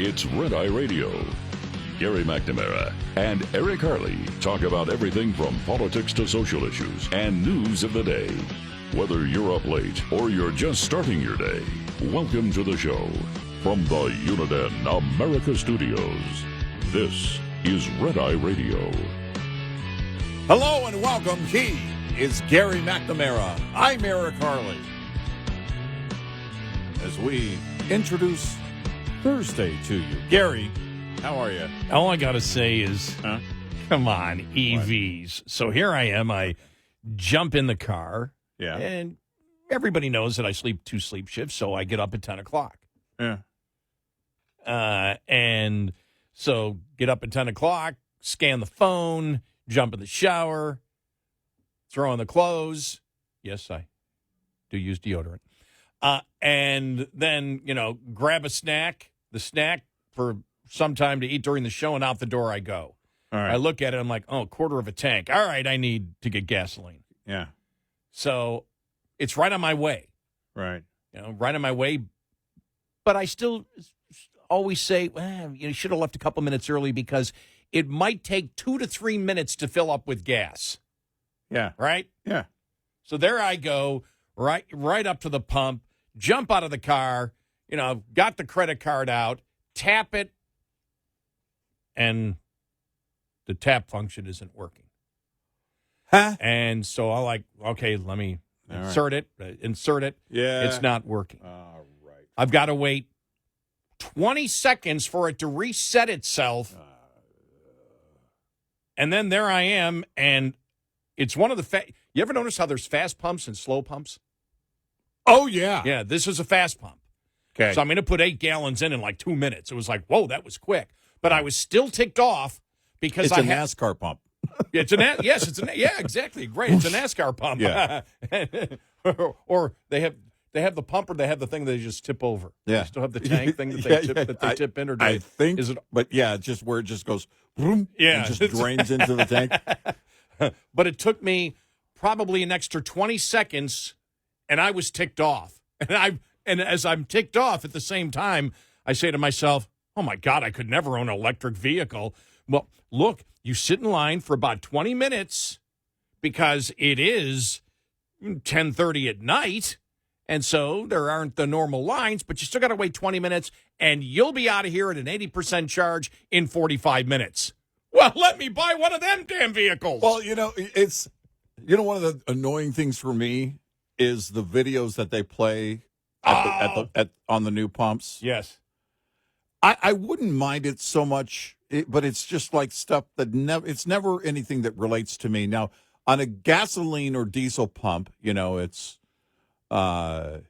It's Red Eye Radio. Gary McNamara and Eric Harley talk about everything from politics to social issues and news of the day. Whether you're up late or you're just starting your day, welcome to the show. From the Uniden America Studios, this is Red Eye Radio. Hello and welcome. He is Gary McNamara. I'm Eric Harley. As we introduce Thursday to you. Gary, how are you? All I got to say is, come on, EVs. What? So here I am. I jump in the car. Yeah. And everybody knows that I sleep 2 sleep shifts, so I get up at 10 o'clock. Yeah. And so get up at 10 o'clock, scan the phone, jump in the shower, throw on the clothes. Yes, I do use deodorant. And then, grab a snack, the snack for some time to eat during the show, and out the door I go. All right. I look at it, I'm like, quarter of a tank. All right, I need to get gasoline. Yeah. So it's right on my way. Right. Right on my way. But I still always say, you should have left a couple minutes early because it might take 2 to 3 minutes to fill up with gas. Yeah. Right? Yeah. So there I go, right up to the pump, jump out of the car, got the credit card out, tap it, and the tap function isn't working. Huh? And so I let me insert it. Yeah. It's not working. All right. I've got to wait 20 seconds for it to reset itself. And then there I am, and it's one of the you ever notice how there's fast pumps and slow pumps? Oh, yeah. Yeah, this is a fast pump. Okay. So I'm going to put 8 gallons in like 2 minutes. It was like, whoa, that was quick. But I was still ticked off because it's a NASCAR pump. Yeah, exactly. Great. It's a NASCAR pump. Yeah. or they have the pump, or they have the thing they just tip over. Yeah. They still have the tank thing that they tip in, or I think. Is it? But yeah, just where it just goes. Vroom, yeah, and just drains into the tank. But it took me probably an extra 20 seconds, and I was ticked off. And as I'm ticked off at the same time, I say to myself, "Oh my God, I could never own an electric vehicle." Well, look, you sit in line for about 20 minutes because it is 10:30 at night, and so there aren't the normal lines, but you still got to wait 20 minutes, and you'll be out of here at an 80% charge in 45 minutes. Well, let me buy one of them damn vehicles. Well, it's one of the annoying things for me is the videos that they play on the new pumps. Yes. I wouldn't mind it so much, but it's just like stuff that it's never anything that relates to me. Now, on a gasoline or diesel pump, it's, hey,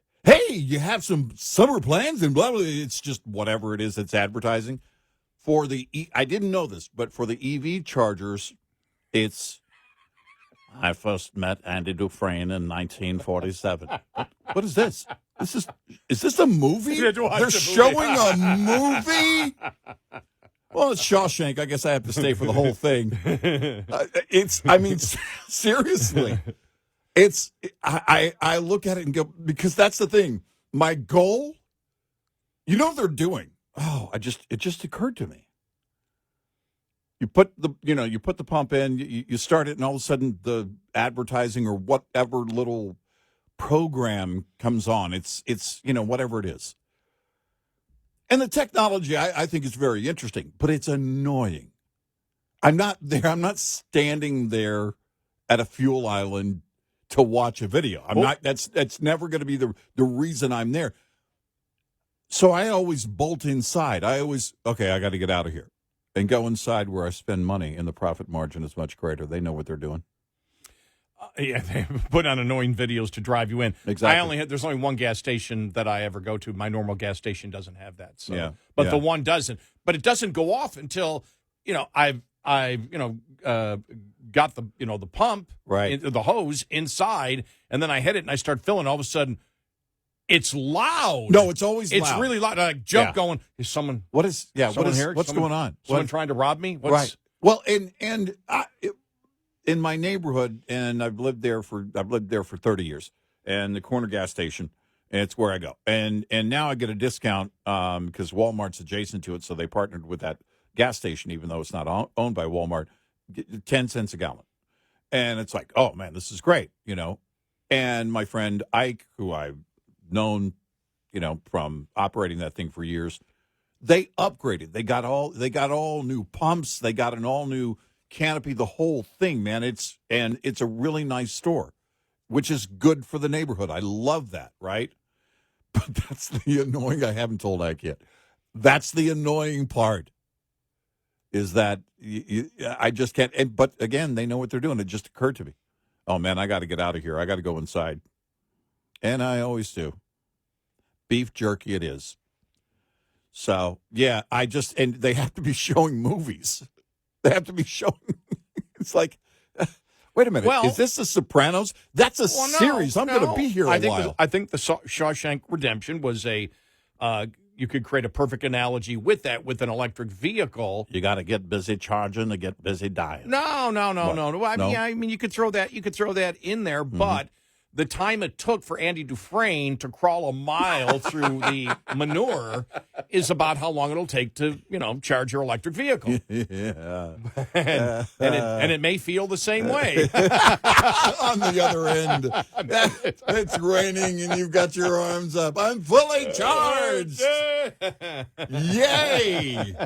you have some summer plans and blah, blah, it's just whatever it is that's advertising. For I didn't know this, but for the EV chargers, it's, I first met Andy Dufresne in 1947. What is this? Is this a movie? They're showing a movie? Well, it's Shawshank. I guess I have to stay for the whole thing. Seriously. I look at it and go, because that's the thing. My goal, what they're doing. Oh, it just occurred to me. You put the pump in, you start it, and all of a sudden the advertising or whatever little program comes on. It's whatever it is. And the technology, I think, is very interesting, but it's annoying. I'm not standing there at a fuel island to watch a video. That's never going to be the reason I'm there. So I always bolt inside. I got to get out of here and go inside where I spend money, and the profit margin is much greater. They know what they're doing. Yeah, they put on annoying videos to drive you in. Exactly. There's only one gas station that I ever go to. My normal gas station doesn't have that. So, yeah. But the one doesn't. But it doesn't go off until, I've got the pump, right, the hose inside, and then I hit it and I start filling. All of a sudden, it's loud. No, it's always loud. It's really loud. I jump going, is someone... What's going on? Someone trying to rob me? Right. Well, in my neighborhood, and I've lived there for 30 years, and the corner gas station, And it's where I go. And now I get a discount because Walmart's adjacent to it, so they partnered with that gas station, even though it's not owned by Walmart, 10 cents a gallon. And it's like, oh, man, this is great, And my friend Ike, who I've known, from operating that thing for years, they upgraded. They got all new pumps. They got an all new canopy, the whole thing, man. It's a really nice store, which is good for the neighborhood. I love that, right? But that's the annoying. I haven't told Ike yet. That's the annoying part. Is that I just can't. But again, they know what they're doing. It just occurred to me. Oh man, I got to get out of here. I got to go inside, and I always do. Beef jerky, it is. So yeah, and they have to be showing movies. They have to be showing. It's like, wait a minute. Well, is this The Sopranos? That's a series. I'm going to be here a while. I think the Shawshank Redemption was a. You could create a perfect analogy with that with an electric vehicle. You got to get busy charging to get busy dying. No. I mean, you could throw that. You could throw that in there, but the time it took for Andy Dufresne to crawl a mile through the manure is about how long it'll take to, charge your electric vehicle. Yeah. and it may feel the same way. On the other end, it's raining and you've got your arms up. I'm fully charged. Yay.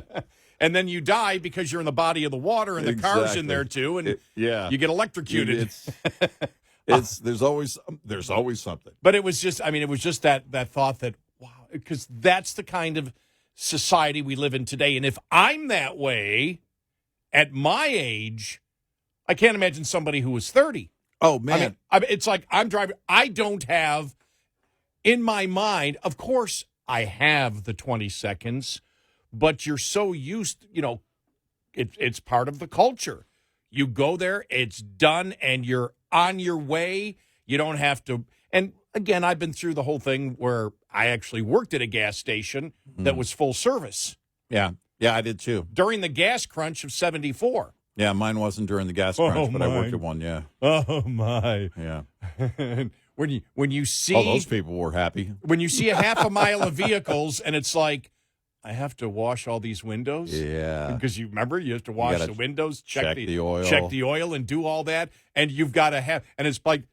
And then you die because you're in the body of the water and the car's in there too, and you get electrocuted. There's always something. But it was just that thought that, wow, because that's the kind of society we live in today. And if I'm that way at my age, I can't imagine somebody who was 30. Oh, man. I mean, it's like I'm driving. I don't have in my mind, of course, I have the 20 seconds, but you're so used, it's part of the culture. You go there, it's done, and you're on your way. You don't have to. And again, I've been through the whole thing where I actually worked at a gas station that was full service. Yeah. Yeah, I did too. During the gas crunch of 74. Yeah, mine wasn't during the gas crunch, but I worked at one, yeah. Oh, my. Yeah. when you see. Oh, those people were happy. When you see a half a mile of vehicles and it's like, I have to wash all these windows. Yeah. Because you have to wash the windows, check the oil, and do all that. And you've got to have, and it's like,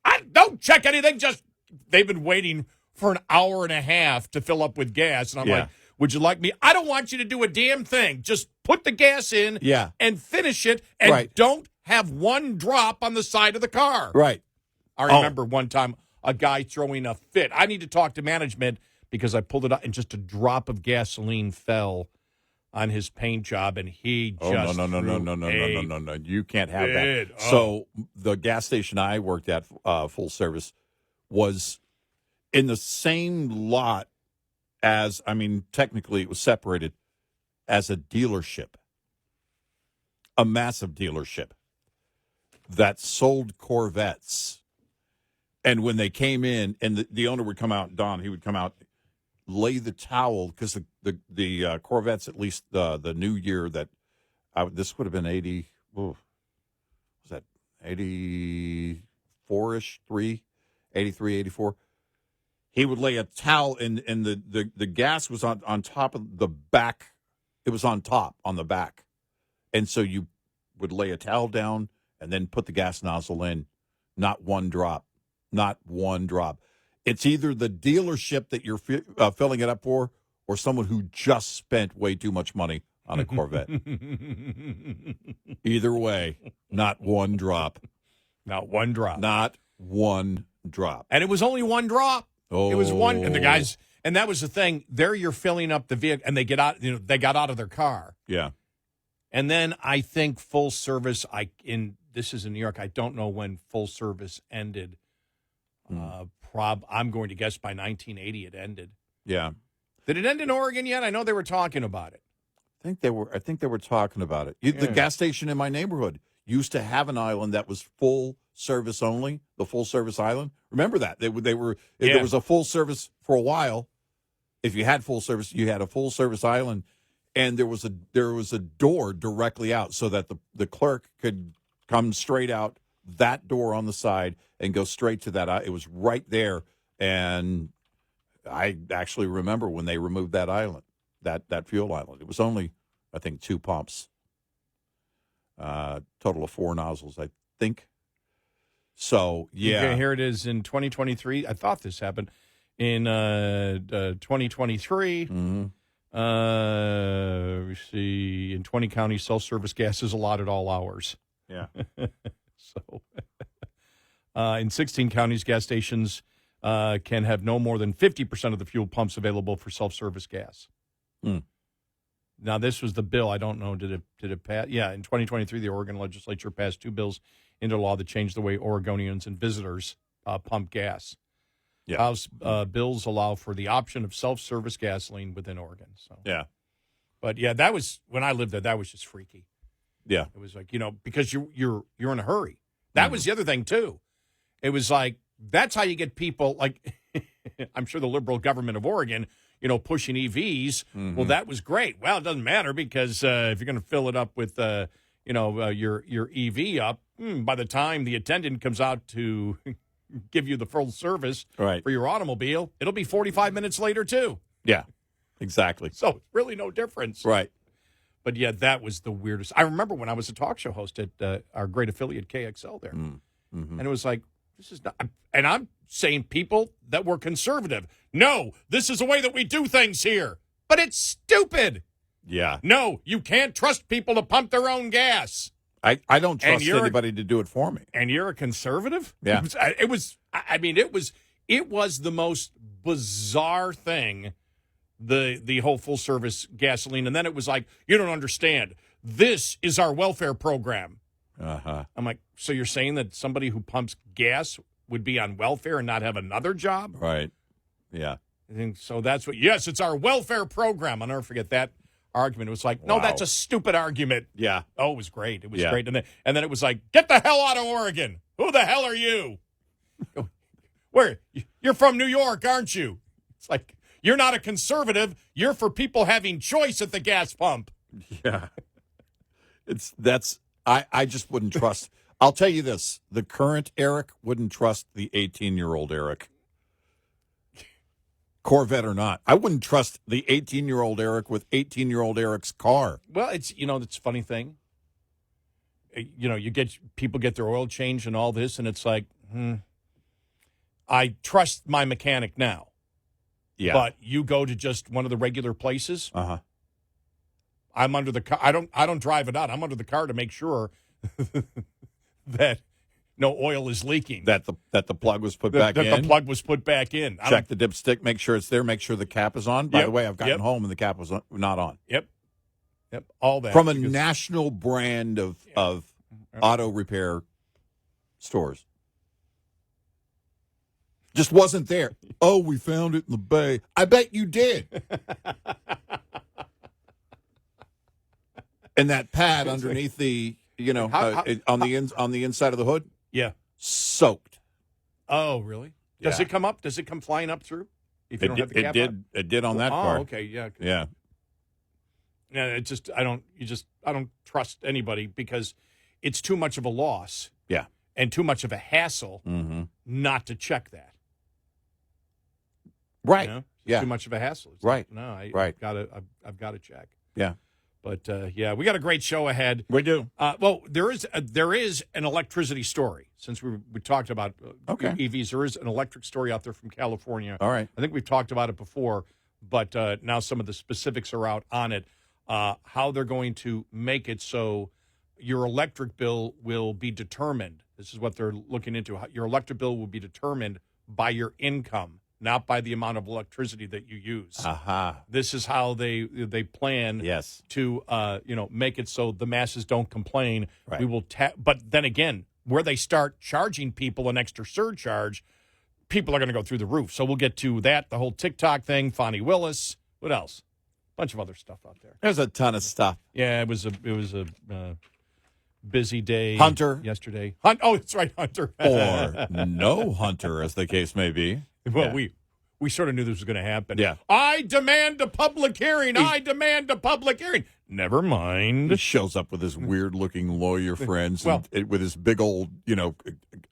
I don't check anything. Just, they've been waiting for an hour and a half to fill up with gas. And I'm like, would you like me? I don't want you to do a damn thing. Just put the gas in and finish it. And don't have one drop on the side of the car. Right. I remember one time a guy throwing a fit. I need to talk to management because I pulled it out and just a drop of gasoline fell on his paint job, and he just no. You can't have that. So the gas station I worked at, full service, was in the same lot as, technically it was separated as a dealership, a massive dealership that sold Corvettes. And when they came in, and the owner would come out, Don, he would come out, lay the towel, because the Corvettes, at least the new year that this would have been 80, was that 84-ish, 83, 84. He would lay a towel, and the gas was on top of the back. It was on top, on the back. And so you would lay a towel down and then put the gas nozzle in. Not one drop. Not one drop. It's either the dealership that you're filling it up for, or someone who just spent way too much money on a Corvette. Either way, not one drop. Not one drop. Not one drop. And it was only one drop. Oh. It was one. And the guys, and that was the thing. There you're filling up the vehicle, and they get out. They got out of their car. Yeah. And then I think full service. This is in New York. I don't know when full service ended. I'm going to guess by 1980 it ended. Yeah. Did it end in Oregon yet? I know they were talking about it. I think they were talking about it. The gas station in my neighborhood used to have an island that was full service only, the full service island. Remember that? There was a full service for a while. If you had full service, you had a full service island, and there was a door directly out so that the clerk could come straight out that door on the side and go straight to that. It was right there, And I actually remember when they removed that island, that fuel island. It was only, I think, 2 pumps. Total of 4 nozzles, I think. So, yeah. Okay, here it is in 2023. I thought this happened in 2023. Mm-hmm. We see in 20 counties, self-service gas is allowed at all hours. Yeah. So, in 16 counties, gas stations can have no more than 50% of the fuel pumps available for self-service gas. Mm. Now, this was the bill. I don't know. Did it pass? Yeah, in 2023, the Oregon legislature passed 2 bills into law that changed the way Oregonians and visitors pump gas. Yeah. House bills allow for the option of self-service gasoline within Oregon. So, Yeah. but yeah, that was when I lived there. That was just freaky. Yeah. It was like, because you're in a hurry. That was the other thing too. It was like that's how you get people like I'm sure the liberal government of Oregon, pushing EVs. Mm-hmm. Well, that was great. Well, it doesn't matter because if you're going to fill it up with your EV up, by the time the attendant comes out to give you the full service Right. for your automobile, it'll be 45 minutes later too. Yeah. Exactly. So it's really no difference. Right. But yeah, that was the weirdest. I remember when I was a talk show host at our great affiliate KXL there. Mm-hmm. And it was like, this is not, and I'm saying people that were conservative. No, this is the way that we do things here. But it's stupid. Yeah. No, you can't trust people to pump their own gas. I don't trust anybody to do it for me. And you're a conservative? Yeah. It was the most bizarre thing, the whole full service gasoline. And then it was like, you don't understand. This is our welfare program. Uh-huh. I'm like, so you're saying that somebody who pumps gas would be on welfare and not have another job? Right. Yeah. I think so. That's what. Yes, it's our welfare program. I'll never forget that argument. It was like, no, Wow. that's a stupid argument. Yeah. Oh, it was great. It was Yeah. great. And then it was like, get the hell out of Oregon. Who the hell are you? Where? You're from New York, aren't you? It's like, you're not a conservative. You're for people having choice at the gas pump. Yeah. I just wouldn't trust. I'll tell you this. The current Eric wouldn't trust the 18-year-old Eric. Corvette or not. I wouldn't trust the 18-year-old Eric with 18-year-old Eric's car. Well, it's a funny thing. People get their oil changed and all this, and it's like, I trust my mechanic now. Yeah. But you go to just one of the regular places. Uh-huh. I'm under the car. I don't drive it out. I'm under the car to make sure that no oil is leaking. That the plug was put back in. That the plug was put back in. Check the dipstick, make sure it's there, make sure the cap is on. By Yep. the way, I've gotten Yep. home and the cap was not on. Yep. All that From a national brand of auto repair stores. Just wasn't there. Oh, we found it in the bay. I bet you did. And that pad underneath the, on the inside of the hood, Yeah. soaked. Oh, really? Does Yeah. it come up? Does it come flying up through? If you don't have the cap on? It did on that car. Oh, okay, yeah. Yeah. Yeah, it just I don't trust anybody because it's too much of a loss. Yeah. And too much of a hassle Mm-hmm. not to check that. Right. You know? Yeah. Too much of a hassle. It's Right. like, no, Right. I've got to check. Yeah. But yeah, we got a great show ahead. We do. Well, there is an electricity story since we talked about Okay. EVs. There is an electric story out there from California. All right. I think we've talked about it before, but now some of the specifics are out on it. How they're going to make it so your electric bill will be determined. This is what they're looking into. Your electric bill will be determined by your income, not by the amount of electricity that you use. Aha. This is how they plan Yes. to make it so the masses don't complain. Right. We will but then again, where they start charging people an extra surcharge, people are going to go through the roof. So we'll get to that, the whole TikTok thing, Fonnie Willis. What else? Bunch of other stuff out there. There's a ton of stuff. Yeah, it was a busy day. Hunter. Yesterday. Oh, it's right, Hunter. Or no Hunter, as the case may be. Well, Yeah. we sort of knew this was going to happen. Yeah. I demand a public hearing. I demand a public hearing. Never He mind. shows up with his weird-looking lawyer friends Well- and with his big old,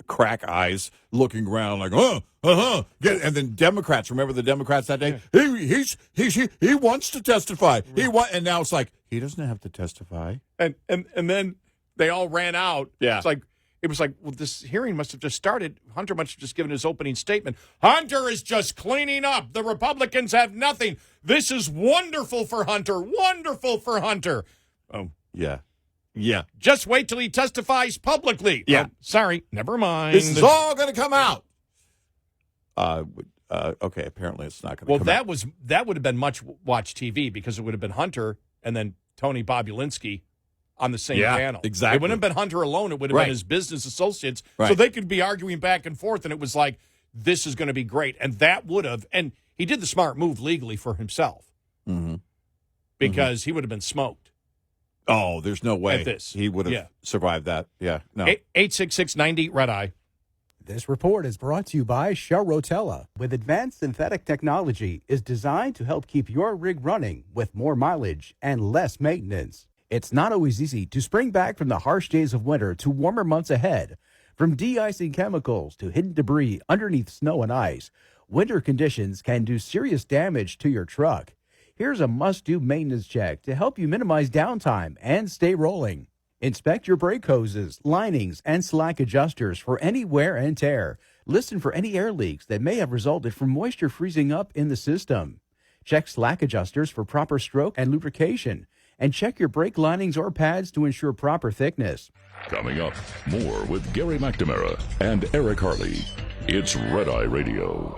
crack eyes, looking around like, and then Democrats. Remember the Democrats that day? He wants to testify. And now it's like he doesn't have to testify. And then they all ran out. Yeah. It was like, well, this hearing must have just started. Hunter must have just given his opening statement. Hunter is just cleaning up. The Republicans have nothing. This is wonderful for Hunter. Wonderful for Hunter. Oh, Yeah. just wait till he testifies publicly. Yeah. Oh, sorry. Never mind. This is all going to come out. Okay. Apparently, it's not going to. Well, come out. that would have been much watched TV because it would have been Hunter and then Tony Bobulinski on the same panel. Exactly. It wouldn't have been Hunter alone. It would have Right. been his business associates. Right. So they could be arguing back and forth, and it was like, this is going to be great. And that would have, and he did the smart move legally for himself because he would have been smoked. Oh, there's no way At this. he would have survived that. Yeah. No. 866-90 Red Eye. This report is brought to you by Shell Rotella. With advanced synthetic technology, is designed to help keep your rig running with more mileage and less maintenance. It's not always easy to spring back from the harsh days of winter to warmer months ahead. From de-icing chemicals to hidden debris underneath snow and ice, winter conditions can do serious damage to your truck. Here's a must-do maintenance check to help you minimize downtime and stay rolling. Inspect your brake hoses, linings, and slack adjusters for any wear and tear. Listen for any air leaks that may have resulted from moisture freezing up in the system. Check slack adjusters for proper stroke and lubrication. And check your brake linings or pads to ensure proper thickness. Coming up, more with Gary McNamara and Eric Harley. It's Red Eye Radio.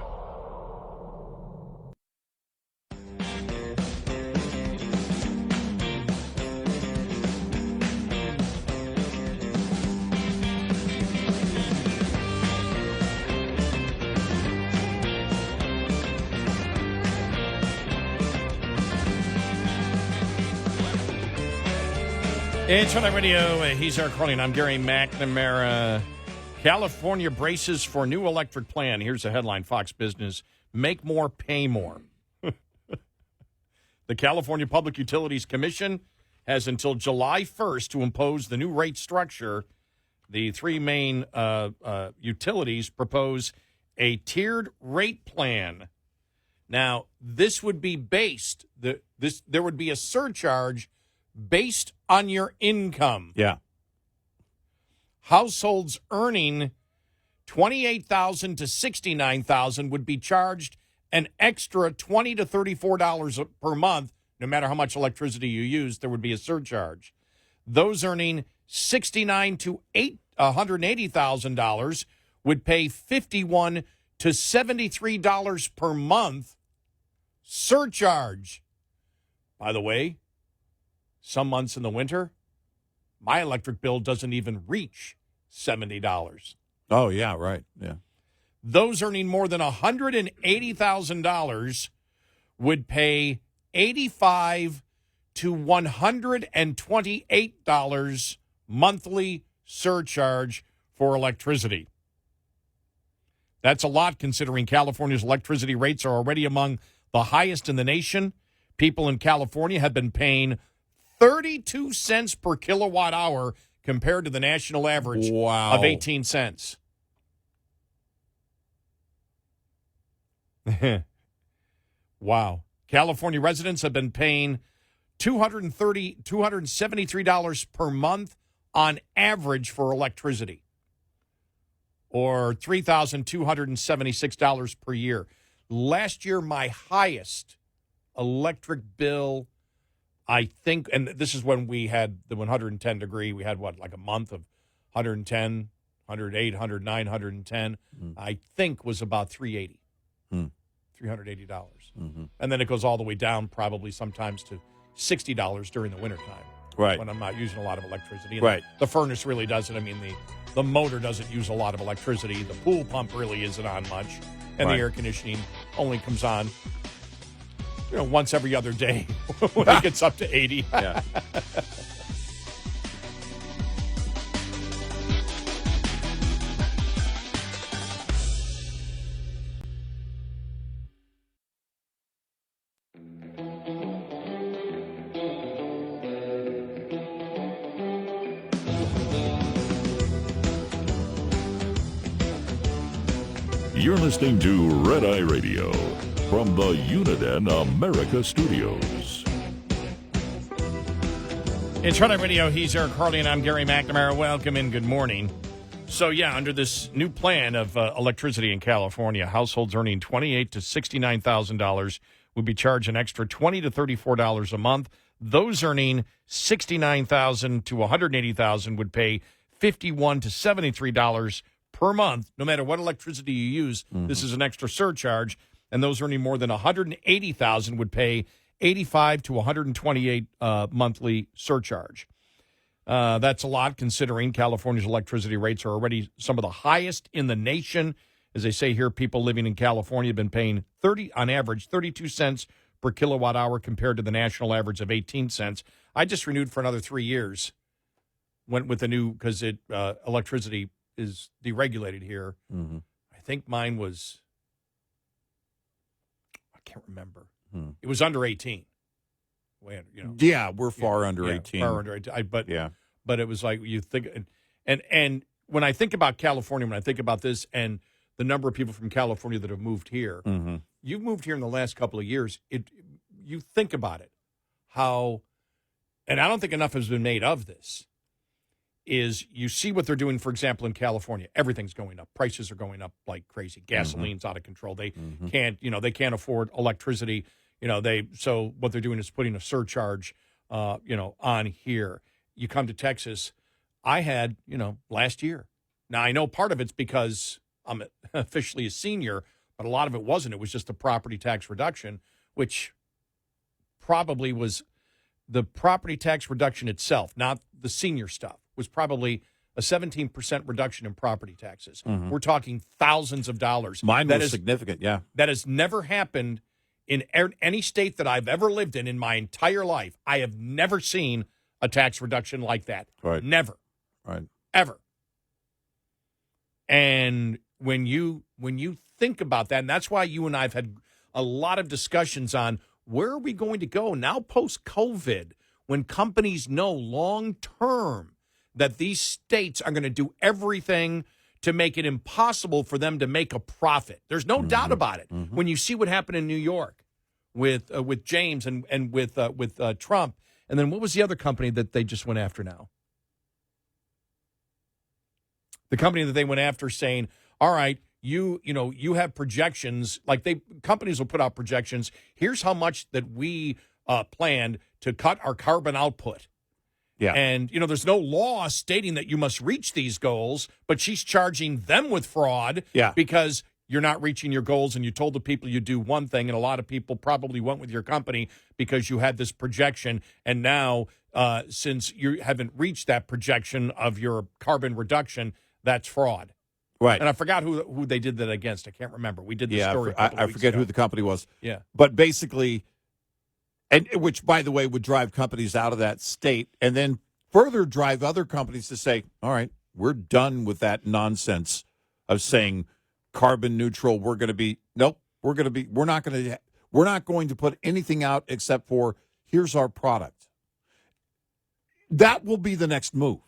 It's Red Eye Radio. He's Eric Harley, and I'm Gary McNamara. California braces for new electric plan. Here's a headline, Fox Business. Make more, pay more. The California Public Utilities Commission has until July 1st to impose the new rate structure. The three main utilities propose a tiered rate plan. Now, this would be based, there would be a surcharge based on your income. Yeah. Households earning $28,000 to $69,000 would be charged an extra $20 to $34 per month. No matter how much electricity you use, there would be a surcharge. Those earning $69,000 to $180,000 would pay $51 to $73 per month surcharge. By the way, some months in the winter, my electric bill doesn't even reach $70. Oh, yeah, right. Yeah. Those earning more than $180,000 would pay $85 to $128 monthly surcharge for electricity. That's a lot considering California's electricity rates are already among the highest in the nation. People in California have been paying 32 cents per kilowatt hour compared to the national average of 18 cents. Wow. California residents have been paying $273 per month on average for electricity, or $3,276 per year. Last year, my highest electric bill, I think, and this is when we had the 110 degree, we had like a month of 110, 108, 109, 110, I think was about $380. $380. And then it goes all the way down probably sometimes to $60 during the wintertime. Right. When I'm not using a lot of electricity. And Right. The furnace really doesn't. I mean, the motor doesn't use a lot of electricity. The pool pump really isn't on much. And Right. the air conditioning only comes on, once every other day when it gets up to 80. Yeah. You're listening to Red Eye Radio from the Uniden America Studios. It's Red Eye Radio. He's Eric Harley, and I'm Gary McNamara. Welcome and good morning. So, yeah, under this new plan of electricity in California, households earning $28,000 to $69,000 would be charged an extra $20 to $34 a month. Those earning $69,000 to $180,000 would pay $51 to $73 per month, no matter what electricity you use. Mm-hmm. This is an extra surcharge, and those earning more than $180,000 would pay $85 to $128 monthly surcharge. That's a lot, considering California's electricity rates are already some of the highest in the nation. As they say here, people living in California have been paying on average 32 cents per kilowatt hour compared to the national average of 18 cents. I just renewed for another 3 years. Went with the new, because electricity is deregulated here. Mm-hmm. I think mine was, I can't remember. It was under 18. Way under, Yeah, we're far under 18. Far under 18. But it was like, you think, and when I think about California, when I think about this and the number of people from California that have moved here, mm-hmm. You've moved here in the last couple of years. You think about it, how, and I don't think enough has been made of this, is you see what they're doing, for example, in California. Everything's going up. Prices are going up like crazy. Gasoline's out of control. They can't afford electricity. So what they're doing is putting a surcharge, on here. You come to Texas. I had, last year. Now, I know part of it's because I'm officially a senior, but a lot of it wasn't. It was just the property tax reduction, which probably was the property tax reduction itself, not the senior stuff, was probably a 17% reduction in property taxes. Mm-hmm. We're talking thousands of dollars. Mine was significant, yeah. That has never happened in any state that I've ever lived in my entire life. I have never seen a tax reduction like that. Right. Never. Right. Ever. And when you think about that, and that's why you and I have had a lot of discussions on where are we going to go now post-COVID, when companies know long-term that these states are going to do everything to make it impossible for them to make a profit. There's no doubt about it. Mm-hmm. When you see what happened in New York with James and with Trump, and then what was the other company that they just went after now? The company that they went after, saying, all right, you have projections, like companies will put out projections. Here's how much that we planned to cut our carbon output. Yeah. And, there's no law stating that you must reach these goals, but she's charging them with fraud because you're not reaching your goals, and you told the people you do one thing, and a lot of people probably went with your company because you had this projection, and now since you haven't reached that projection of your carbon reduction, that's fraud. Right. And I forgot who they did that against. I can't remember. We did the story. I forget who the company was. Yeah. But basically, and which, by the way, would drive companies out of that state and then further drive other companies to say, all right, we're done with that nonsense of saying carbon neutral. We're not going to put anything out except for here's our product. That will be the next move.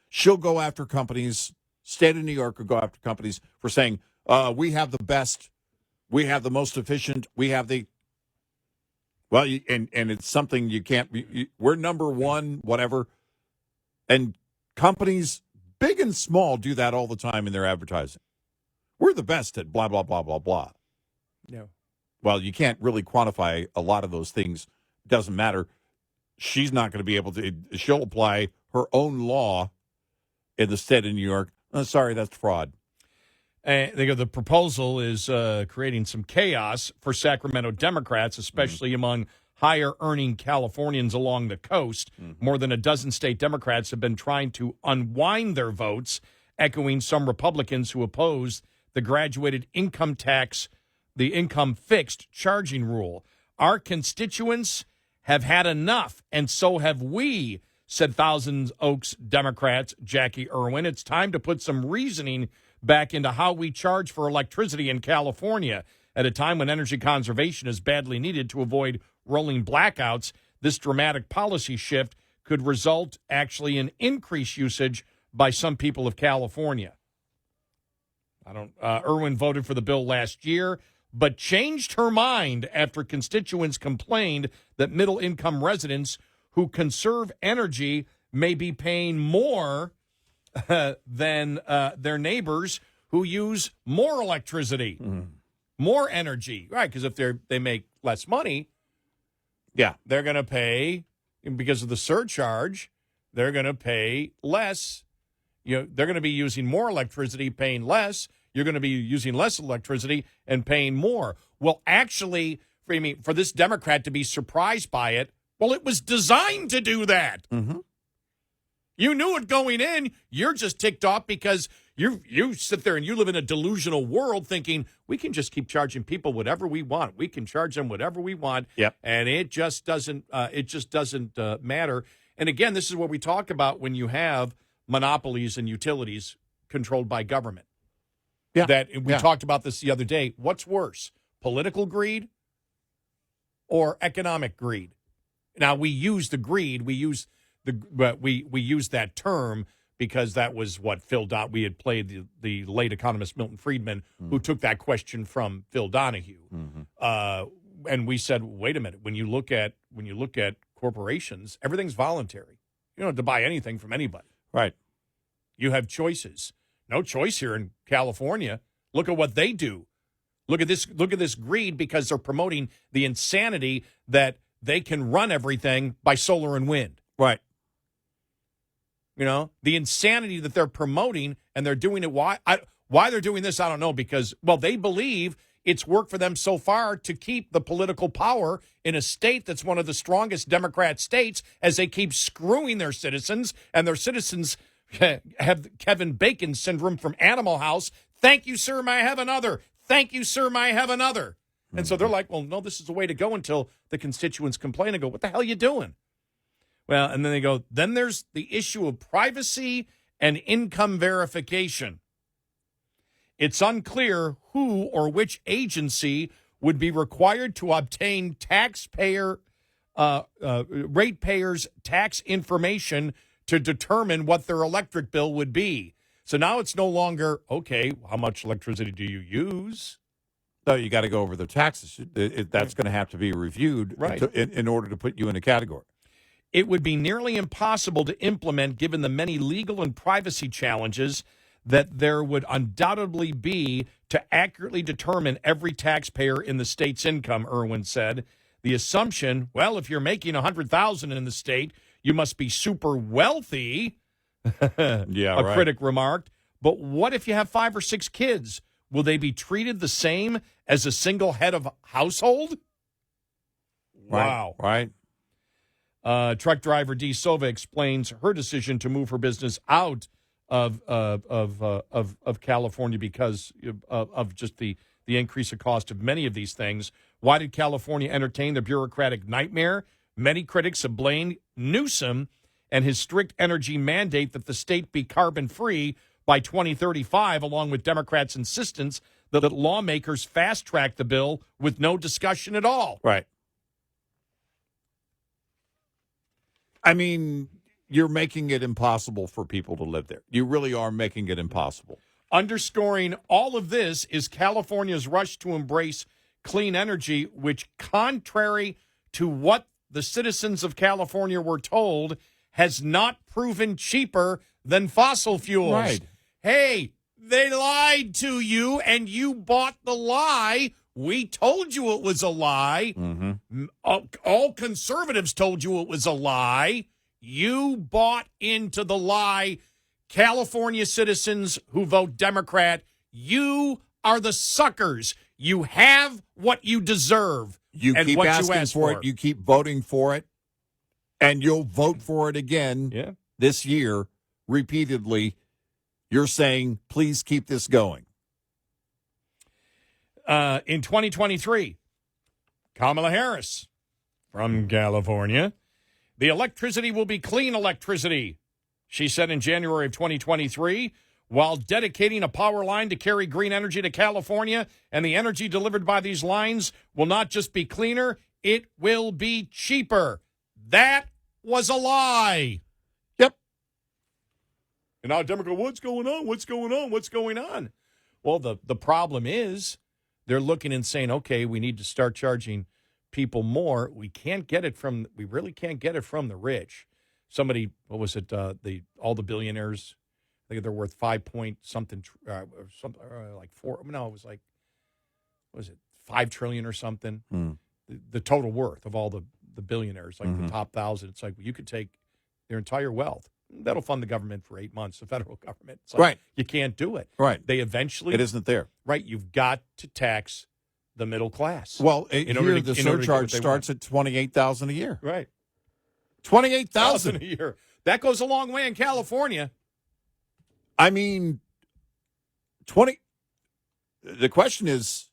She'll go after companies. State of New York will go after companies for saying, we have the best, we have the most efficient, we have the, and it's something you can't, we're number one, whatever. And companies, big and small, do that all the time in their advertising. We're the best at blah, blah, blah, blah, blah. Yeah. Well, you can't really quantify a lot of those things. It doesn't matter. She's not going to be able to, she'll apply her own law in the state of New York. Oh, sorry, that's fraud. The proposal is creating some chaos for Sacramento Democrats, especially among higher-earning Californians along the coast. More than a dozen state Democrats have been trying to unwind their votes, echoing some Republicans who oppose the graduated income tax, the income fixed charging rule. Our constituents have had enough, and so have we, said Thousand Oaks Democrats Jackie Irwin. It's time to put some reasoning back into how we charge for electricity in California. At a time when energy conservation is badly needed to avoid rolling blackouts, this dramatic policy shift could result actually in increased usage by some people of California. Irwin voted for the bill last year, but changed her mind after constituents complained that middle-income residents who conserve energy may be paying more than their neighbors who use more electricity, more energy, right? Because if they make less money, they're going to pay, because of the surcharge, they're going to pay less. They're going to be using more electricity, paying less. You're going to be using less electricity and paying more. Well, actually, for this Democrat to be surprised by it, well, it was designed to do that. Mm-hmm. You knew it going in. You're just ticked off because you sit there and you live in a delusional world thinking we can just keep charging people whatever we want. We can charge them whatever we want. Yep. And it just doesn't. Matter. And again, this is what we talk about when you have monopolies and utilities controlled by government. Yeah. That we talked about this the other day. What's worse, political greed or economic greed? Now we use the greed. We use that term because that was what Phil we had played the late economist Milton Friedman, who took that question from Phil Donahue, and we said, wait a minute, when you look at corporations, everything's voluntary. You don't have to buy anything from anybody. Right. You have choices. No choice here in California. Look at what they do. Look at this greed, because they're promoting the insanity that they can run everything by solar and wind. Right. The insanity that they're promoting, and they're doing it. Why they're doing this, I don't know, because, well, they believe it's worked for them so far to keep the political power in a state that's one of the strongest Democrat states, as they keep screwing their citizens, and their citizens have Kevin Bacon syndrome from Animal House. Thank you, sir, may I have another? Thank you, sir, may I have another? And so they're like, well, no, this is the way to go, until the constituents complain and go, what the hell are you doing? Well, and then they go, then there's the issue of privacy and income verification. It's unclear who or which agency would be required to obtain ratepayers' tax information to determine what their electric bill would be. So now it's no longer, okay, how much electricity do you use? So you got to go over the taxes. That's going to have to be reviewed, right, in order to put you in a category. It would be nearly impossible to implement given the many legal and privacy challenges that there would undoubtedly be to accurately determine every taxpayer in the state's income, Irwin said. The assumption, well, if you're making $100,000 in the state, you must be super wealthy, right. Critic remarked. But what if you have 5 or 6 kids? Will they be treated the same as a single head of household? Wow. Right. Truck driver Dee Sova explains her decision to move her business out of California because of just the increase of cost of many of these things. Why did California entertain the bureaucratic nightmare? Many critics have blamed Newsom and his strict energy mandate that the state be carbon-free by 2035, along with Democrats' insistence that lawmakers fast-track the bill with no discussion at all. Right. I mean, you're making it impossible for people to live there. You really are making it impossible. Underscoring all of this is California's rush to embrace clean energy, which, contrary to what the citizens of California were told, has not proven cheaper than fossil fuels. Right. Hey, they lied to you, and you bought the lie. We told you it was a lie. Mm-hmm. All conservatives told you it was a lie. You bought into the lie. California citizens who vote Democrat, you are the suckers. You have what you deserve. You and keep what asking you asked for it. You keep voting for it. And you'll vote for it again this year repeatedly. You're saying, please keep this going. In 2023, Kamala Harris from California, the electricity will be clean electricity, she said in January of 2023, while dedicating a power line to carry green energy to California, and the energy delivered by these lines will not just be cleaner, it will be cheaper. That was a lie. Yep. And now Democrat, what's going on? What's going on? What's going on? Well, the problem is they're looking and saying, okay, we need to start charging people more. We really can't get it from the rich. Somebody, what was it? All the billionaires, I think they're worth 5 point something, or something like four. No, it was like, what was it, 5 trillion or something? The total worth of all the billionaires, like the top 1,000. It's like, well, you could take their entire wealth. That'll fund the government for 8 months, the federal government. It's like, Right. You can't do it. Right. They eventually. It isn't there. Right. You've got to tax the middle class. Well, the surcharge starts at $28,000 a year. Right. $28,000 a year. That goes a long way in California. I mean, 20. The question is,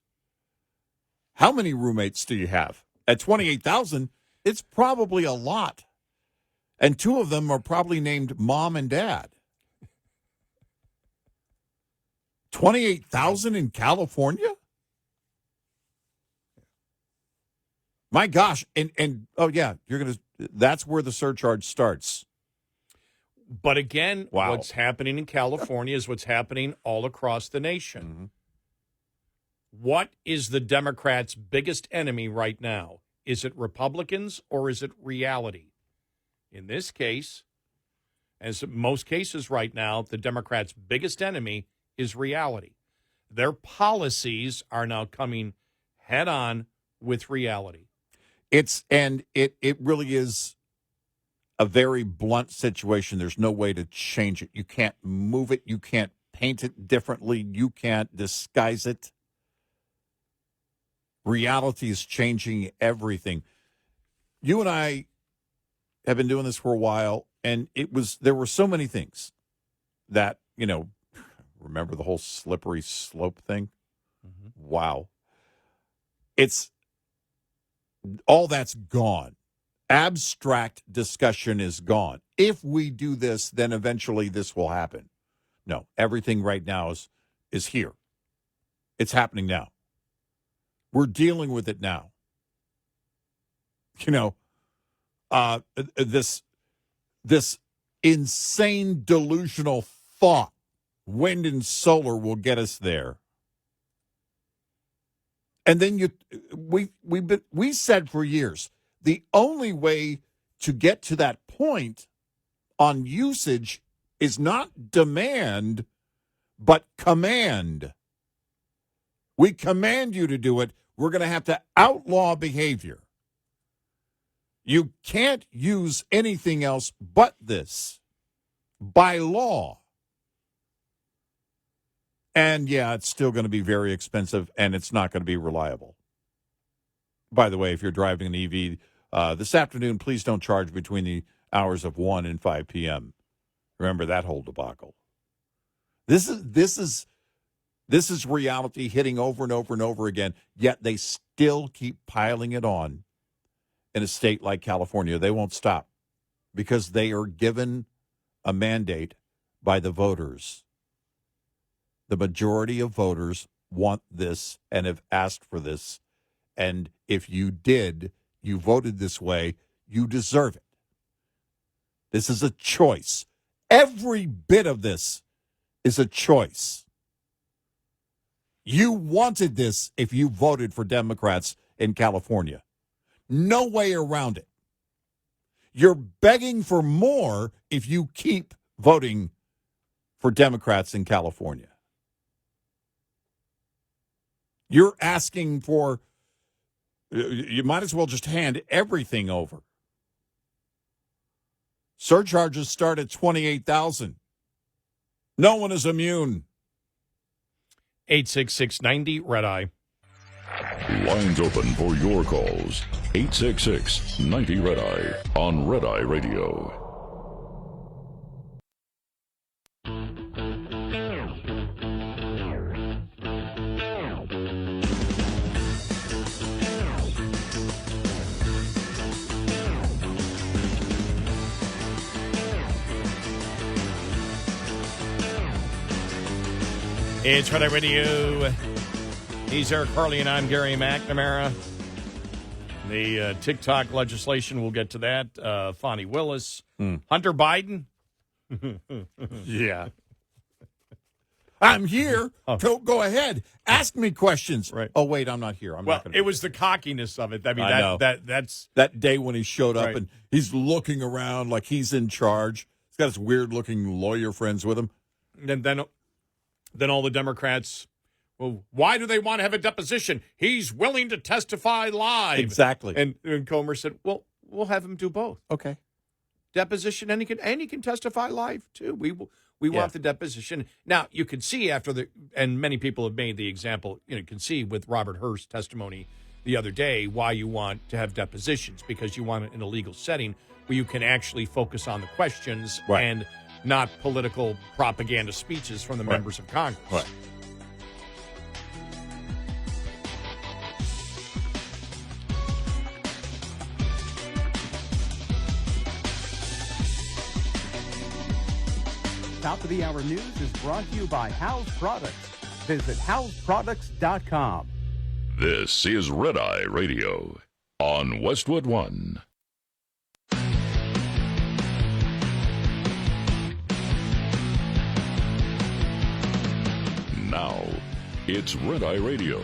how many roommates do you have? At 28,000, it's probably a lot. And 2 of them are probably named Mom and Dad. 28,000 in California? My gosh. And oh yeah, that's where the surcharge starts. But again, Wow. What's happening in California is what's happening all across the nation. Mm-hmm. What is the Democrats' biggest enemy right now? Is it Republicans or is it reality? In this case, as in most cases right now, the Democrats' biggest enemy is reality. Their policies are now coming head on with reality. It really is a very blunt situation. There's no way to change it. You can't move it. You can't paint it differently. You can't disguise it. Reality is changing everything. You and I have been doing this for a while, and there were so many things that, remember the whole slippery slope thing? Mm-hmm. Wow. All that's gone. Abstract discussion is gone. If we do this, then eventually this will happen. No, everything right now is here. It's happening now. We're dealing with it now. This insane delusional thought, wind and solar will get us there. And then we said for years, the only way to get to that point on usage is not demand, but command. We command you to do it. We're going to have to outlaw behavior. You can't use anything else but this by law. And, yeah, it's still going to be very expensive, and it's not going to be reliable. By the way, if you're driving an EV this afternoon, please don't charge between the hours of 1 and 5 p.m. Remember that whole debacle. This is reality hitting over and over and over again, yet they still keep piling it on in a state like California. They won't stop because they are given a mandate by the voters. The majority of voters want this and have asked for this. And if you voted this way, you deserve it. This is a choice. Every bit of this is a choice. You wanted this if you voted for Democrats in California. No way around it. You're begging for more if you keep voting for Democrats in California. You're asking for, you might as well just hand everything over. Surcharges start at $28,000. No one is immune. 866-90 Red Eye. Lines open for your calls. 866-90 Red Eye on Red Eye Radio. It's Red Eye Radio. He's Eric Harley, and I'm Gary McNamara. The TikTok legislation, we'll get to that. Fonnie Willis. Hunter Biden. Yeah. I'm here. Go ahead. Ask me questions. Right. Oh, wait, I'm not here. I'm Well, not gonna it was the cockiness of it. I mean, I know. that's that day when he showed up Right. and he's looking around like he's in charge. He's got his weird-looking lawyer friends with him. and then all the Democrats. Well, why do they want to have a deposition? He's willing to testify live. Exactly. And Comer said, "Well, we'll have him do both. Okay. Deposition, and he can testify live too. We want the deposition. Now you can see and many people have made the example. You can see with Robert Hurst's testimony the other day why you want to have depositions, because you want it in a legal setting where you can actually focus on the questions and not political propaganda speeches from the members of Congress. Right. Top of the hour news is brought to you by House Products. Visit houseproducts.com. This is Red Eye Radio on Westwood One. Now, it's Red Eye Radio.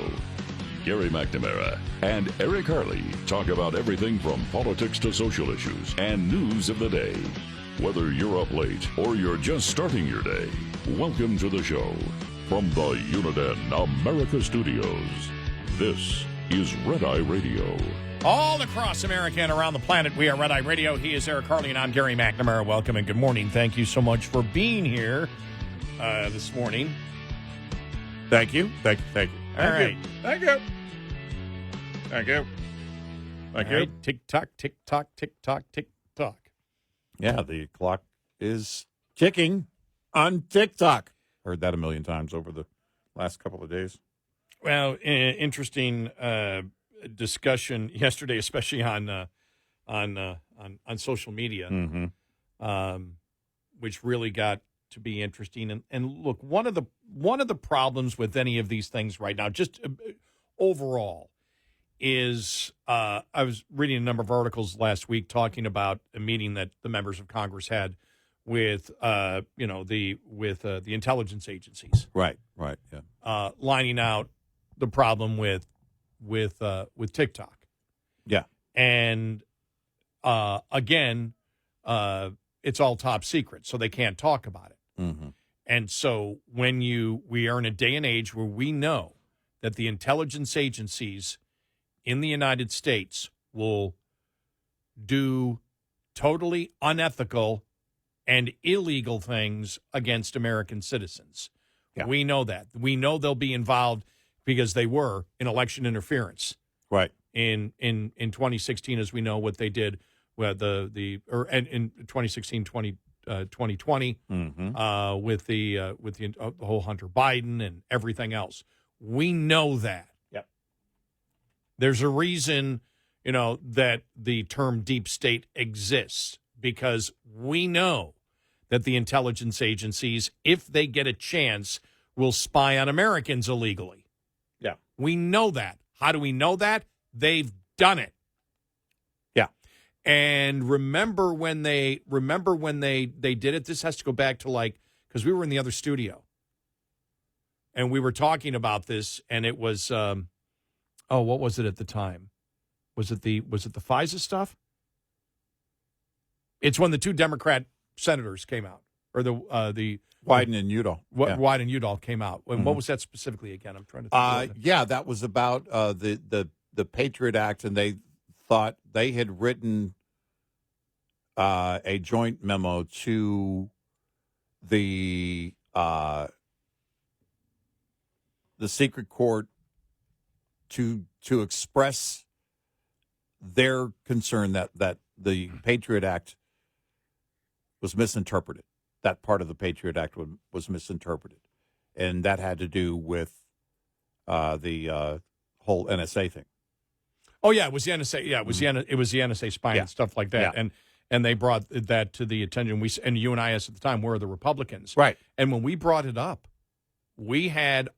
Gary McNamara and Eric Harley talk about everything from politics to social issues and news of the day. Whether you're up late or you're just starting your day, welcome to the show. From the Uniden America Studios, this is Red Eye Radio. All across America and around the planet, we are Red Eye Radio. He is Eric Harley, and I'm Gary McNamara. Welcome and good morning. Thank you so much for being here this morning. Thank you. Thank you. All right. Thank you. Thank you. All right. Tick-tock, tick-tock, tick-tock, tick-tock. Yeah, the clock is ticking on TikTok. Heard that a million times over the last couple of days. Well, interesting discussion yesterday, especially on social media, which really got to be interesting. And look, one of the problems with any of these things right now, just overall, is I was reading a number of articles last week talking about a meeting that the members of Congress had with the intelligence agencies, Right. Yeah. lining out the problem with TikTok. Yeah. And again, it's all top secret, so they can't talk about it. Mm-hmm. And so we are in a day and age where we know that the intelligence agencies in the United States will do totally unethical and illegal things against American citizens. Yeah. We know that. We know they'll be involved because they were in election interference. Right. In 2016, as we know what they did with in 2016, 2020 with the whole Hunter Biden and everything else. We know that. Yep. There's a reason, that the term deep state exists, because we know that the intelligence agencies, if they get a chance, will spy on Americans illegally. Yeah. We know that. How do we know that? They've done it. Yeah. And remember when they did it? This has to go back to because we were in the other studio. And we were talking about this, and it was what was it at the time? Was it the FISA stuff? It's when the two Democrat senators came out, or the Wyden and Udall. Wyden and Udall came out. What was that specifically again? I'm trying to think. Yeah, that was about the Patriot Act, and they thought they had written a joint memo to the secret court to express their concern that the Patriot Act was misinterpreted. That part of the Patriot Act was misinterpreted, and that had to do with the whole NSA thing. Oh yeah, it was the NSA. Yeah, it was the NSA spying and stuff like that. Yeah. And they brought that to the attention. And you and I, at the time, were the Republicans, Right? And when we brought it up, we had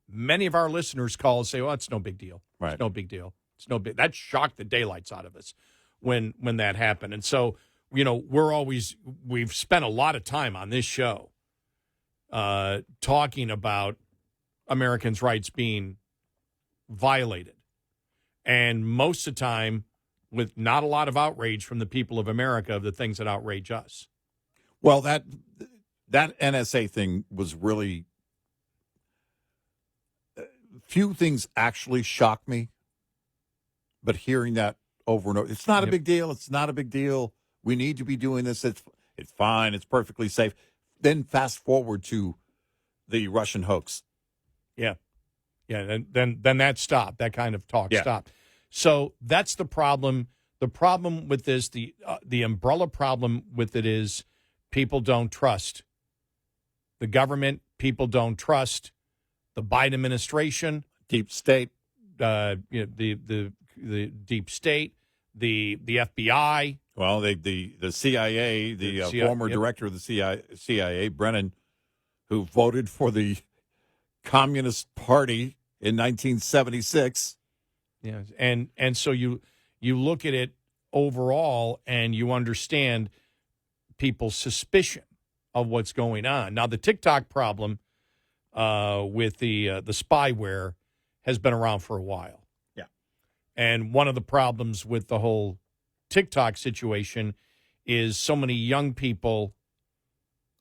many of our listeners call and say, "Oh, it's no big deal. Right. It's no big deal. It's no big." That shocked the daylights out of us when that happened. And so, we've spent a lot of time on this show talking about Americans' rights being violated. And most of the time, with not a lot of outrage from the people of America of the things that outrage us. Well, that NSA thing was really few things actually shocked me, but hearing that over and over, it's not a big deal. It's not a big deal. We need to be doing this. It's fine. It's perfectly safe. Then fast forward to the Russian hoax. Yeah. And then that stopped. That kind of talk stopped. So that's the problem. The problem with this, the umbrella problem with it is people don't trust the government. People don't trust the Biden administration, deep state, the deep state, the FBI. Well, the CIA, the former director of the CIA, Brennan, who voted for the Communist Party in 1976. Yeah, and so you look at it overall and you understand people's suspicion of what's going on. Now, the TikTok problem with the spyware has been around for a while. Yeah. And one of the problems with the whole TikTok situation is so many young people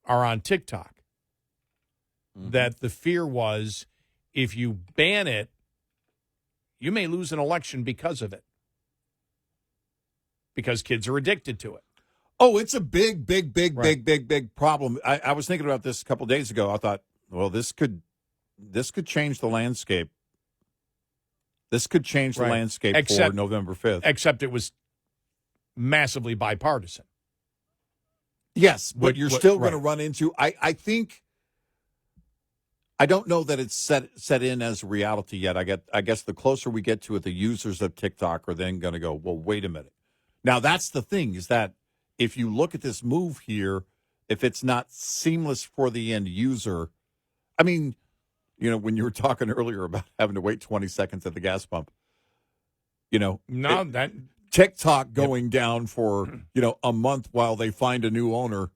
are on TikTok that the fear was if you ban it, you may lose an election because of it. Because kids are addicted to it. Oh, it's a big problem. I was thinking about this a couple of days ago. I thought, well, this could change the landscape. This could change the landscape for November 5th. Except it was massively bipartisan. Yes, but you're still going to run into, I think, I don't know that it's set in as reality yet. I guess the closer we get to it, the users of TikTok are then going to go, well, wait a minute. Now, that's the thing, is that if you look at this move here, if it's not seamless for the end user, I mean, when you were talking earlier about having to wait 20 seconds at the gas pump, TikTok going down for, a month while they find a new owner,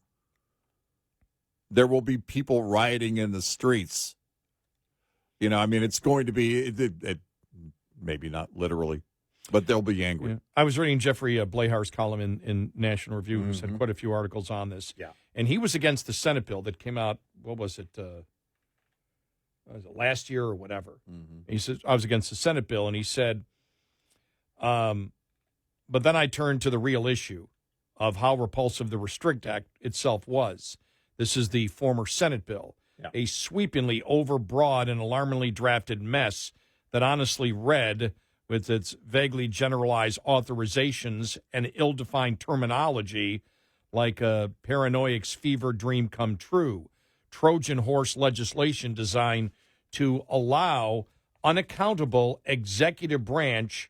there will be people rioting in the streets. It's going to be, maybe not literally, but they'll be angry. Yeah. I was reading Jeffrey Blahar's column in National Review, who's had quite a few articles on this. Yeah. And he was against the Senate bill that came out, last year or whatever. He said, I was against the Senate bill, and he said, but then I turned to the real issue of how repulsive the Restrict Act itself was. This is the former Senate bill, a sweepingly overbroad and alarmingly drafted mess that honestly read, with its vaguely generalized authorizations and ill-defined terminology, like a paranoiac's fever dream come true. Trojan horse legislation designed to allow the unaccountable executive branch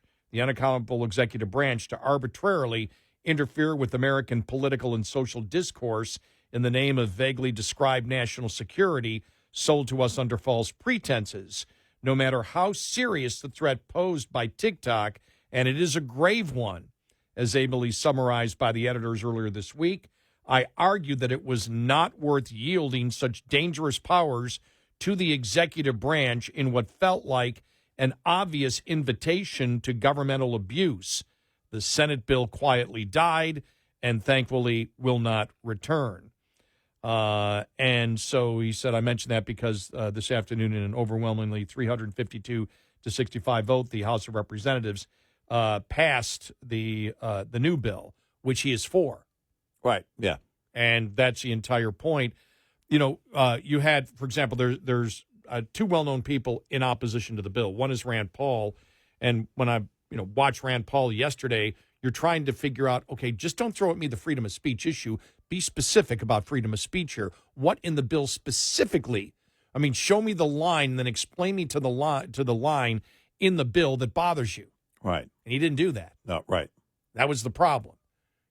to arbitrarily interfere with American political and social discourse in the name of vaguely described national security sold to us under false pretenses. No matter how serious the threat posed by TikTok, and it is a grave one, as ably summarized by the editors earlier this week, I argued that it was not worth yielding such dangerous powers to the executive branch in what felt like an obvious invitation to governmental abuse. The Senate bill quietly died and thankfully will not return. And so he said, I mentioned that because this afternoon in an overwhelmingly 352 to 65 vote, the House of Representatives passed the new bill, which he is for. Right, yeah. And that's the entire point. You had, for example, there's two well-known people in opposition to the bill. One is Rand Paul. And when I watched Rand Paul yesterday, you're trying to figure out, okay, just don't throw at me the freedom of speech issue. Be specific about freedom of speech here. What in the bill specifically? I mean, show me the line, then explain me to the line in the bill that bothers you. Right. And he didn't do that. No, right. That was the problem.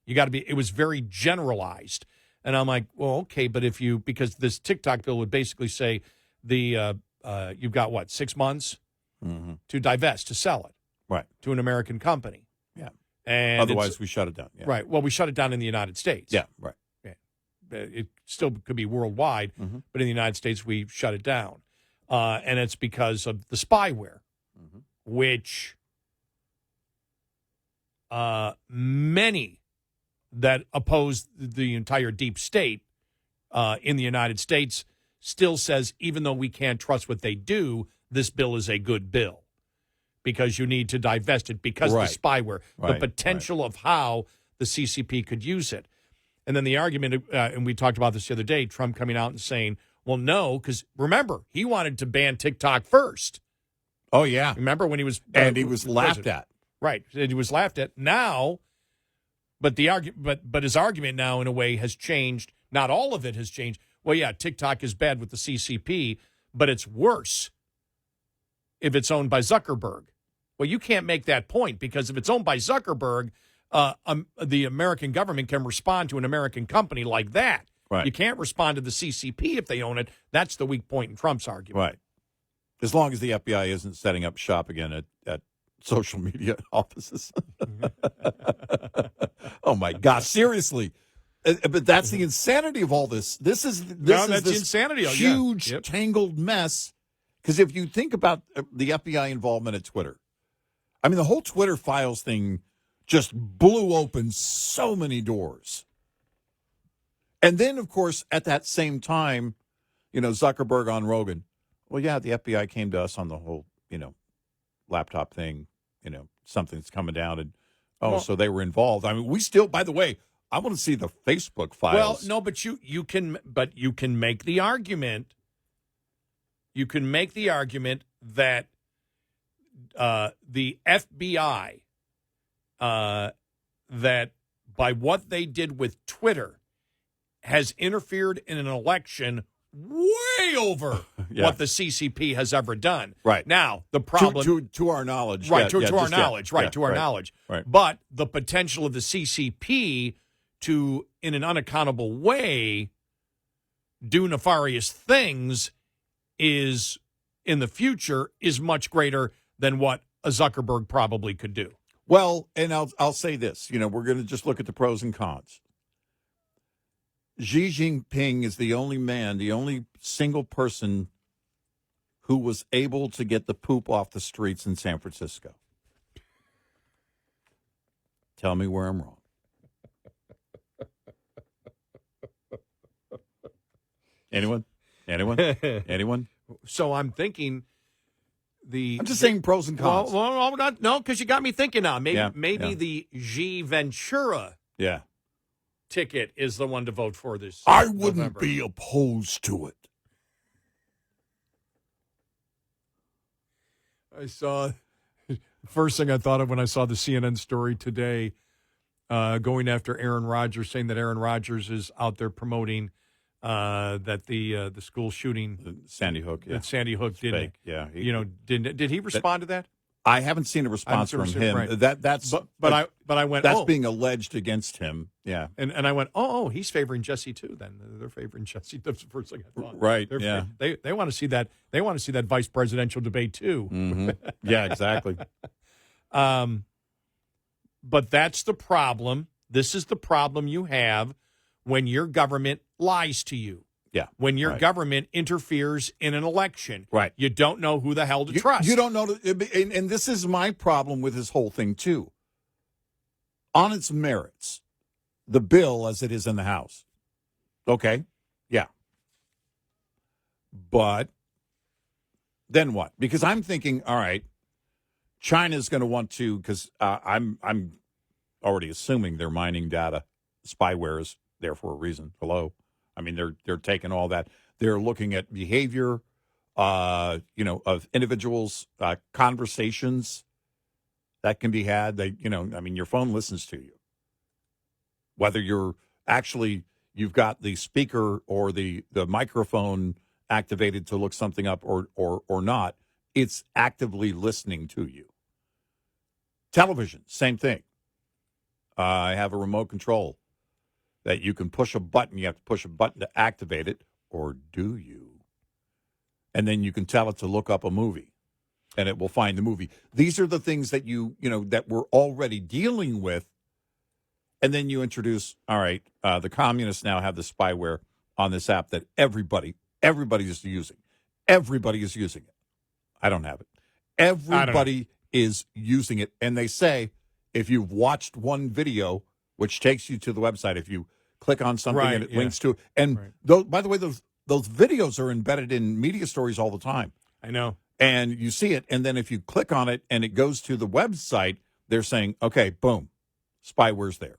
It was very generalized. And I'm like, well, okay, but because this TikTok bill would basically say you've got 6 months to divest, to sell it. Right. To an American company. Yeah. And otherwise we shut it down. Yeah. Right. Well, we shut it down in the United States. Yeah, right. Yeah. it still could be worldwide, but in the United States we shut it down, and it's because of the spyware, which many that oppose the entire deep state in the United States still says, even though we can't trust what they do, this bill is a good bill because you need to divest it because of the spyware, the potential of how the CCP could use it. And then the argument, and we talked about this the other day, Trump coming out and saying, well, no, because remember, he wanted to ban TikTok first. Oh, yeah. Remember when he was... and he was laughed at. Right. He was laughed at. Now, but his argument now, in a way, has changed. Not all of it has changed. Well, yeah, TikTok is bad with the CCP, but it's worse if it's owned by Zuckerberg. Well, you can't make that point because if it's owned by Zuckerberg, the American government can respond to an American company like that. Right. You can't respond to the CCP if they own it. That's the weak point in Trump's argument. Right. As long as the FBI isn't setting up shop again at social media offices. Oh, my gosh. Seriously. But that's the insanity of all this. This is that's this insanity. Huge, Yep. tangled mess. Because if you think about the FBI involvement at Twitter, I mean, the whole Twitter files thing just blew open so many doors. And then, of course, at that same time, Zuckerberg on Rogan, well, yeah, the FBI came to us on the whole, laptop thing, something's coming down. And, so they were involved. I mean, we still, by the way, I want to see the Facebook files. Well, no, but you can make the argument. You can make the argument that the FBI, that by what they did with Twitter, has interfered in an election way over what the CCP has ever done. Right. Now, the problem... To our knowledge. Right, to our knowledge. Right. But the potential of the CCP to, in an unaccountable way, do nefarious things is, in the future, is much greater than what a Zuckerberg probably could do. Well, and I'll say this. We're going to just look at the pros and cons. Xi Jinping is the only single person who was able to get the poop off the streets in San Francisco. Tell me where I'm wrong. Anyone? So I'm thinking I'm just saying pros and cons. Well, no, because you got me thinking now. Maybe the G Ventura ticket is the one to vote for this. I wouldn't November. be opposed to it. I saw first thing I thought of when I saw the CNN story today, going after Aaron Rodgers, saying that Aaron Rodgers is out there promoting that the school shooting, Sandy Hook, that Sandy Hook didn't. Fake. Yeah, did he respond to that? I haven't seen a response from him. Right. That's but I went. That's being alleged against him. Yeah, and I went. Oh, he's favoring Jesse too. Then they're favoring Jesse. That's the first thing I thought. Right. They want to see that. They want to see that vice presidential debate too. Mm-hmm. Yeah, exactly. But that's the problem. This is the problem you have when your government lies to you. Yeah. When your government interferes in an election. Right. You don't know who the hell to trust. You don't know. And this is my problem with this whole thing, too. On its merits, the bill as it is in the House. Okay. Yeah. But then what? Because I'm thinking, all right, China's going to want to, because I'm already assuming they're mining data. Spyware is there for a reason. Hello. I mean, they're taking all that. They're looking at behavior, of individuals, conversations that can be had. Your phone listens to you. Whether you've got the speaker or the microphone activated to look something up or not, it's actively listening to you. Television, same thing. I have a remote control that you can push a button. You have to push a button to activate it, or do you? And then you can tell it to look up a movie, and it will find the movie. These are the things that that we're already dealing with And then you introduce, all right, the communists now have the spyware on this app that everybody is using. Everybody is using it. I don't have it. Everybody is using it. And they say if you've watched one video, which takes you to the website, if you click on something and it links to it. And by the way, those videos are embedded in media stories all the time. I know. And you see it. And then if you click on it and it goes to the website, they're saying, okay, boom, spyware's there.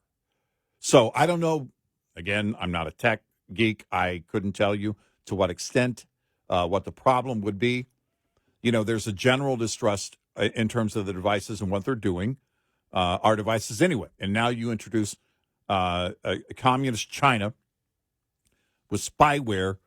So I don't know. Again, I'm not a tech geek. I couldn't tell you to what extent, what the problem would be. You know, there's a general distrust in terms of the devices and what they're doing, our devices anyway. And now you introduce a communist China with spyware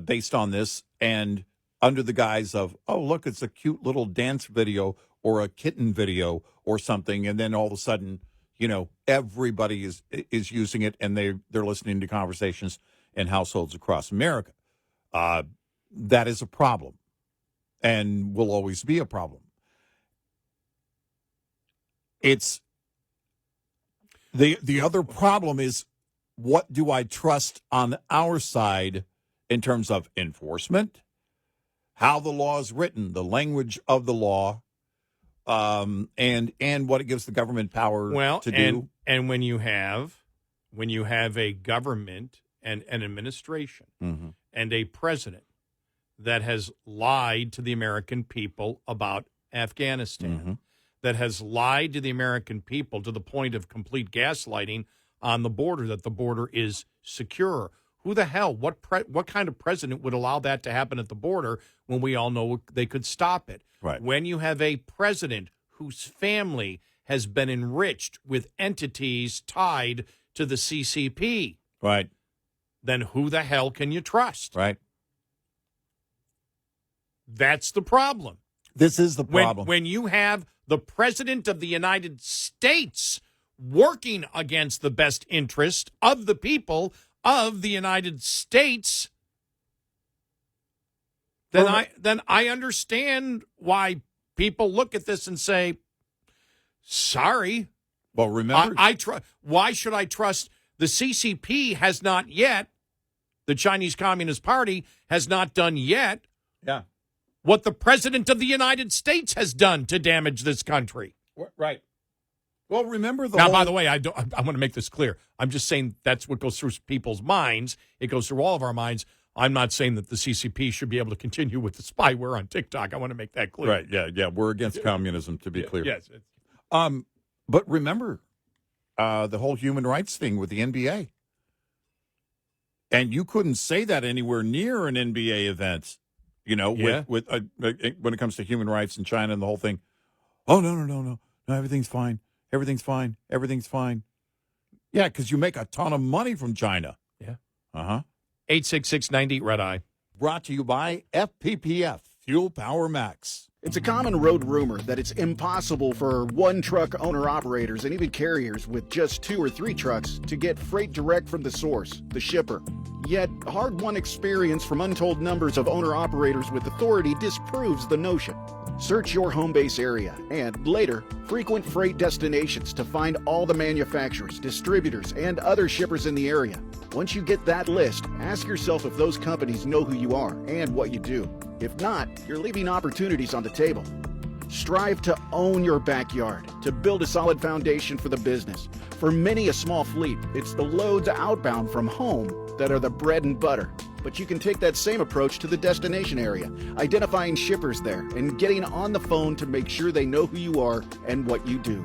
based on this and under the guise of, oh, look, it's a cute little dance video or a kitten video or something. And then all of a sudden, you know, everybody is using it and they're listening to conversations in households across America. That is a problem and will always be a problem. It's the other problem is, what do I trust on our side in terms of enforcement, how the law is written, the language of the law, and what it gives the government power to do. And when you have a government and an administration and a president that has lied to the American people about Afghanistan, that has lied to the American people to the point of complete gaslighting on the border, that the border is secure. Who the hell, what kind of president would allow that to happen at the border when we all know they could stop it? Right. When you have a president whose family has been enriched with entities tied to the CCP, right, then who the hell can you trust? Right. That's the problem. This is the problem. When you have the president of the United States working against the best interest of the people of the United States, then I understand why people look at this and say, sorry. Well, remember, why should I trust the CCP? Has not yet, the Chinese Communist Party has not done yet what the president of the United States has done to damage this country. Right. Well, remember by the way, I want to make this clear. I'm just saying that's what goes through people's minds. It goes through all of our minds. I'm not saying that the CCP should be able to continue with the spyware on TikTok. I want to make that clear. Right. Yeah. We're against communism, to be clear. Yes. But remember the whole human rights thing with the NBA. And you couldn't say that anywhere near an NBA event, you know, with when it comes to human rights in China and the whole thing. Oh, no, everything's fine. Everything's fine. Everything's fine. Yeah, because you make a ton of money from China. Yeah. 866-90 Red Eye. Brought to you by FPPF, Fuel Power Max. It's a common road rumor that it's impossible for one-truck owner-operators and even carriers with just 2 or 3 trucks to get freight direct from the source, the shipper. Yet, hard-won experience from untold numbers of owner-operators with authority disproves the notion. Search your home base area and, later, frequent freight destinations to find all the manufacturers, distributors, and other shippers in the area. Once you get that list, ask yourself if those companies know who you are and what you do. If not, you're leaving opportunities on the table. Strive to own your backyard to build a solid foundation for the business. For many a small fleet, it's the loads outbound from home that are the bread and butter. But you can take that same approach to the destination area, identifying shippers there and getting on the phone to make sure they know who you are and what you do.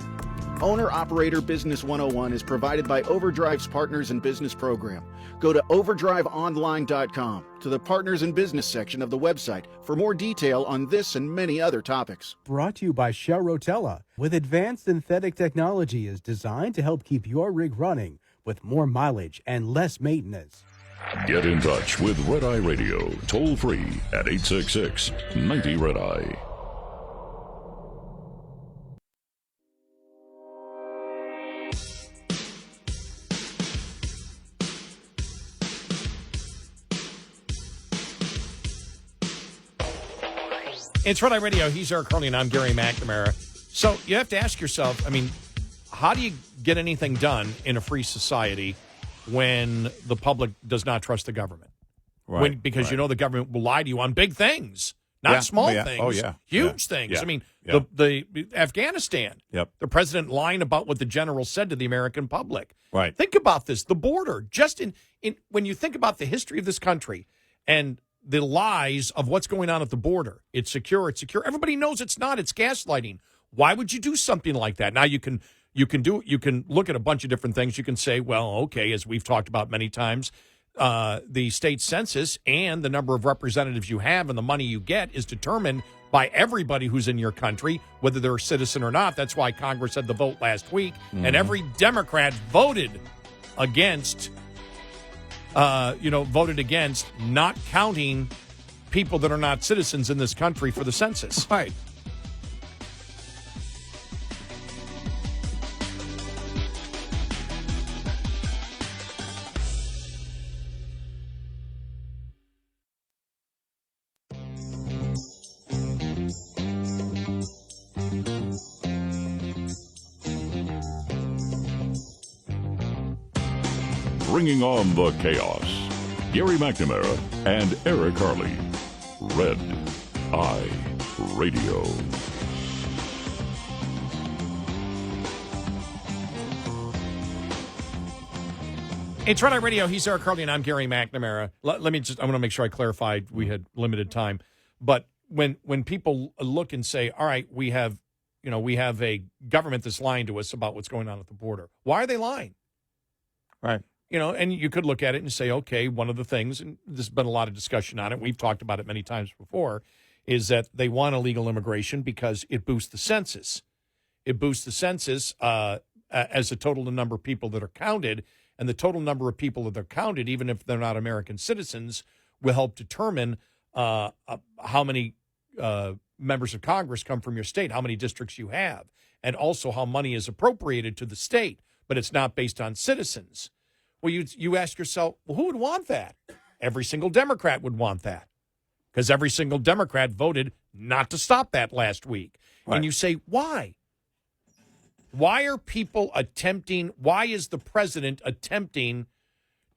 Owner-Operator Business 101 is provided by Overdrive's Partners in Business program. Go to overdriveonline.com to the Partners in Business section of the website for more detail on this and many other topics. Brought to you by Shell Rotella. With advanced synthetic technology is designed to help keep your rig running with more mileage and less maintenance. Get in touch with Red Eye Radio, toll free at 866-90 Red Eye. It's Red Eye Radio. He's Eric Carly, and I'm Gary McNamara. So you have to ask yourself, I mean, how do you get anything done in a free society when the public does not trust the government? Right. Because you know the government will lie to you on big things, not small things. Oh, yeah. Huge things. Yeah. I mean, Yeah. the Afghanistan. Yep. The president lying about what the general said to the American public. Right. Think about this. The border, just in when you think about the history of this country and the lies of what's going on at the border, it's secure, it's secure. Everybody knows it's not. It's gaslighting. Why would you do something like that? Now you can look at a bunch of different things. You can say, well, okay, as we've talked about many times, the state census and the number of representatives you have and the money you get is determined by everybody who's in your country, whether they're a citizen or not. That's why Congress had the vote last week, and every Democrat voted against, not counting people that are not citizens in this country for the census. Right. Bringing on the chaos. Gary McNamara and Eric Harley. Red Eye Radio. It's Red Eye Radio. He's Eric Harley, and I'm Gary McNamara. I want to make sure I clarified we had limited time. But when people look and say, all right, we have a government that's lying to us about what's going on at the border. Why are they lying? Right. And you could look at it and say, okay, one of the things, and there's been a lot of discussion on it, we've talked about it many times before, is that they want illegal immigration because it boosts the census. It boosts the census as a total number of people that are counted, and the total number of people that are counted, even if they're not American citizens, will help determine how many members of Congress come from your state, how many districts you have, and also how money is appropriated to the state, but it's not based on citizens. Well, you ask yourself, well, who would want that? Every single Democrat would want that because every single Democrat voted not to stop that last week. Right. And you say, why? Why are people attempting, why is the president attempting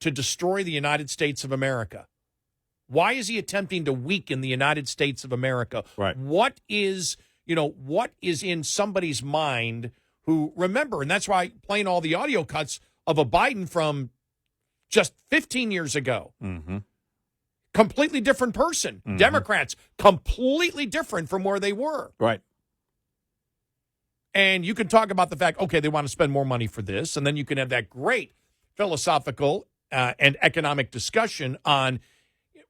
to destroy the United States of America? Why is he attempting to weaken the United States of America? Right. What is in somebody's mind who, remember, and that's why playing all the audio cuts of a Biden from just 15 years ago. Mm-hmm. Completely different person. Mm-hmm. Democrats, completely different from where they were. Right. And you can talk about the fact, okay, they want to spend more money for this, and then you can have that great philosophical and economic discussion on,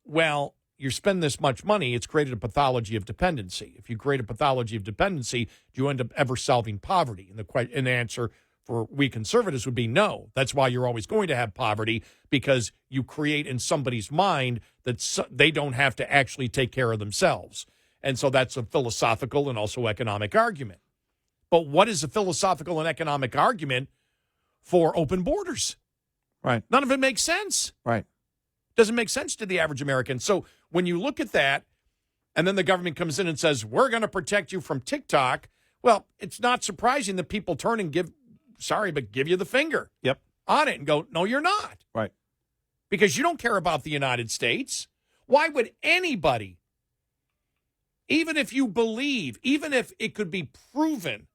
well, you're spending this much money, it's created a pathology of dependency. If you create a pathology of dependency, do you end up ever solving poverty? And the answer for we conservatives would be no. That's why you're always going to have poverty, because you create in somebody's mind that they don't have to actually take care of themselves. And so that's a philosophical and also economic argument. But what is a philosophical and economic argument for open borders? Right. None of it makes sense. Right. Doesn't make sense to the average American. So when you look at that, and then the government comes in and says, we're going to protect you from TikTok, well, it's not surprising that people turn and give you the finger on it and go, no, you're not. Right. Because you don't care about the United States. Why would anybody, even if you believe, even if it could be proven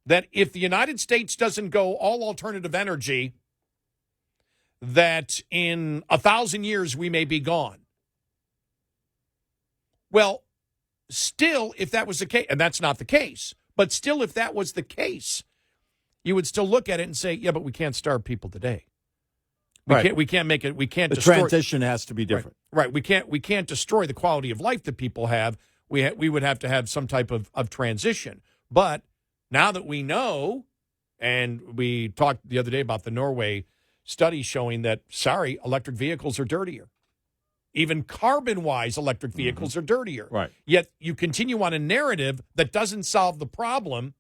that if the United States doesn't go all alternative energy, that in 1,000 years we may be gone. Well, still, if that was the case, and that's not the case, but still, if that was the case, you would still look at it and say, yeah, but we can't starve people today. We can't make it. We can't. The transition has to be different. Right. We can't destroy the quality of life that people have. We would have to have some type of transition. But now that we know, and we talked the other day about the Norway study showing that, electric vehicles are dirtier. Even carbon-wise, electric vehicles are dirtier. Right. Yet you continue on a narrative that doesn't solve the problem.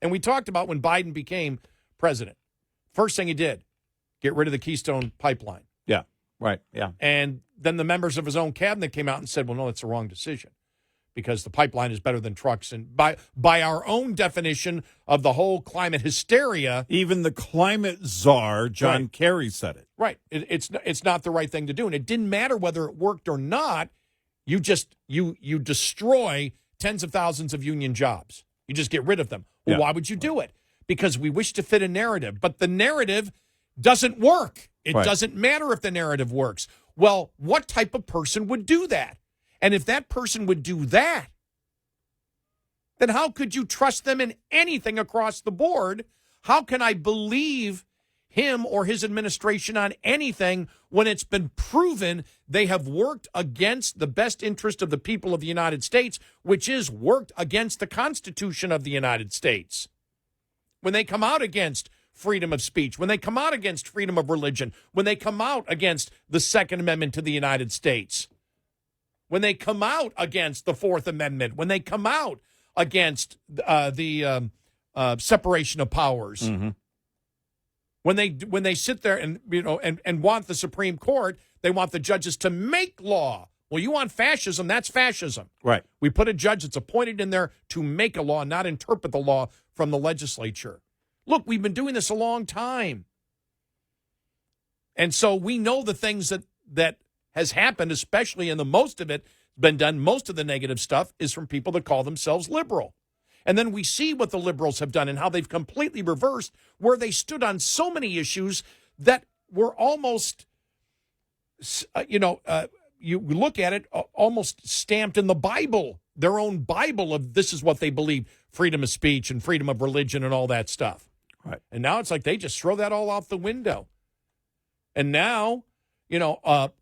And we talked about when Biden became president. First thing he did, get rid of the Keystone Pipeline. Yeah. Right. Yeah. And then the members of his own cabinet came out and said, well, no, that's the wrong decision. because the pipeline is better than trucks. And by our own definition of the whole climate hysteria, Even the climate czar, John Right. Kerry, said it. right, it's not the right thing to do. And it didn't matter whether it worked or not. You just you destroy tens of thousands of union jobs. You just get rid of them. Well, Yeah. why would you do it? Because we wish to fit a narrative, but the narrative doesn't work. It Right. doesn't matter if the narrative works. Well, what type of person would do that? And if that person would do that, then how could you trust them in anything across the board? How can I believe him or his administration on anything when it's been proven they have worked against the best interest of the people of the United States, which is worked against the Constitution of the United States? When they come out against freedom of speech, when they come out against freedom of religion, when they come out against the Second Amendment to the United States, when they come out against the Fourth Amendment, when they come out against the separation of powers, when they sit there and and want the Supreme Court, they want the judges to make law. Well, you want fascism? That's fascism. Right. We put a judge that's appointed in there to make a law, not interpret the law from the legislature. Look, we've been doing this a long time. And so we know the things that has happened, especially, and the most of it been done, most of the negative stuff is from people that call themselves liberal. And then we see what the liberals have done and how they've completely reversed where they stood on so many issues that were almost, you look at it, almost stamped in the Bible, their own Bible of this is what they believe, freedom of speech and freedom of religion and all that stuff. Right. And now it's like they just throw that all out the window. And now,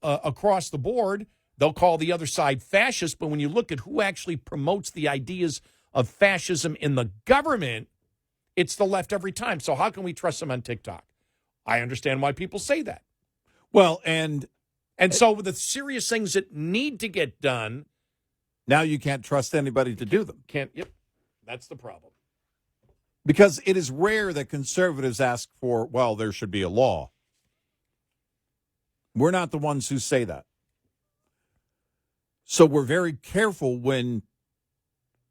across the board, they'll call the other side fascist, but when you look at who actually promotes the ideas of fascism in the government, it's the left every time. So how can we trust them on TikTok? I understand why people say that. Well, and so with the serious things that need to get done, now you can't trust anybody to do them. that's the problem. Because it is rare that conservatives ask for, well, there should be a law. We're not the ones who say that. So we're very careful when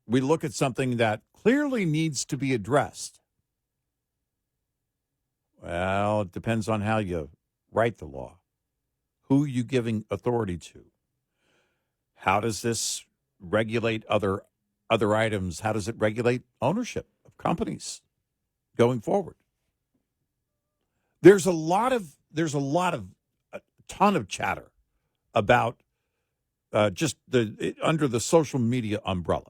we look at something that clearly needs to be addressed. Well, it depends on how you write the law. Who are you giving authority to? How does this regulate other items? How does it regulate ownership of companies going forward? There's a ton of chatter about just under the social media umbrella.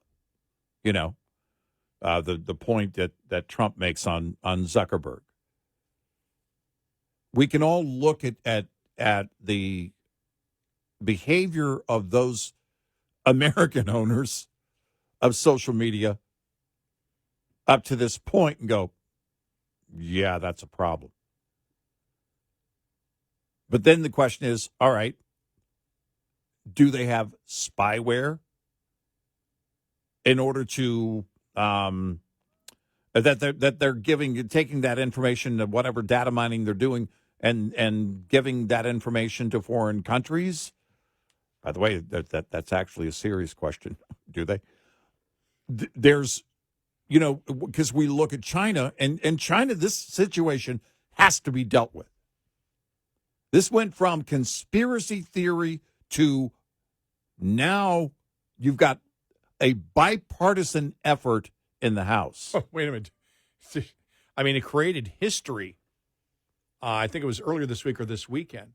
The point that Trump makes on Zuckerberg. We can all look at the behavior of those American owners of social media up to this point and go, yeah, that's a problem. But then the question is, all right, do they have spyware in order to that they're taking that information, whatever data mining they're doing, and giving that information to foreign countries? By the way, that's actually a serious question. Do they? There's, because we look at China, and China, this situation has to be dealt with. This went from conspiracy theory to now you've got a bipartisan effort in the House. Oh, wait a minute. I mean, it created history. I think it was earlier this week or this weekend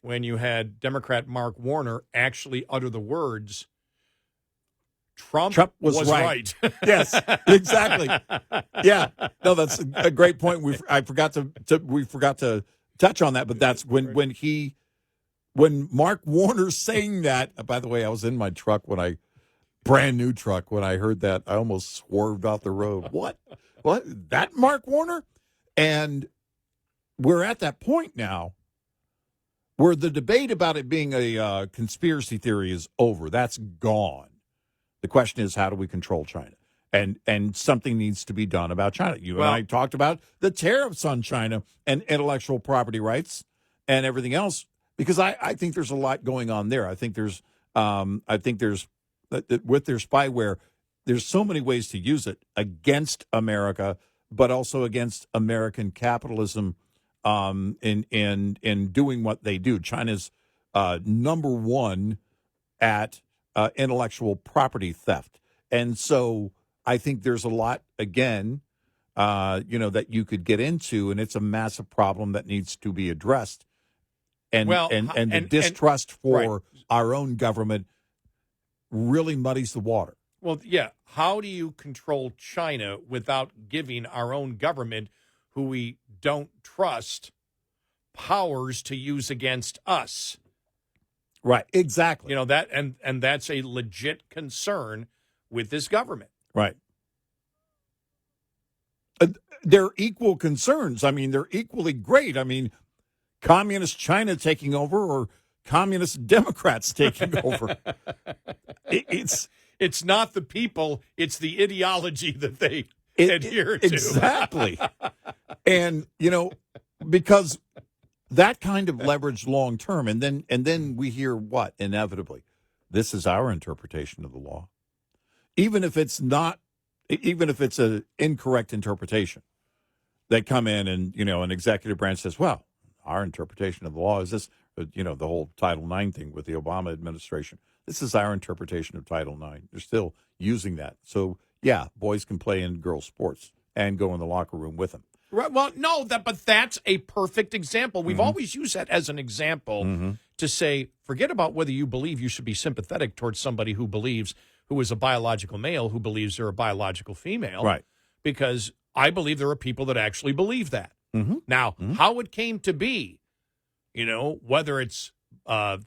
when you had Democrat Mark Warner actually utter the words, Trump was right. Yes, exactly. Yeah, no, that's a great point. We forgot to touch on that, but that's when Mark Warner's saying that. By the way, I was in my truck brand new truck when I heard that. I almost swerved off the road. What? That Mark Warner? And we're at that point now where the debate about it being a conspiracy theory is over. That's gone. The question is, how do we control China? And something needs to be done about China. And I talked about the tariffs on China and intellectual property rights and everything else, because I think there's a lot going on there. I think there's with their spyware, there's so many ways to use it against America, but also against American capitalism in doing what they do. China's number one at intellectual property theft. And so I think there's a lot, again, that you could get into, and it's a massive problem that needs to be addressed. And the distrust for our own government really muddies the water. Well, yeah. How do you control China without giving our own government, who we don't trust, powers to use against us? Right, exactly. You know, that and that's a legit concern with this government. Right. They're equal concerns. I mean, they're equally great. I mean, communist China taking over or communist Democrats taking over. It's not the people, it's the ideology that they adhere to. Exactly. And, because that kind of leverage long term, and then we hear what, inevitably, this is our interpretation of the law. Even if it's an incorrect interpretation, they come in and, an executive branch says, well, our interpretation of the law is this, the whole Title IX thing with the Obama administration. This is our interpretation of Title IX. They're still using that. So, yeah, boys can play in girls' sports and go in the locker room with them. Right, well, no, but that's a perfect example. We've always used that as an example to say, forget about whether you believe you should be sympathetic towards somebody who is a biological male, who believes they're a biological female. Right. Because I believe there are people that actually believe that. Now, how it came to be, whether it's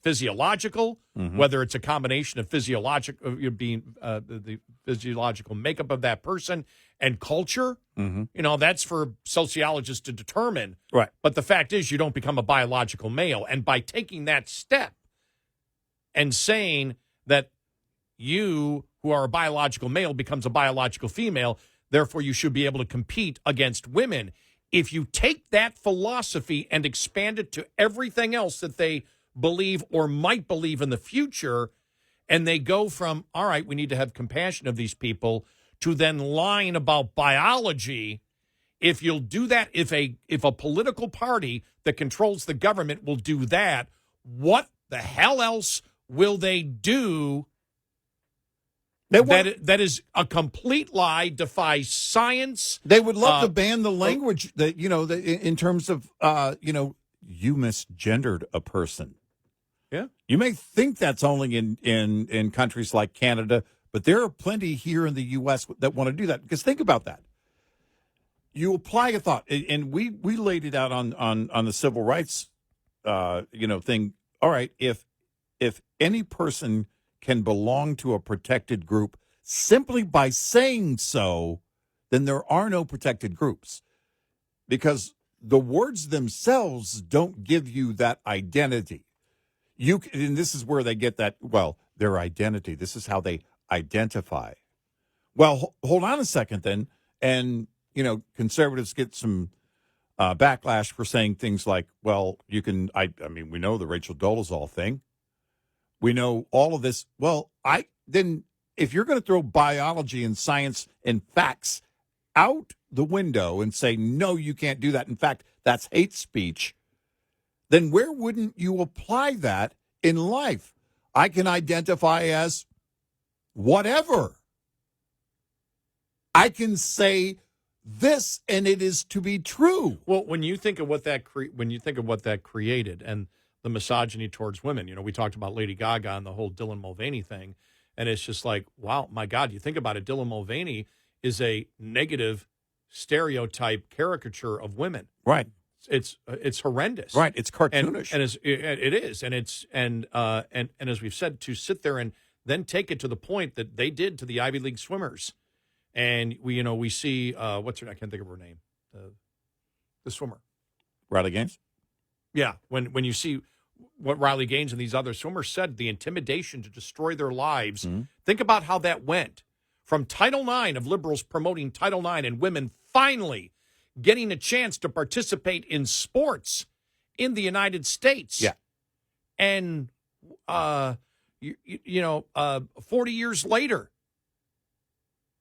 physiological, whether it's a combination of physiological, the physiological makeup of that person and culture, that's for sociologists to determine. Right. But the fact is, you don't become a biological male. And by taking that step and saying that you, who are a biological male, becomes a biological female, therefore you should be able to compete against women. If you take that philosophy and expand it to everything else that they believe or might believe in the future, and they go from, all right, we need to have compassion of these people, to then lying about biology, if you'll do that, if a political party that controls the government will do that, what the hell else will they do? That is a complete lie, defies science. They would love to ban the language that, in terms of, you misgendered a person. Yeah. You may think that's only in countries like Canada, but there are plenty here in the U.S. that want to do that. Because think about that. You apply a thought, and we laid it out on the civil rights, thing. All right, if any person can belong to a protected group simply by saying so, then there are no protected groups, because the words themselves don't give you that identity. And this is where they get that, their identity. This is how they identify. Well, hold on a second then. And, conservatives get some backlash for saying things like, well, we know the Rachel Dolezal thing. We know all of this. Well, if you're going to throw biology and science and facts out the window and say, no, you can't do that, in fact, that's hate speech, then where wouldn't you apply that in life? I can identify as whatever. I can say this, and it is to be true. Well, when you think of what that created, and the misogyny towards women, we talked about Lady Gaga and the whole Dylan Mulvaney thing, and it's just like, wow, my God, you think about it, Dylan Mulvaney is a negative stereotype caricature of women. Right. It's horrendous. Right. It's cartoonish. And as we've said, to sit there and then take it to the point that they did to the Ivy League swimmers. And we see what's her name? I can't think of her name. The swimmer. Riley Gaines? Yeah. When you see what Riley Gaines and these other swimmers said, the intimidation to destroy their lives. Mm-hmm. Think about how that went from Title IX, of liberals promoting Title IX, and women finally getting a chance to participate in sports in the United States. Yeah. And 40 years later,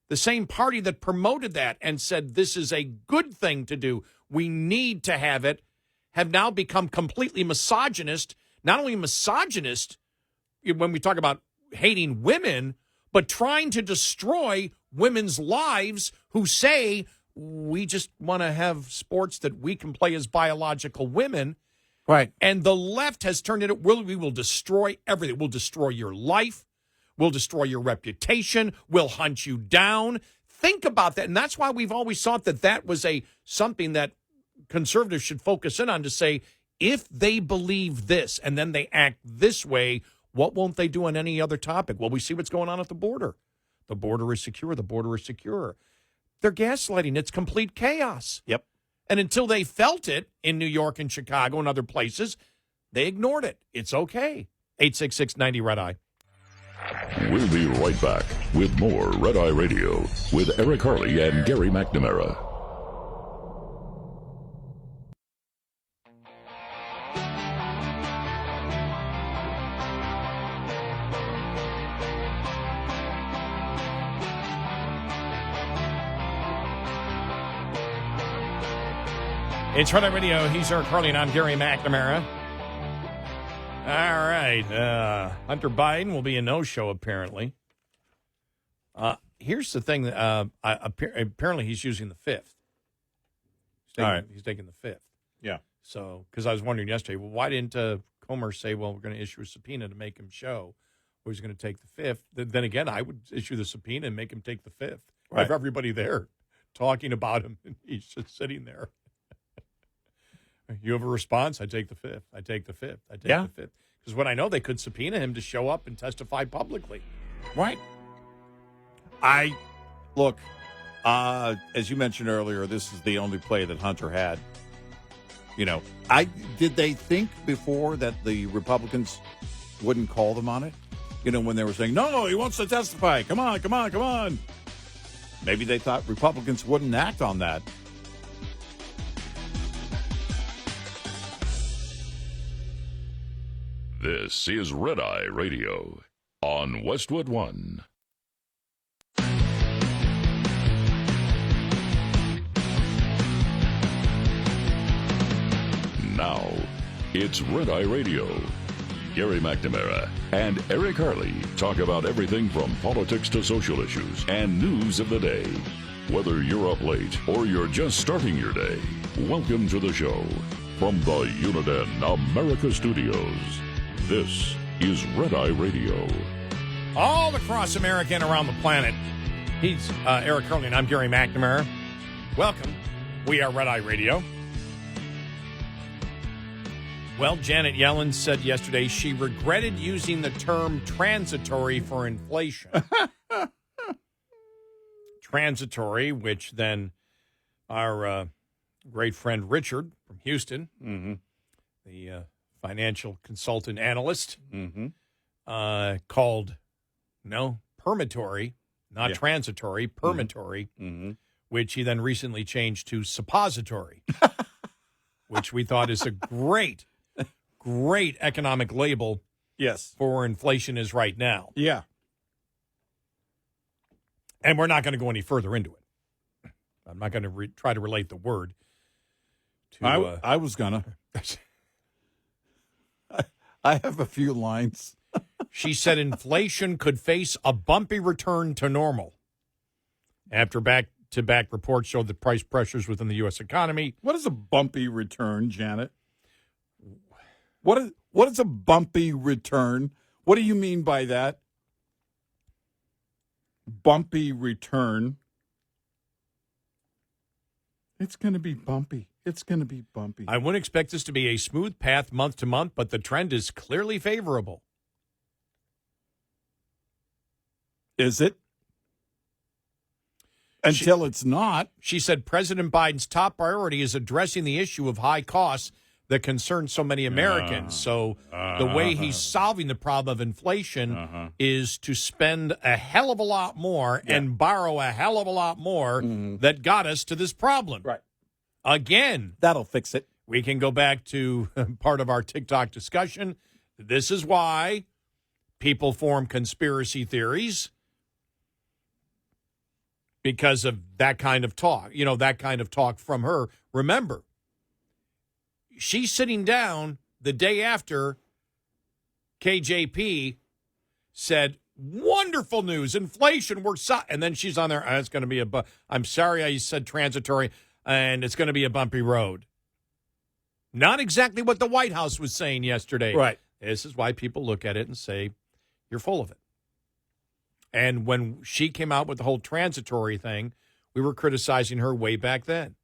the same party that promoted that and said this is a good thing to do, we need to have it, have now become completely misogynist. Not only misogynist when we talk about hating women, but trying to destroy women's lives who say we just want to have sports that we can play as biological women. Right. And the left has turned it, we will destroy everything. We'll destroy your life. We'll destroy your reputation. We'll hunt you down. Think about that. And that's why we've always thought that was something that conservatives should focus in on, to say, if they believe this and then they act this way, what won't they do on any other topic? Well, we see what's going on at the border. The border is secure. The border is secure. They're gaslighting. It's complete chaos. Yep. And until they felt it in New York and Chicago and other places, they ignored it. It's okay. 866-90-RED-EYE. We'll be right back with more Red Eye Radio with Eric Harley and Gary McNamara. It's Red Eye Radio. He's Eric Harley, and I'm Gary McNamara. All right. Hunter Biden will be a no-show, apparently. Here's the thing. Apparently, he's using the fifth. He's taking the fifth. Yeah. So, because I was wondering yesterday, well, why didn't Comer say, well, we're going to issue a subpoena to make him show, or he's going to take the fifth? Then again, I would issue the subpoena and make him take the fifth. Right. Have everybody there talking about him, and he's just sitting there. You have a response? I take the fifth. I take the fifth. I take the fifth. Because when I know they could subpoena him to show up and testify publicly. Right. Look, as you mentioned earlier, this is the only play that Hunter had. Did they think before that the Republicans wouldn't call them on it? When they were saying, no, he wants to testify. Come on, come on, come on. Maybe they thought Republicans wouldn't act on that. This is Red Eye Radio on Westwood One. Now, it's Red Eye Radio. Gary McNamara and Eric Harley talk about everything from politics to social issues and news of the day. Whether you're up late or you're just starting your day, welcome to the show. From the Uniden America Studios, this is Red Eye Radio. All across America and around the planet. He's Eric Harley, and I'm Gary McNamara. Welcome. We are Red Eye Radio. Well, Janet Yellen said yesterday she regretted using the term transitory for inflation. Transitory, which then our great friend Richard from Houston, the financial consultant analyst, called, permitory, not transitory, permitory, which he then recently changed to suppository, which we thought is a great economic label for where inflation is right now. Yeah. And we're not going to go any further into it. I'm not going to try to relate the word to... I was going to. I have a few lines. She said inflation could face a bumpy return to normal after back-to-back reports showed that price pressures within the U.S. economy. What is a bumpy return, Janet? What is a bumpy return? What do you mean by that? Bumpy return. It's going to be bumpy. It's going to be bumpy. I wouldn't expect this to be a smooth path month to month, but the trend is clearly favorable. Is it? Until it's not. She said President Biden's top priority is addressing the issue of high costs that concern so many Americans. So the way he's solving the problem of inflation is to spend a hell of a lot more and borrow a hell of a lot more that got us to this problem. Right. Again. That'll fix it. We can go back to part of our TikTok discussion. This is why people form conspiracy theories because of that kind of talk, that kind of talk from her. Remember, she's sitting down the day after KJP said, wonderful news, inflation works out. And then she's on there, it's going to be I'm sorry I said transitory, and it's going to be a bumpy road. Not exactly what the White House was saying yesterday. Right. This is why people look at it and say, you're full of it. And when she came out with the whole transitory thing, we were criticizing her way back then.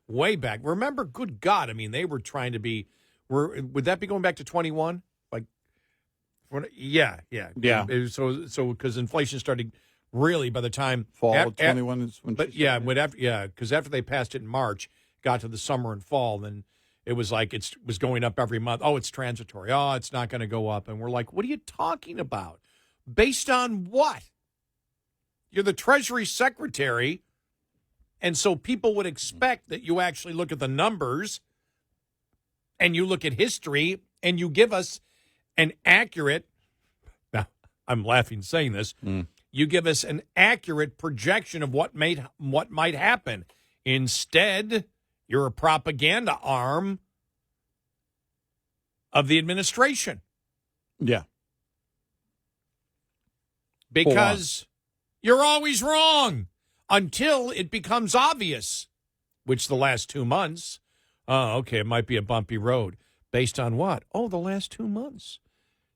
Way back. Remember, good God, I mean, they were trying to be, would that be going back to 21? Yeah. So because inflation started really by the time fall of 21 is when. But because after they passed it in March, got to the summer and fall, then it was like it was going up every month. Oh, it's transitory. Oh, it's not going to go up, and we're like, what are you talking about? Based on what? You're the Treasury Secretary, and so people would expect that you actually look at the numbers, and you look at history, and you give us an accurate, now I'm laughing saying this, you give us an accurate projection of what might happen. Instead, you're a propaganda arm of the administration. Yeah. Because you're always wrong until it becomes obvious, which the last 2 months, it might be a bumpy road. Based on what? Oh, the last 2 months.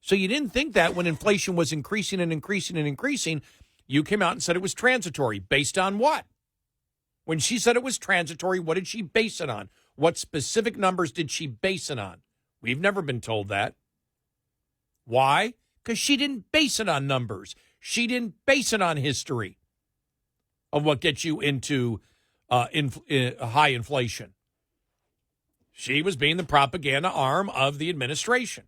So you didn't think that when inflation was increasing and increasing and increasing, you came out and said it was transitory. Based on what? When she said it was transitory, what did she base it on? What specific numbers did she base it on? We've never been told that. Why? Because she didn't base it on numbers. She didn't base it on history of what gets you into high inflation. She was being the propaganda arm of the administration.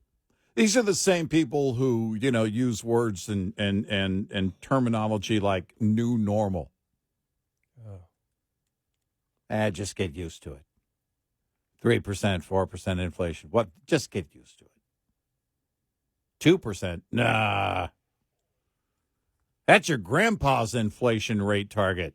These are the same people who, use words and terminology like new normal. Just get used to it. 3%, 4% inflation. What? Just get used to it. 2%? Nah. That's your grandpa's inflation rate target.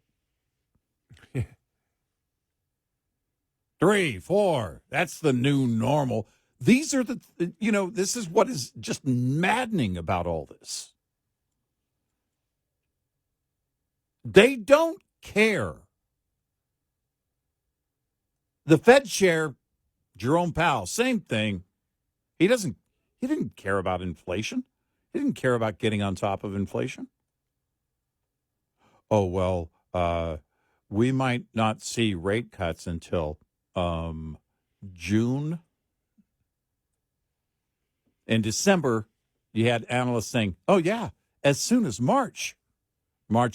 3, 4. That's the new normal. These are this is what is just maddening about all this. They don't care. The Fed chair, Jerome Powell, same thing. He didn't care about inflation. He didn't care about getting on top of inflation. Oh, well, we might not see rate cuts until June. In December, you had analysts saying, oh, yeah, as soon as March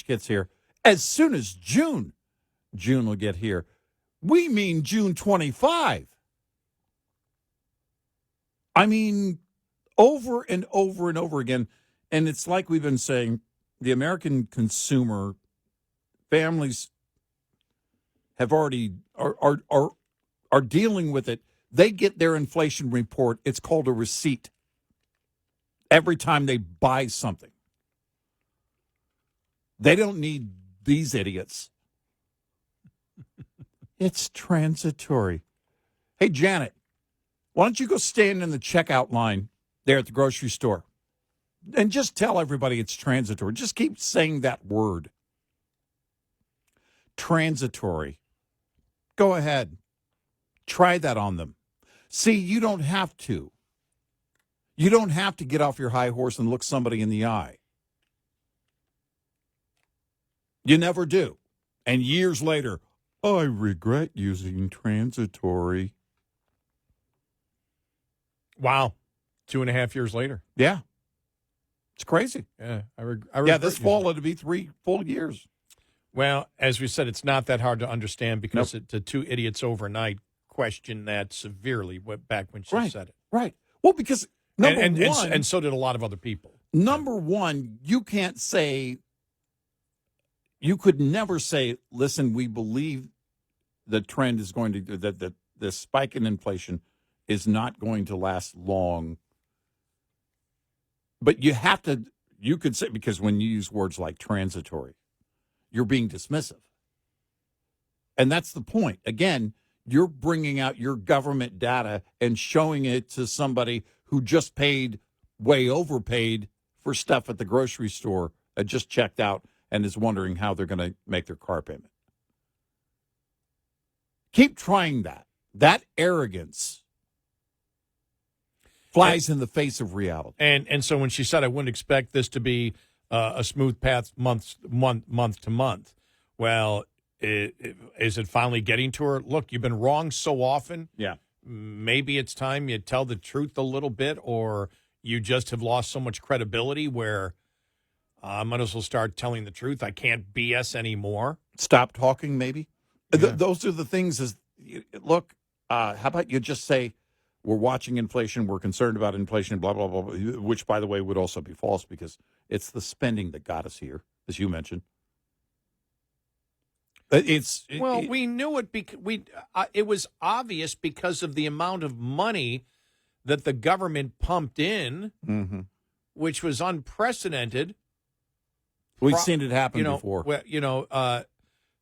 gets here, as soon as June will get here. We mean June 25. I mean, over and over and over again. And it's like we've been saying, the American consumer, families have already are dealing with it. They get their inflation report. It's called a receipt. Every time they buy something. They don't need these idiots. It's transitory. Hey, Janet, why don't you go stand in the checkout line there at the grocery store and just tell everybody it's transitory. Just keep saying that word. Transitory. Go ahead. Try that on them. See, you don't have to. You don't have to get off your high horse and look somebody in the eye. You never do. And years later, I regret using transitory. Wow. 2.5 years later. Yeah. It's crazy. Yeah. This fall it'll be 3 full years. Well, as we said, it's not that hard to understand because the two idiots overnight questioned that severely back when she said it. Right. Well, because number one. And so did a lot of other people. Number one, you can't say, you could never say, listen, we believe the trend is going to, that the spike in inflation is not going to last long But you could say, because when you use words like transitory, you're being dismissive. And that's the point. Again, you're bringing out your government data and showing it to somebody who just paid, way overpaid for stuff at the grocery store, just checked out and is wondering how they're going to make their car payment. Keep trying that. That arrogance flies in the face of reality. And so when she said I wouldn't expect this to be a smooth path month to month, well, is it finally getting to her? Look, you've been wrong so often. Yeah. Maybe it's time you tell the truth a little bit, or you just have lost so much credibility where I might as well start telling the truth. I can't BS anymore. Stop talking, maybe. Yeah. Those are the things. Look, how about you just say, we're watching inflation, we're concerned about inflation, blah, blah, blah, blah, which, by the way, would also be false because it's the spending that got us here, as you mentioned. We knew it because it was obvious because of the amount of money that the government pumped in, which was unprecedented. We've seen it happen before.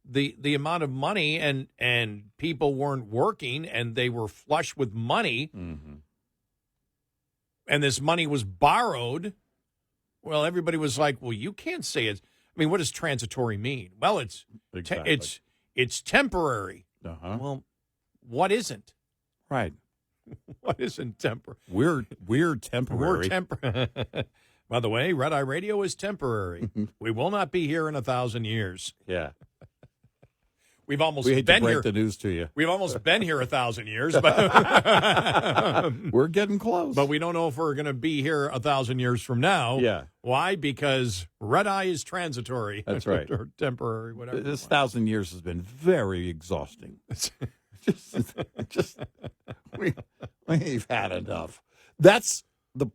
The amount of money and people weren't working and they were flush with money, and this money was borrowed. Well, everybody was like, "Well, you can't say it." I mean, what does transitory mean? Well, it's temporary. Well, what isn't? Right. What isn't temporary? We're temporary. By the way, Red Eye Radio is temporary. We will not be here in 1,000 years. Yeah. We hate to break the news to you. We've almost been here 1,000 years, but we're getting close. But we don't know if we're going to be here 1,000 years from now. Yeah. Why? Because Red Eye is transitory. That's right. Or temporary, whatever. This 1,000 years has been very exhausting. We've had enough. That's the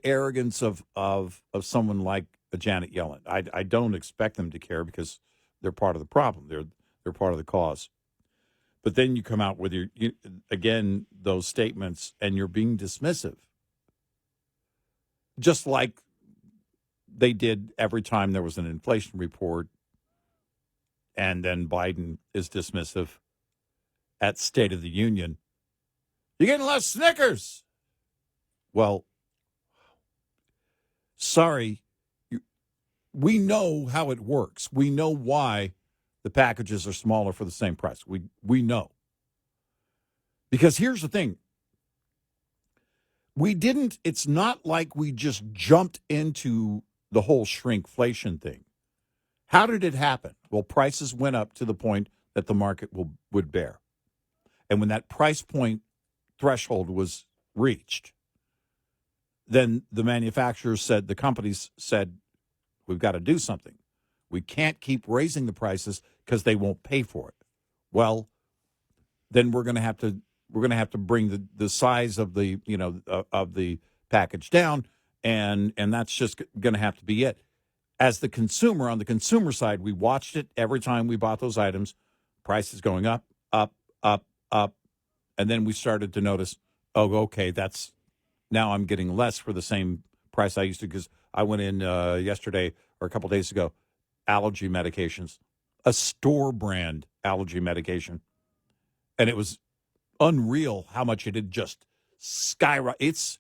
arrogance of someone like Janet Yellen. I don't expect them to care because they're part of the problem. They're part of the cause. But then you come out with those statements, and you're being dismissive, just like they did every time there was an inflation report, and then Biden is dismissive at State of the Union. You're getting less Snickers. Well, sorry. We know how it works. We know why the packages are smaller for the same price. We know. Because here's the thing. It's not like we just jumped into the whole shrinkflation thing. How did it happen? Well, prices went up to the point that the market would bear. And when that price point threshold was reached, then the the companies said, we've got to do something. We can't keep raising the prices because they won't pay for it. Well, then we're going to have to bring the size of the of the package down, and that's just going to have to be it. As the consumer, on the consumer side, we watched it every time we bought those items. Prices going up, up, up, up, and then we started to notice, oh, okay, now I'm getting less for the same price I used to, because I went in yesterday or a couple days ago, allergy medications, a store brand allergy medication. And it was unreal how much it had just skyrocketed. It's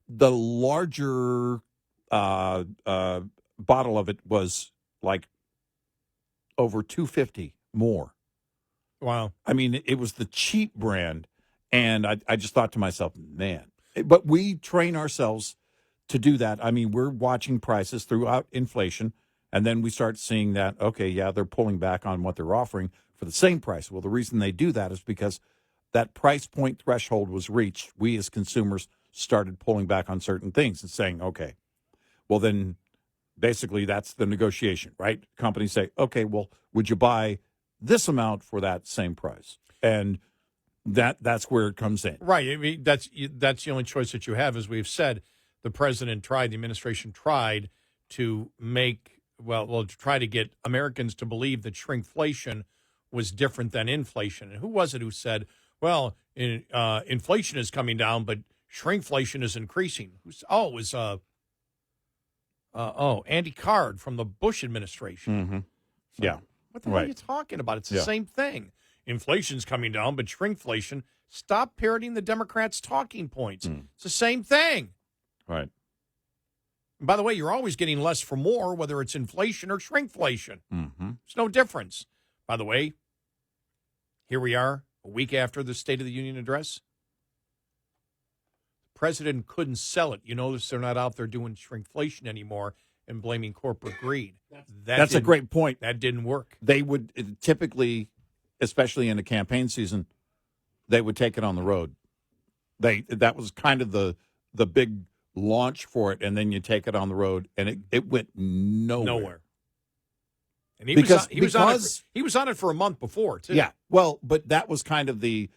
the larger bottle of it was like over $250 more. Wow. I mean, it was the cheap brand. And I just thought to myself, man, but we train ourselves to do that. I mean, we're watching prices throughout inflation, and then we start seeing that, okay, yeah, they're pulling back on what they're offering for the same price. Well, the reason they do that is because that price point threshold was reached. We as consumers started pulling back on certain things and saying, okay, well, then basically that's the negotiation, right? Companies say, okay, well, would you buy this amount for that same price? And that's where it comes in. Right. I mean, that's the only choice that you have. As we've said, the administration tried to try to get Americans to believe that shrinkflation was different than inflation. And who was it who said, well, inflation is coming down, but shrinkflation is increasing. It was Andy Card from the Bush administration. Mm-hmm. So, Yeah. what the hell are you talking about? It's the same thing. Inflation's coming down, but shrinkflation. Stop parroting the Democrats' talking points. It's the same thing. Right. And by the way, you're always getting less for more, whether it's inflation or shrinkflation. Mm-hmm. There's no difference. By the way, here we are, a week after the State of the Union address. The president couldn't sell it. You notice they're not out there doing shrinkflation anymore and blaming corporate greed. That's a great point. That didn't work. They would typically, especially in a campaign season, they would take it on the road. That was kind of the big launch for it, and then you take it on the road, and it went nowhere. And he was on it for a month before too. Yeah, well, but that was kind of the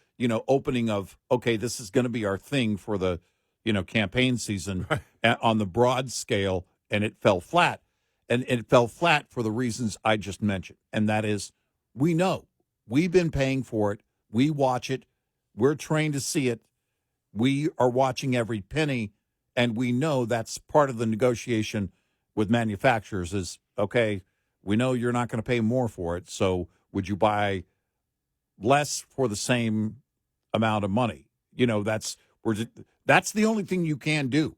opening of, okay, this is going to be our thing for the campaign season on the broad scale, and it fell flat, and it fell flat for the reasons I just mentioned, and that is we know we've been paying for it, we watch it, we're trained to see it, we are watching every penny, and we know that's part of the negotiation with manufacturers is, okay, we know you're not going to pay more for it, so would you buy less for the same amount of money? That's the only thing you can do.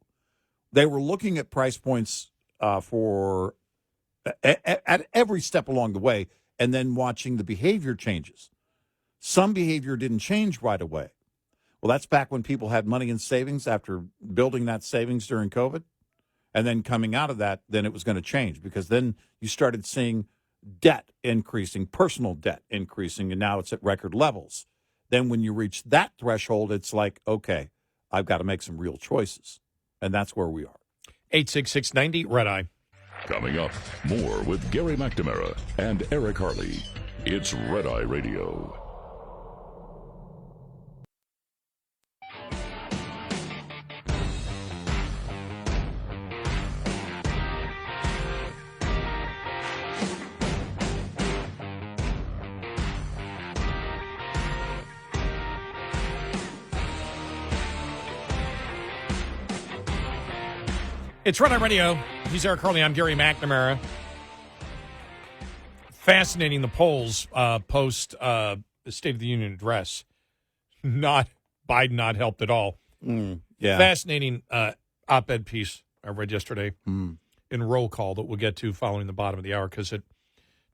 They were looking at price points for at every step along the way, and then watching the behavior changes. Some behavior didn't change right away. Well, that's back when people had money in savings after building that savings during COVID. And then coming out of that, then it was going to change because then you started seeing debt increasing, personal debt increasing, and now it's at record levels. Then when you reach that threshold, it's like, okay, I've got to make some real choices. And that's where we are. 86690 Red Eye. Coming up, more with Gary McNamara and Eric Harley. It's Red Eye Radio. It's Red Eye Radio. He's Eric Harley. I'm Gary McNamara. Fascinating, the polls post the State of the Union address. Biden not helped at all. Yeah. Fascinating op-ed piece I read yesterday in Roll Call that we'll get to following the bottom of the hour because it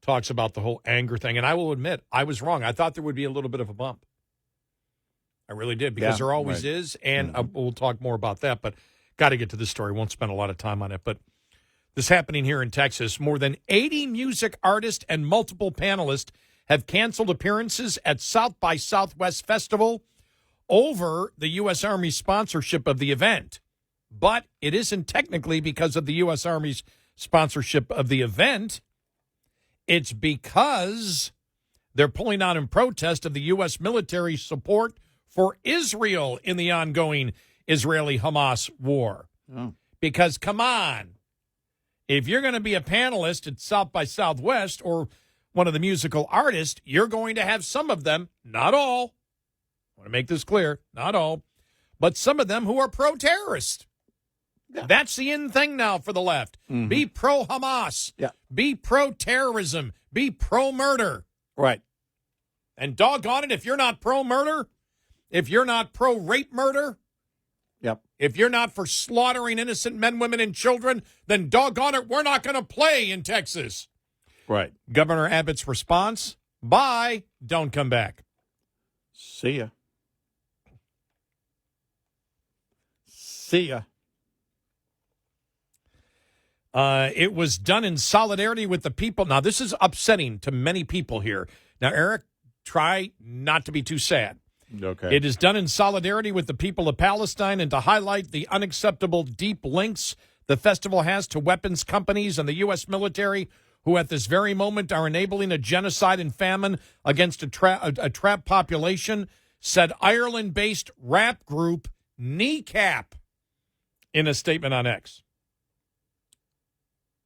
talks about the whole anger thing. And I will admit, I was wrong. I thought there would be a little bit of a bump. I really did because there always is. And we'll talk more about that. But got to get to this story. Won't spend a lot of time on it. But this happening here in Texas. More than 80 music artists and multiple panelists have canceled appearances at South by Southwest Festival over the U.S. Army sponsorship of the event. But it isn't technically because of the U.S. Army's sponsorship of the event. It's because they're pulling out in protest of the U.S. military support for Israel in the ongoing Israeli-Hamas war. Oh. Because, come on, if you're going to be a panelist at South by Southwest or one of the musical artists, you're going to have some of them, not all, I want to make this clear, not all, but some of them who are pro-terrorist. Yeah. That's the in thing now for the left. Mm-hmm. Be pro-Hamas. Yeah. Be pro-terrorism. Be pro-murder. Right. And doggone it, if you're not pro-murder, if you're not pro-rape murder, yep. If you're not for slaughtering innocent men, women, and children, then doggone it, we're not going to play in Texas. Right. Governor Abbott's response, bye, don't come back. See ya. See ya. It was done in solidarity with the people. Now, this is upsetting to many people here. Now, Eric, try not to be too sad. Okay. It is done in solidarity with the people of Palestine and to highlight the unacceptable deep links the festival has to weapons companies and the U.S. military, who at this very moment are enabling a genocide and famine against a trapped population, said Ireland-based rap group Kneecap in a statement on X.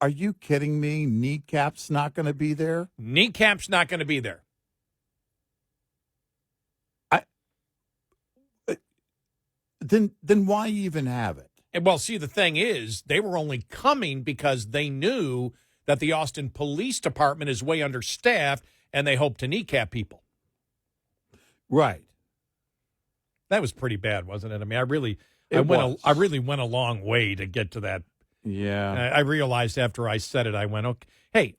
Are you kidding me? Kneecap's not going to be there? Kneecap's not going to be there. then why even have it? And, well, see, the thing is, they were only coming because they knew that the Austin Police Department is way understaffed, and they hope to kneecap people. Right. That was pretty bad, wasn't it? I mean, I really went a long way to get to that. Yeah. I realized after I said it, I went, okay, hey,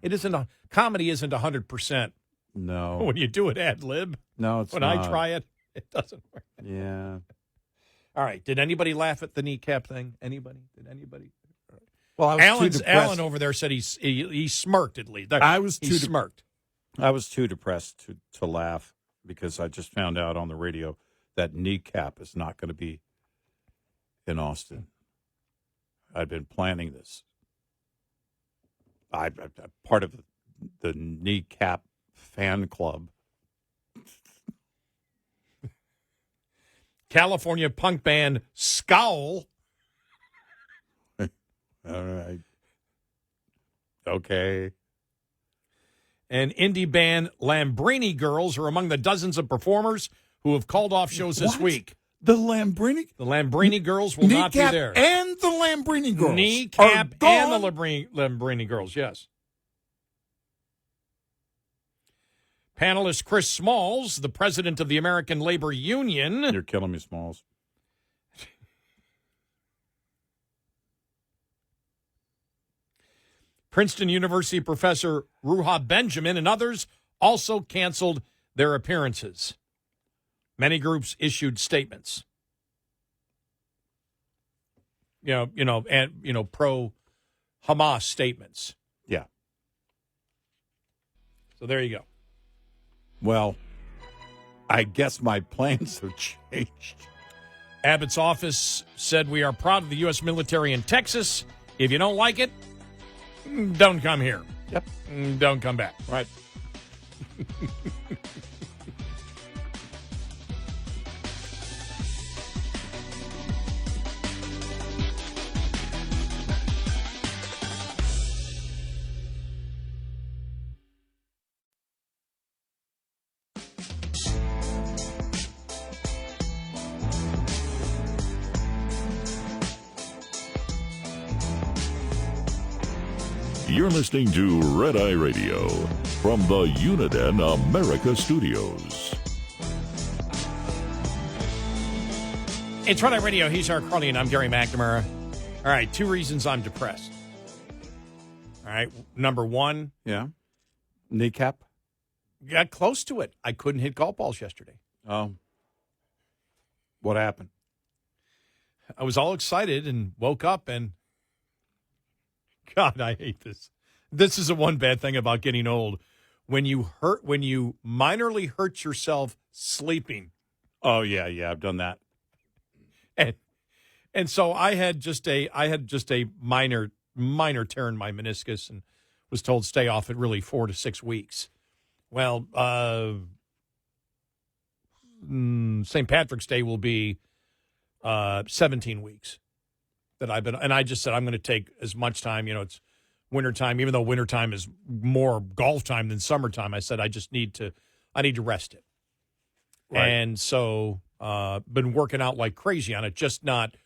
It isn't comedy isn't 100%. No. When you do it ad lib. No, it's when not. I try it, it doesn't work. Yeah. All right. Did anybody laugh at the kneecap thing? Anybody? Did anybody? Well, I was too depressed. Alan over there said he smirked at least. He smirked. I was too depressed to laugh because I just found out on the radio that kneecap is not going to be in Austin. I'd been planning this. I'm part of the kneecap fan club. California punk band Scowl. All right. Okay. And indie band Lambrini Girls are among the dozens of performers who have called off shows this week. The Lambrini Girls will not be there. And the Lambrini Girls. Kneecap and the Lambrini Girls, yes. Panelist Chris Smalls, the president of the American Labor Union. You're killing me, Smalls. Princeton University professor Ruha Benjamin and others also canceled their appearances. Many groups issued statements. Pro Hamas statements. Yeah. So there you go. Well, I guess my plans have changed. Abbott's office said, "We are proud of the U.S. military in Texas. If you don't like it, don't come here. Yep. Don't come back." Right. You're listening to Red Eye Radio from the Uniden America Studios. It's Red Eye Radio. He's Eric Carly, and I'm Gary McNamara. All right, 2 reasons I'm depressed. All right, number 1. Yeah. Kneecap? Got close to it. I couldn't hit golf balls yesterday. Oh. What happened? I was all excited and woke up and, God, I hate this. This is the one bad thing about getting old. When you minorly hurt yourself sleeping. Oh, yeah, I've done that. And so I had just a minor tear in my meniscus and was told stay off it really 4 to 6 weeks. Well, St. Patrick's Day will be 17 weeks that I've been, and I just said I'm going to take as much time. It's wintertime, even though wintertime is more golf time than summertime. I said I need to rest it. Right. And so been working out like crazy on it, just not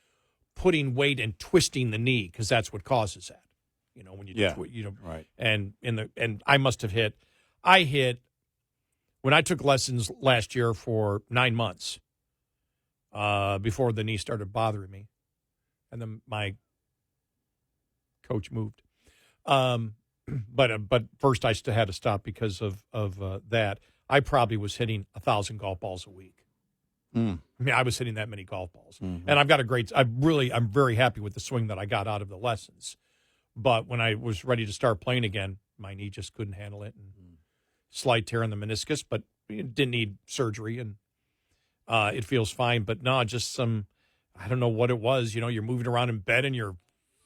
putting weight and twisting the knee because that's what causes that. When you right. And I must have hit. I hit when I took lessons last year for 9 months before the knee started bothering me. And then my coach moved. But first I still had to stop because of that. I probably was hitting 1,000 golf balls a week. I mean, I was hitting that many golf balls. Mm-hmm. And I've got I'm very happy with the swing that I got out of the lessons. But when I was ready to start playing again, my knee just couldn't handle it. And slight tear in the meniscus, but it didn't need surgery. And it feels fine. But no, just I don't know what it was. You're moving around in bed and your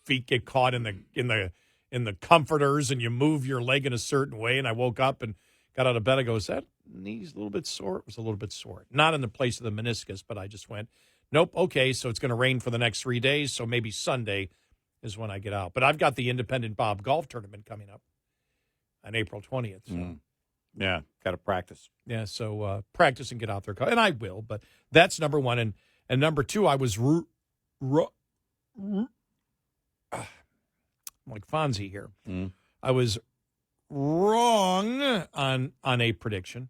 feet get caught in the comforters and you move your leg in a certain way. And I woke up and got out of bed. I go, is that knee's a little bit sore? It was a little bit sore. Not in the place of the meniscus, but I just went, nope, okay, so it's going to rain for the next 3 days, so maybe Sunday is when I get out. But I've got the Independent Bob Golf Tournament coming up on April 20th. So Yeah, got to practice. Yeah, so practice and get out there. And I will, but that's number one. And number two, I was I'm like Fonzie here. I was wrong on a prediction.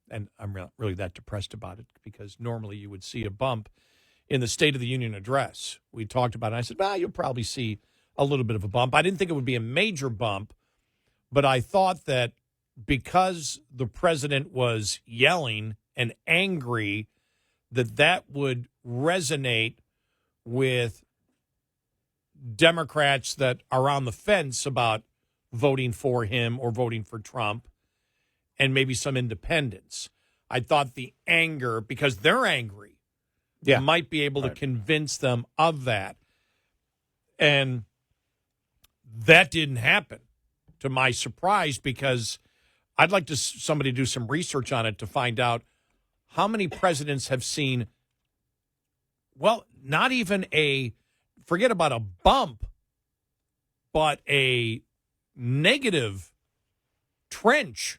And I'm really that depressed about it because normally you would see a bump in the State of the Union address. We talked about it. I said, you'll probably see a little bit of a bump. I didn't think it would be a major bump, but I thought that because the president was yelling and angry, that would resonate with Democrats that are on the fence about voting for him or voting for Trump, and maybe some independents. I thought the anger, because they're angry, might be able to convince them of that. And that didn't happen, to my surprise, because I'd like somebody do some research on it to find out how many presidents have seen, not even forget about a bump, but a negative trench.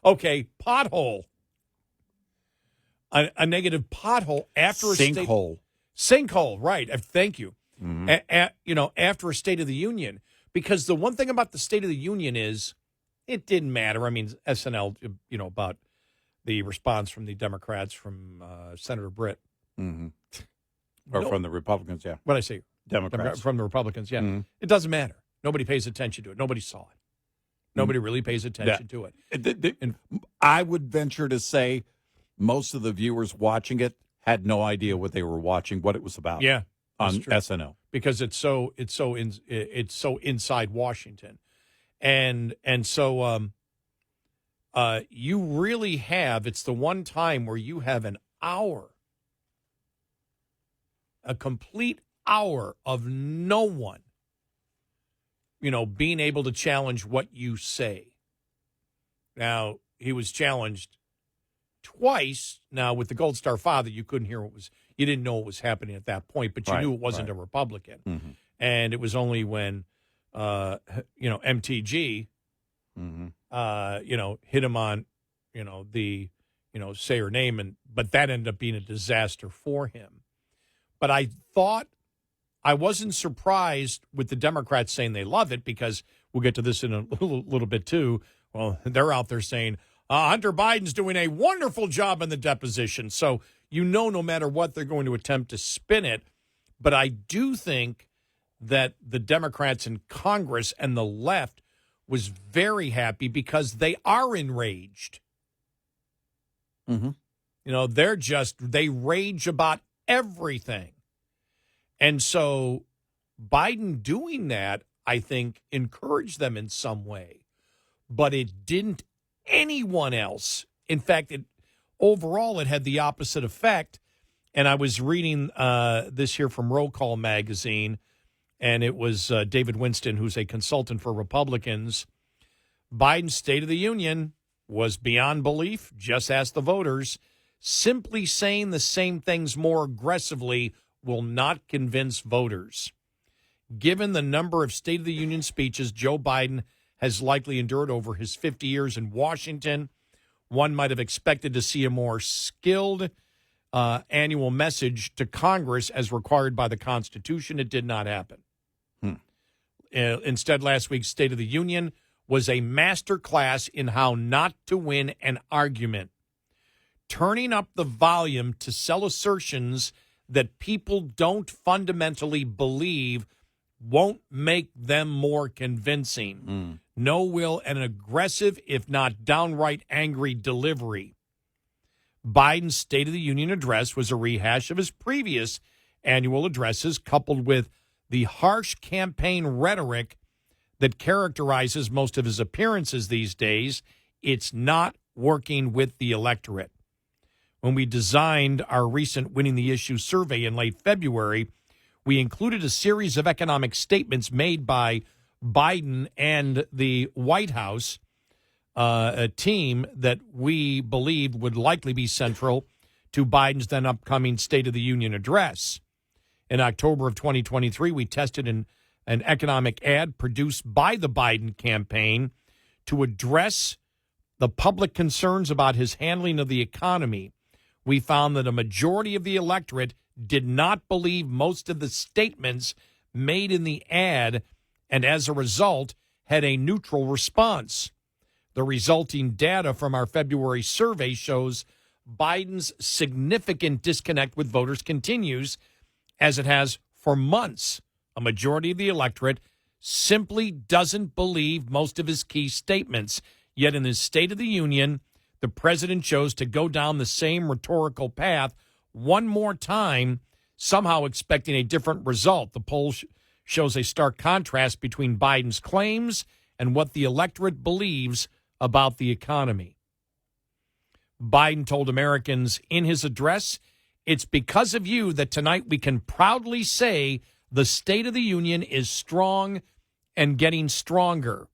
Okay, pothole. A negative pothole after a sinkhole. Sinkhole, right. Thank you. Mm-hmm. After a State of the Union. Because the one thing about the State of the Union is it didn't matter. I mean, SNL, about the response from the Democrats, from Senator Britt. Mm-hmm. Or from the Republicans, yeah. What did I say? Democrats. From the Republicans, yeah. Mm-hmm. It doesn't matter. Nobody pays attention to it. Nobody saw it. Nobody really pays attention to it. And I would venture to say most of the viewers watching it had no idea what they were watching, what it was about. Yeah, on SNL, because it's so inside Washington, and so you really have. It's the one time where you have an hour, a complete hour of no one, being able to challenge what you say. Now, he was challenged twice. Now, with the Gold Star Father, you couldn't hear you didn't know what was happening at that point, but you knew it wasn't a Republican. Mm-hmm. And it was only when, MTG, hit him on, say her name, but that ended up being a disaster for him. But I thought, I wasn't surprised with the Democrats saying they love it, because we'll get to this in a little bit too. Well, they're out there saying Hunter Biden's doing a wonderful job in the deposition. So, no matter what, they're going to attempt to spin it. But I do think that the Democrats in Congress and the left was very happy because they are enraged. Mm-hmm. They rage about everything. And so Biden doing that, I think, encouraged them in some way. But it didn't anyone else. In fact, overall, it had the opposite effect. And I was reading this here from Roll Call magazine, and it was David Winston, who's a consultant for Republicans. Biden's State of the Union was beyond belief. Just ask the voters. Simply saying the same things more aggressively will not convince voters. Given the number of State of the Union speeches Joe Biden has likely endured over his 50 years in Washington, one might have expected to see a more skilled annual message to Congress as required by the Constitution. It did not happen. Instead, last week's State of the Union was a master class in how not to win an argument, turning up the volume to sell assertions that people don't fundamentally believe won't make them more convincing. No will an aggressive, if not downright angry delivery. Biden's State of the Union address was a rehash of his previous annual addresses, coupled with the harsh campaign rhetoric that characterizes most of his appearances these days. It's not working with the electorate. When we designed our recent Winning the Issue survey in late February, we included a series of economic statements made by Biden and the White House, a team that we believed would likely be central to Biden's then upcoming State of the Union address. In October of 2023, we tested and an economic ad produced by the Biden campaign to address the public concerns about his handling of the economy. We found that a majority of the electorate did not believe most of the statements made in the ad, and as a result, had a neutral response. The resulting data from our February survey shows Biden's significant disconnect with voters continues, as it has for months. A majority of the electorate simply doesn't believe most of his key statements. Yet in his State of the Union, the president chose to go down the same rhetorical path one more time, somehow expecting a different result. The poll shows a stark contrast between Biden's claims and what the electorate believes about the economy. Biden told Americans in his address, "It's because of you that tonight we can proudly say the State of the Union is strong and getting stronger."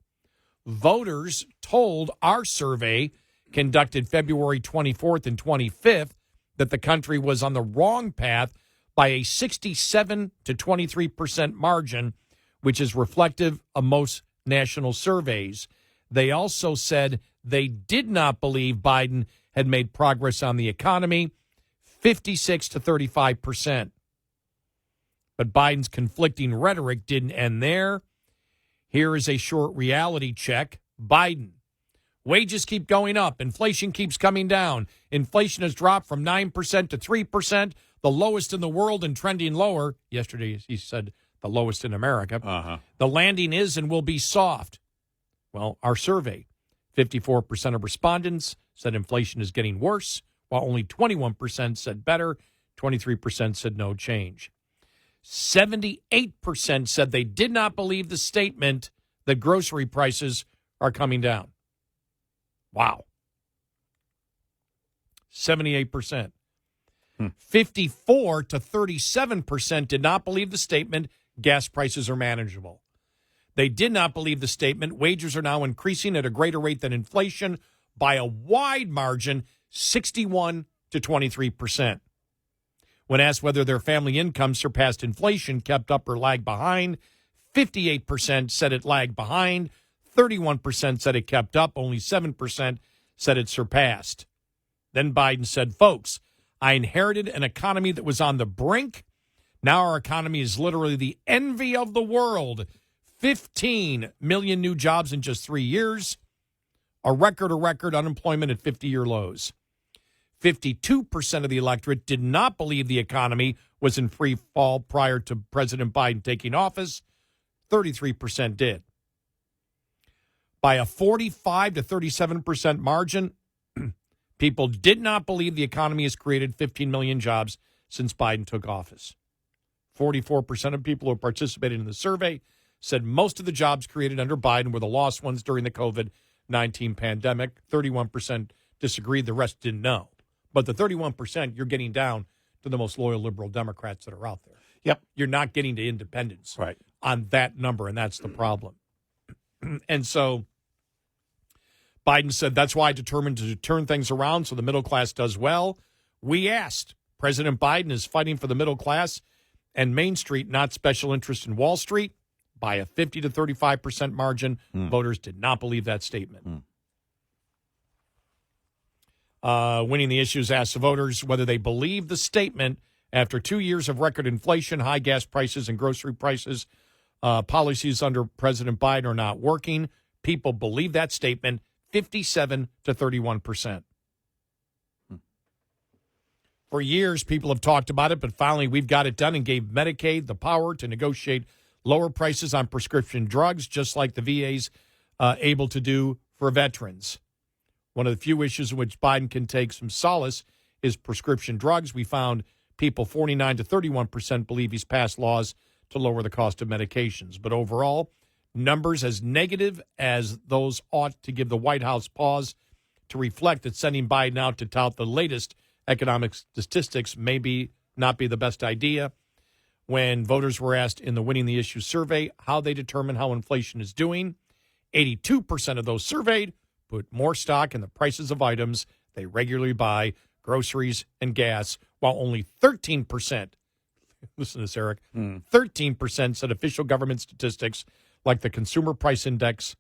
Voters told our survey, conducted February 24th and 25th, that the country was on the wrong path by a 67 to 23% margin, which is reflective of most national surveys. They also said they did not believe Biden had made progress on the economy, 56 to 35%. But Biden's conflicting rhetoric didn't end there. Here is a short reality check. Biden: wages keep going up. Inflation keeps coming down. Inflation has dropped from 9% to 3%, the lowest in the world and trending lower. Yesterday, he said the lowest in America. The landing is and will be soft. Well, our survey, 54% of respondents said inflation is getting worse, while only 21% said better, 23% said no change. 78% said they did not believe the statement that grocery prices are coming down. Wow. 78%. 54 to 37% did not believe the statement gas prices are manageable. They did not believe the statement wages are now increasing at a greater rate than inflation by a wide margin, 61 to 23%. When asked whether their family income surpassed inflation, kept up, or lagged behind, 58% said it lagged behind, 31% said it kept up, only 7% said it surpassed. Then Biden said, "Folks, I inherited an economy that was on the brink. Now our economy is literally the envy of the world. 15 million new jobs in just 3 years, a record unemployment at 50-year lows." 52% of the electorate did not believe the economy was in free fall prior to President Biden taking office. 33% did. By a 45 to 37% margin, people did not believe the economy has created 15 million jobs since Biden took office. 44% of people who participated in the survey said most of the jobs created under Biden were the lost ones during the COVID-19 pandemic. 31% disagreed. The rest didn't know. But the 31%, you're getting down to the most loyal liberal Democrats that are out there. Yep. You're not getting to independents Right. on that number, and that's the problem. And so Biden said, "That's why I determined to turn things around so the middle class does well." We asked, President Biden is fighting for the middle class and Main Street, not special interest in Wall Street. By a 50 to 35% margin, voters did not believe that statement. Winning the Issues asked the voters whether they believe the statement after 2 years of record inflation, high gas prices, and grocery prices. Policies under President Biden are not working. People believe that statement, 57 to 31%. For years, people have talked about it, but finally we've got it done and gave Medicaid the power to negotiate lower prices on prescription drugs, just like the VA's able to do for veterans. One of the few issues in which Biden can take some solace is prescription drugs. We found people 49 to 31% believe he's passed laws to lower the cost of medications. But overall, numbers as negative as those ought to give the White House pause to reflect that sending Biden out to tout the latest economic statistics may not be the best idea. When voters were asked in the Winning the Issue survey how they determine how inflation is doing, 82% of those surveyed put more stock in the prices of items they regularly buy, groceries and gas, while only 13% listen to this, Eric, 13% said official government statistics like the Consumer Price Index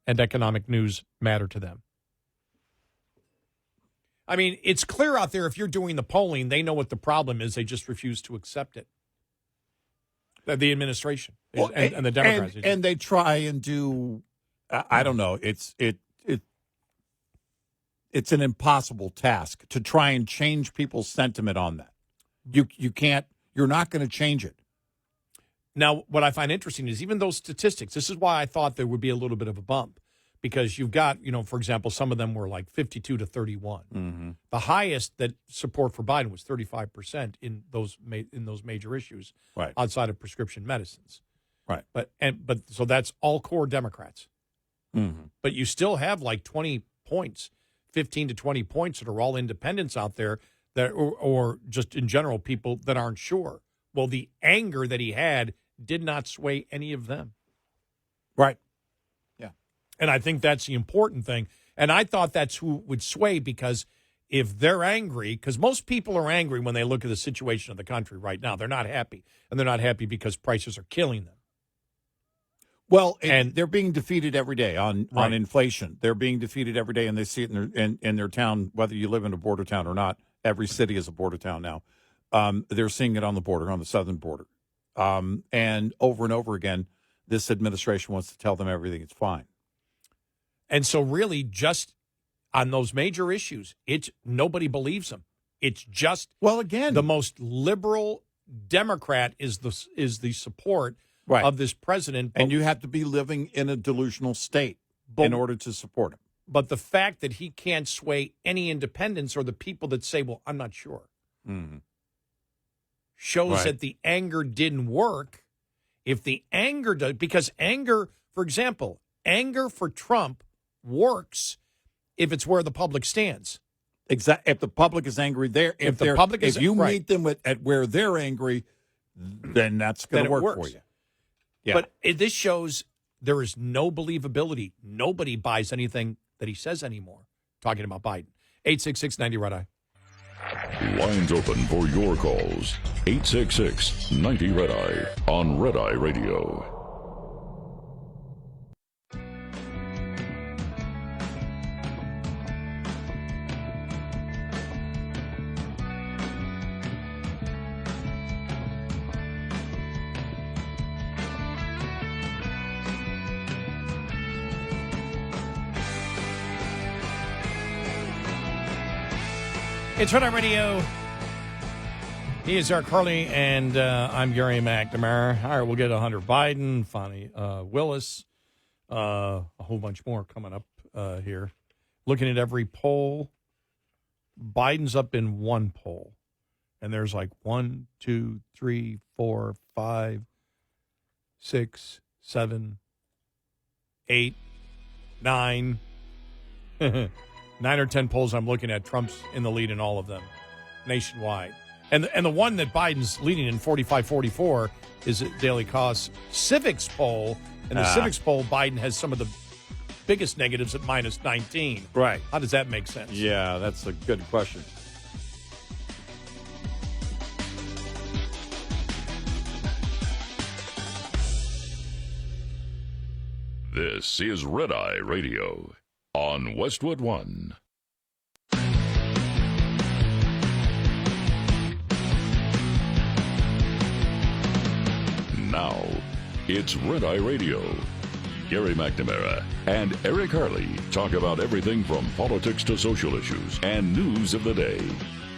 and economic news matter to them. I mean, it's clear out there if you're doing the polling, they know what the problem is. They just refuse to accept it. The administration and the Democrats. And they try and do, I don't know, it's an impossible task to try and change people's sentiment on that. You can't, you're not going to change it. Now, what I find interesting is even those statistics, this is why I thought there would be a little bit of a bump, because you've got, for example, some of them were like 52 to 31. Mm-hmm. The highest that support for Biden was 35% in those major issues, right, outside of prescription medicines. Right. But so that's all core Democrats. Mm-hmm. But you still have like 20 points, 15 to 20 points that are all independents out there that or just in general people that aren't sure. Well, the anger that he had did not sway any of them. Right. Yeah. And I think that's the important thing. And I thought that's who would sway, because if they're angry, because most people are angry when they look at the situation of the country right now. They're not happy. And they're not happy because prices are killing them. Well, and they're being defeated every day on inflation. They're being defeated every day, and they see it in their town, whether you live in a border town or not. Every city is a border town now. They're seeing it on the border, on the southern border. And over again, this administration wants to tell them everything is fine. And so really just on those major issues, nobody believes them. It's just, well, again, the most liberal Democrat is the support of this president. And you have to be living in a delusional state in order to support him. But the fact that he can't sway any independents or the people that say, well, I'm not sure, shows that the anger didn't work. If the anger does, because anger, for example, anger for Trump works if it's where the public stands. Exactly. If the public is angry there, if you meet them at where they're angry, then that's going to work for you. Yeah. But this shows there is no believability. Nobody buys anything that he says anymore. Talking about Biden. 866-90 Red Eye. Lines open for your calls. 866-90 Red Eye on Red Eye Radio. It's Red Eye Radio. He is Eric Harley, and I'm Gary McNamara. All right, we'll get 100 Biden, Fonnie Willis, a whole bunch more coming up here. Looking at every poll, Biden's up in one poll, and there's like 1, 2, 3, 4, 5, 6, 7, 8, 9. 9 or 10 polls I'm looking at, Trump's in the lead in all of them nationwide. And the one that Biden's leading in 45-44 is a Daily Kos Civics poll. And the Civics poll, Biden has some of the biggest negatives at minus 19. Right. How does that make sense? Yeah, that's a good question. This is Red Eye Radio on Westwood One. Now, it's Red Eye Radio. Gary McNamara and Eric Harley talk about everything from politics to social issues and news of the day.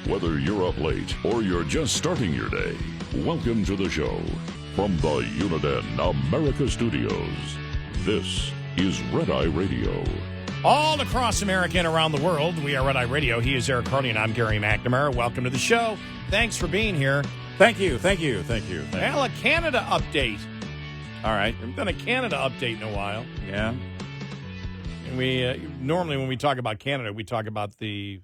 Whether you're up late or you're just starting your day, welcome to the show. From the Uniden America Studios, this is Red Eye Radio. All across America and around the world, we are Red Eye Radio. He is Eric Harley, and I'm Gary McNamara. Welcome to the show. Thanks for being here. Thank you. Well, a Canada update. All right. We've done a Canada update in a while. Yeah. And we normally when we talk about Canada, we talk about the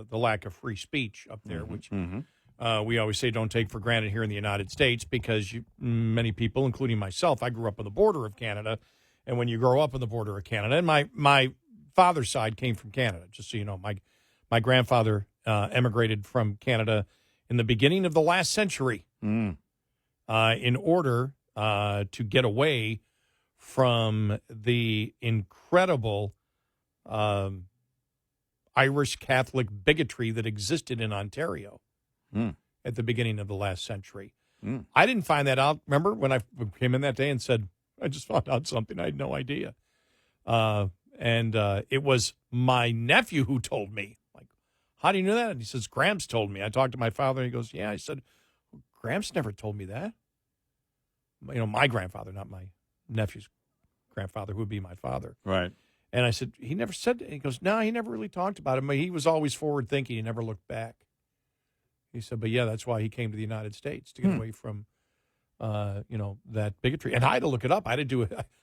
lack of free speech up there, which we always say don't take for granted here in the United States, because many people, including myself, I grew up on the border of Canada, and when you grow up on the border of Canada, and my father's side came from Canada, just so you know, my grandfather emigrated from Canada in the beginning of the last century. in order to get away from the incredible Irish Catholic bigotry that existed in Ontario at the beginning of the last century. I didn't find that out. Remember when I came in that day and said, I just found out something. I had no idea. And it was my nephew who told me, like, how do you know that? And he says, Gramps told me. I talked to my father, and he goes, yeah. I said, Gramps never told me that. You know, my grandfather, not my nephew's grandfather, who would be my father. Right. And I said, he never said that. He goes, no, he never really talked about it. But he was always forward thinking. He never looked back. He said, but yeah, that's why he came to the United States, to get away from, that bigotry. And I had to look it up. I had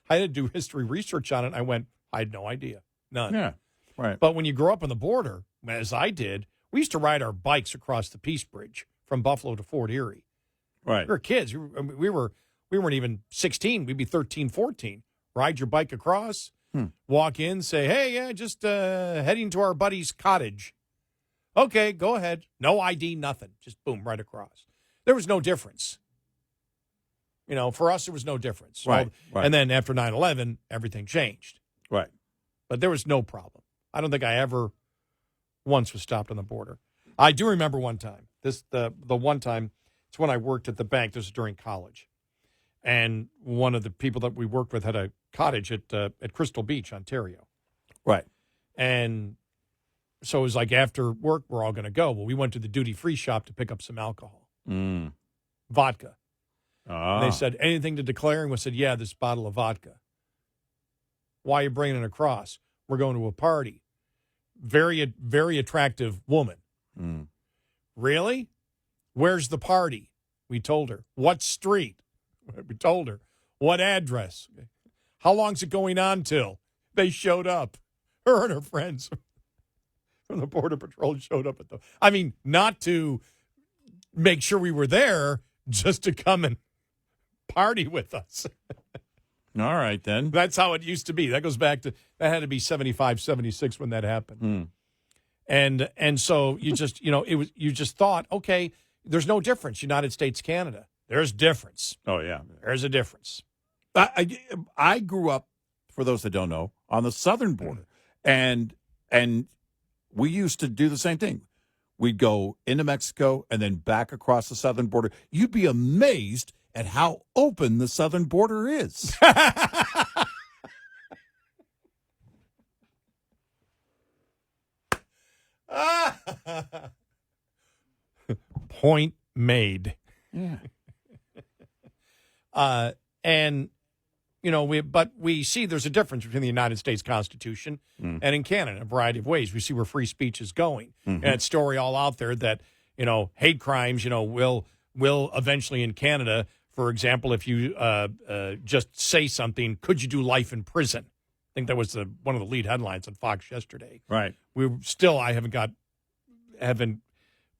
to do history research on it. And I went, I had no idea. None. Yeah. Right. But when you grow up on the border, as I did, we used to ride our bikes across the Peace Bridge from Buffalo to Fort Erie. Right. We were kids. We weren't even 16. We'd be 13, 14. Ride your bike across, walk in, say, hey, yeah, just heading to our buddy's cottage. Okay, go ahead. No ID, nothing. Just boom, right across. There was no difference. You know, for us, there was no difference. Right. And then after 9/11, everything changed. Right. But there was no problem. I don't think I ever once was stopped on the border. I do remember one time. The one time, it's when I worked at the bank. This was during college. And one of the people that we worked with had a cottage at Crystal Beach, Ontario. Right. And so it was like after work, we're all going to go. Well, we went to the duty-free shop to pick up some alcohol. Vodka. And they said, anything to declare? And we said, yeah, this bottle of vodka. Why are you bringing it across? We're going to a party. Very, very attractive woman. Really? Where's the party? We told her. What street? We told her. What address? How long's it going on till? They showed up. Her and her friends from the Border Patrol showed up not to make sure we were there, just to come and party with us. All right, then. That's how it used to be. That goes back to, that had to be 75, 76 when that happened. And so you just, you just thought, okay, there's no difference. United States, Canada. There's difference. Oh, yeah. There's a difference. I grew up, for those that don't know, on the southern border. And we used to do the same thing. We'd go into Mexico and then back across the southern border. You'd be amazed at how open the southern border is. Point made. Yeah. And, we see there's a difference between the United States Constitution and in Canada in a variety of ways. We see where free speech is going. And it's story all out there that, hate crimes, will eventually in Canada, for example, if you just say something, could you do life in prison? I think that was one of the lead headlines on Fox yesterday. Right. I haven't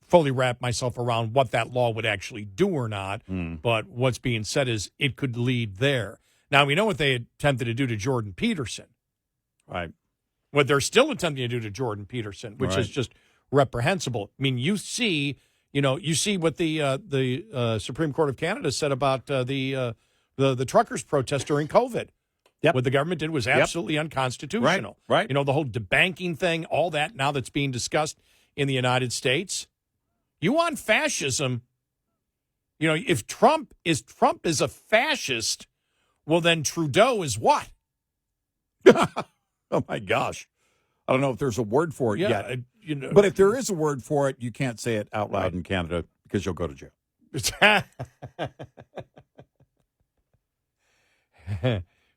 fully wrapped myself around what that law would actually do or not. But what's being said is it could lead there. Now, we know what they attempted to do to Jordan Peterson. Right. What they're still attempting to do to Jordan Peterson, which is just reprehensible. I mean, you see what the Supreme Court of Canada said about the truckers' protest during COVID. Yep. What the government did was absolutely unconstitutional. Right. The whole debanking thing, all that now that's being discussed in the United States. You want fascism? If Trump is a fascist, well, then Trudeau is what? Oh, my gosh. I don't know if there's a word for it yet. But if there is a word for it, you can't say it out loud in Canada because you'll go to jail.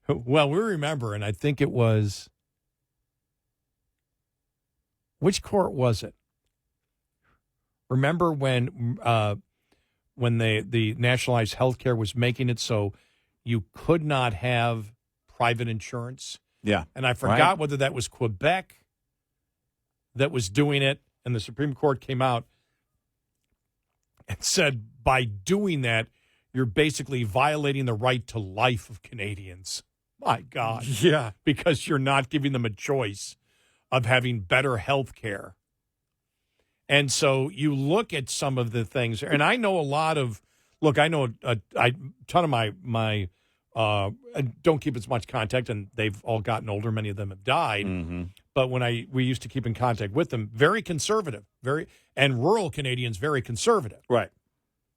Well, we remember, and I think it was, which court was it? Remember when the nationalized health care was making it so you could not have private insurance? Yeah. And I forgot whether that was Quebec that was doing it, and the Supreme Court came out and said, by doing that, you're basically violating the right to life of Canadians. My God. Yeah. Because you're not giving them a choice of having better health care. And so you look at some of the things, and I know a lot of Look, I know a ton of my don't keep as much contact, and they've all gotten older. Many of them have died. Mm-hmm. But when we used to keep in contact with them, very conservative, and rural Canadians very conservative. Right.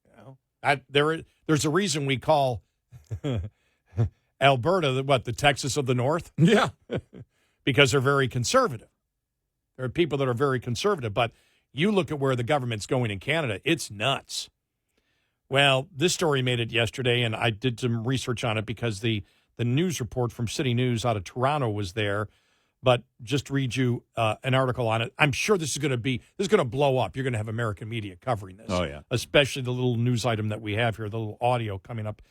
You know, there's a reason we call Alberta the Texas of the North. Yeah. Because they're very conservative. There are people that are very conservative, but you look at where the government's going in Canada, it's nuts. Well, this story made it yesterday, and I did some research on it because the news report from City News out of Toronto was there. But just to read you an article on it, I'm sure this is going to blow up. You're going to have American media covering this. Oh, yeah. Especially the little news item that we have here, the little audio coming up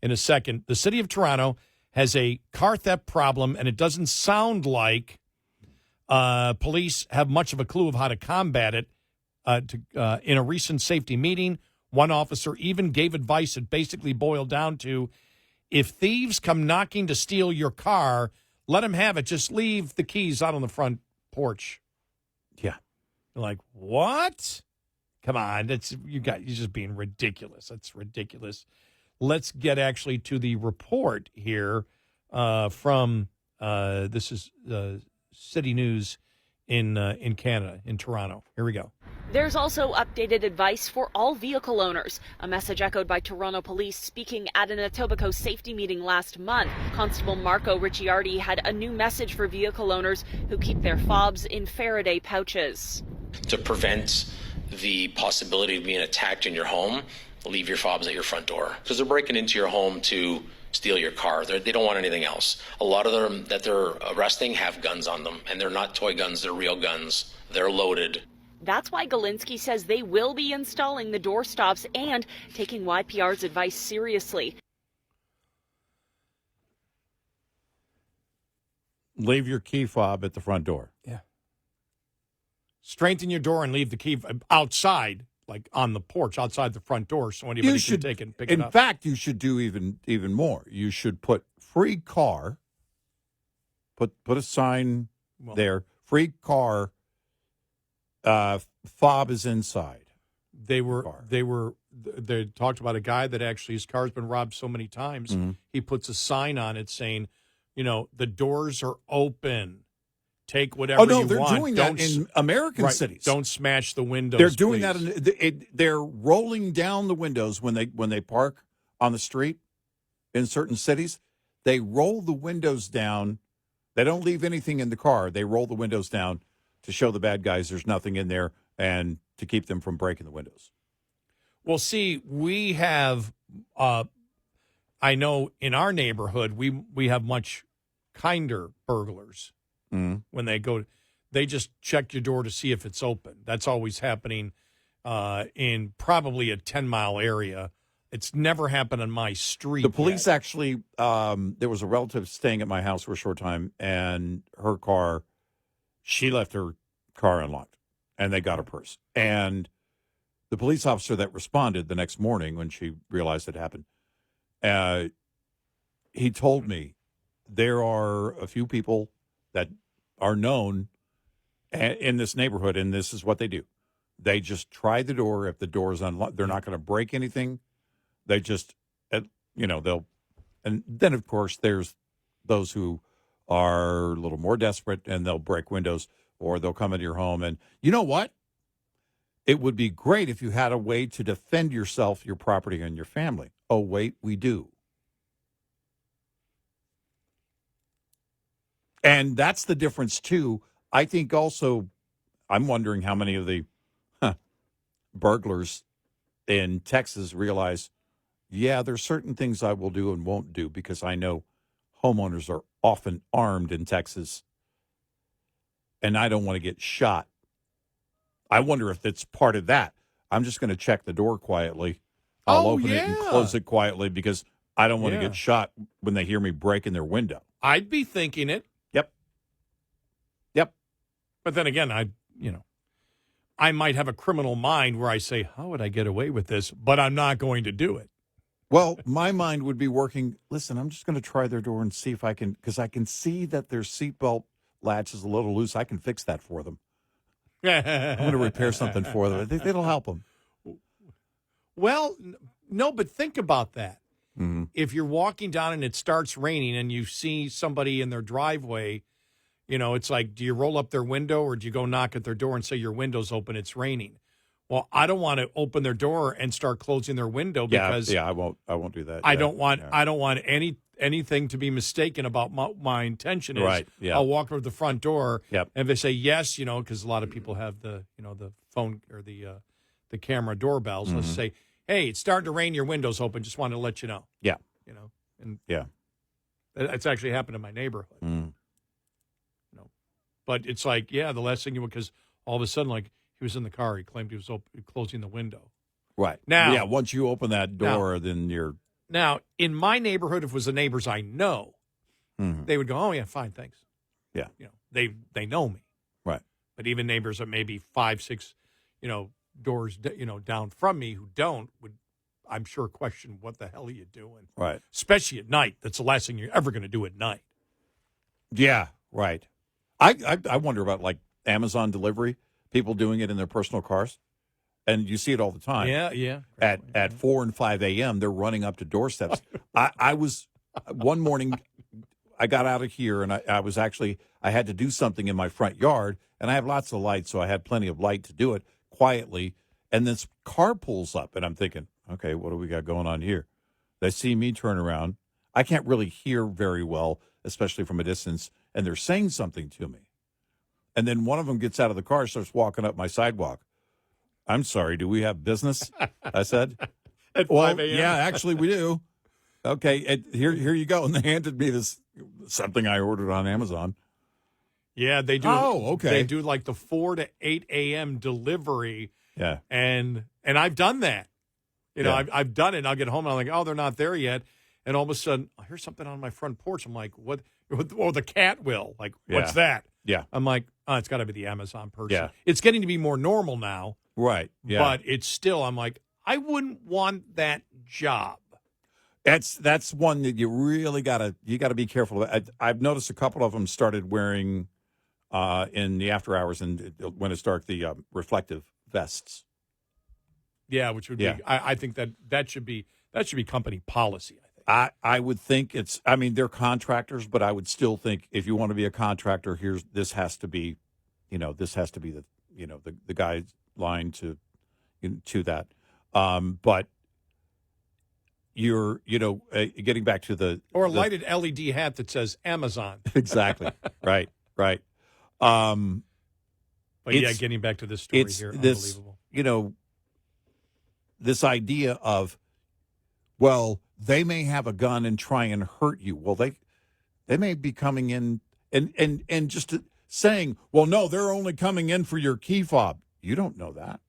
in a second. The City of Toronto has a car theft problem, and it doesn't sound like police have much of a clue of how to combat it. In a recent safety meeting, one officer even gave advice that basically boiled down to, if thieves come knocking to steal your car, let them have it. Just leave the keys out on the front porch. Yeah. You're like, what? Come on, you're just being ridiculous. That's ridiculous. Let's get actually to the report here from this is City News in Canada, in Toronto. Here we go. There's also updated advice for all vehicle owners, a message echoed by Toronto Police speaking at an Etobicoke safety meeting last month. Constable Marco Ricciardi had a new message for vehicle owners who keep their fobs in Faraday pouches. To prevent the possibility of being attacked in your home, leave your fobs at your front door, because they're breaking into your home to steal your car. They don't want anything else. A lot of them that they're arresting have guns on them, and they're not toy guns, they're real guns. They're loaded. That's why Galinsky says they will be installing the door stops and taking YPR's advice seriously. Leave your key fob at the front door. Yeah. Strengthen your door and leave the key outside, like on the porch, outside the front door, so anybody can take it and pick it up. In fact, you should do even more. You should put free car, put a sign there, free car, fob is inside. They talked about a guy that actually his car's been robbed so many times. Mm-hmm. He puts a sign on it saying, the doors are open. Take whatever you want. They're doing that in American cities. Don't smash the windows. They're doing please. that. They're rolling down the windows when they park on the street in certain cities. They roll the windows down. They don't leave anything in the car. They roll the windows down to show the bad guys there's nothing in there and to keep them from breaking the windows. Well, see, we have, I know in our neighborhood, we have much kinder burglars. Mm-hmm. When they just check your door to see if it's open. That's always happening in probably a 10-mile area. It's never happened on my street. The police actually, there was a relative staying at my house for a short time, and she left her car unlocked, and they got her purse. And the police officer that responded the next morning when she realized it happened, he told me there are a few people that are known in this neighborhood, and this is what they do. They just try the door. If the door is unlocked, they're not going to break anything. They just, they'll, and then, of course, there's those who are a little more desperate, and they'll break windows, or they'll come into your home. And you know what? It would be great if you had a way to defend yourself, your property, and your family. Oh, wait, we do. And that's the difference, too. I think also, I'm wondering how many of the burglars in Texas realize, there's certain things I will do and won't do because I know homeowners are often armed in Texas, and I don't want to get shot. I wonder if it's part of that. I'm just going to check the door quietly. I'll open it and close it quietly because I don't want to get shot when they hear me breaking their window. I'd be thinking it. Yep. But then again, I might have a criminal mind where I say, how would I get away with this? But I'm not going to do it. Well, my mind would be working, listen, I'm just going to try their door and see if I can, because I can see that their seatbelt latch is a little loose. I can fix that for them. I'm going to repair something for them. I think it'll help them. Well, No, but think about that. Mm-hmm. If you're walking down and it starts raining and you see somebody in their driveway, it's like, do you roll up their window or do you go knock at their door and say your window's open, it's raining? Well, I don't want to open their door and start closing their window because I won't do that. I don't want anything to be mistaken about my intention is. Right. Yeah. I'll walk over to the front door. Yep. And if they say yes, because a lot of people have the the phone or the camera doorbells. Mm-hmm. Let's say, hey, it's starting to rain. Your window's open. Just wanted to let you know. Yeah. And Yeah. it's actually happened in my neighborhood. Mm. But it's like, the last thing because all of a sudden, like he was in the car, he claimed he was closing the window. Right. Now, once you open that door, then you're. Now, in my neighborhood, if it was the neighbors I know, they would go, oh, yeah, fine, thanks. Yeah. They know me. Right. But even neighbors that maybe 5, 6, doors, down from me who don't would, I'm sure, question what the hell are you doing? Right. Especially at night. That's the last thing you're ever going to do at night. Yeah. Right. I wonder about like Amazon delivery, people doing it in their personal cars. And you see it all the time. Yeah. At 4 and 5 a.m., they're running up to doorsteps. I was one morning, I got out of here, and I had to do something in my front yard, and I have lots of light, so I had plenty of light to do it quietly. And this car pulls up, and I'm thinking, okay, what do we got going on here? They see me turn around. I can't really hear very well, especially from a distance, and they're saying something to me. And then one of them gets out of the car, starts walking up my sidewalk. I'm sorry, do we have business? I said. At 5 a.m.? Yeah, actually we do. Okay, here you go. And they handed me this something I ordered on Amazon. Yeah, they do. Oh, okay. They do like the 4 to 8 a.m. delivery. Yeah. And I've done that. I've done it. And I'll get home and I'm like, oh, they're not there yet. And all of a sudden, I hear something on my front porch. I'm like, what? Oh, the cat will. Like, what's that? Yeah. I'm like, oh, it's got to be the Amazon person. Yeah. It's getting to be more normal now. Right. Yeah. But it's still, I'm like, I wouldn't want that job. That's one that you really gotta be careful of. I've noticed a couple of them started wearing in the after hours and when it's dark the reflective vests. Yeah, which would be. I think that should be company policy. I think. I would think it's. I mean, they're contractors, but I would still think if you want to be a contractor, this has to be the the guideline to that. But you're getting back to the lighted LED hat that says Amazon. Exactly. Right. But getting back to this story here, unbelievable. This idea of, well, they may have a gun and try and hurt you. Well, they may be coming in and just saying, well, no, they're only coming in for your key fob. You don't know that.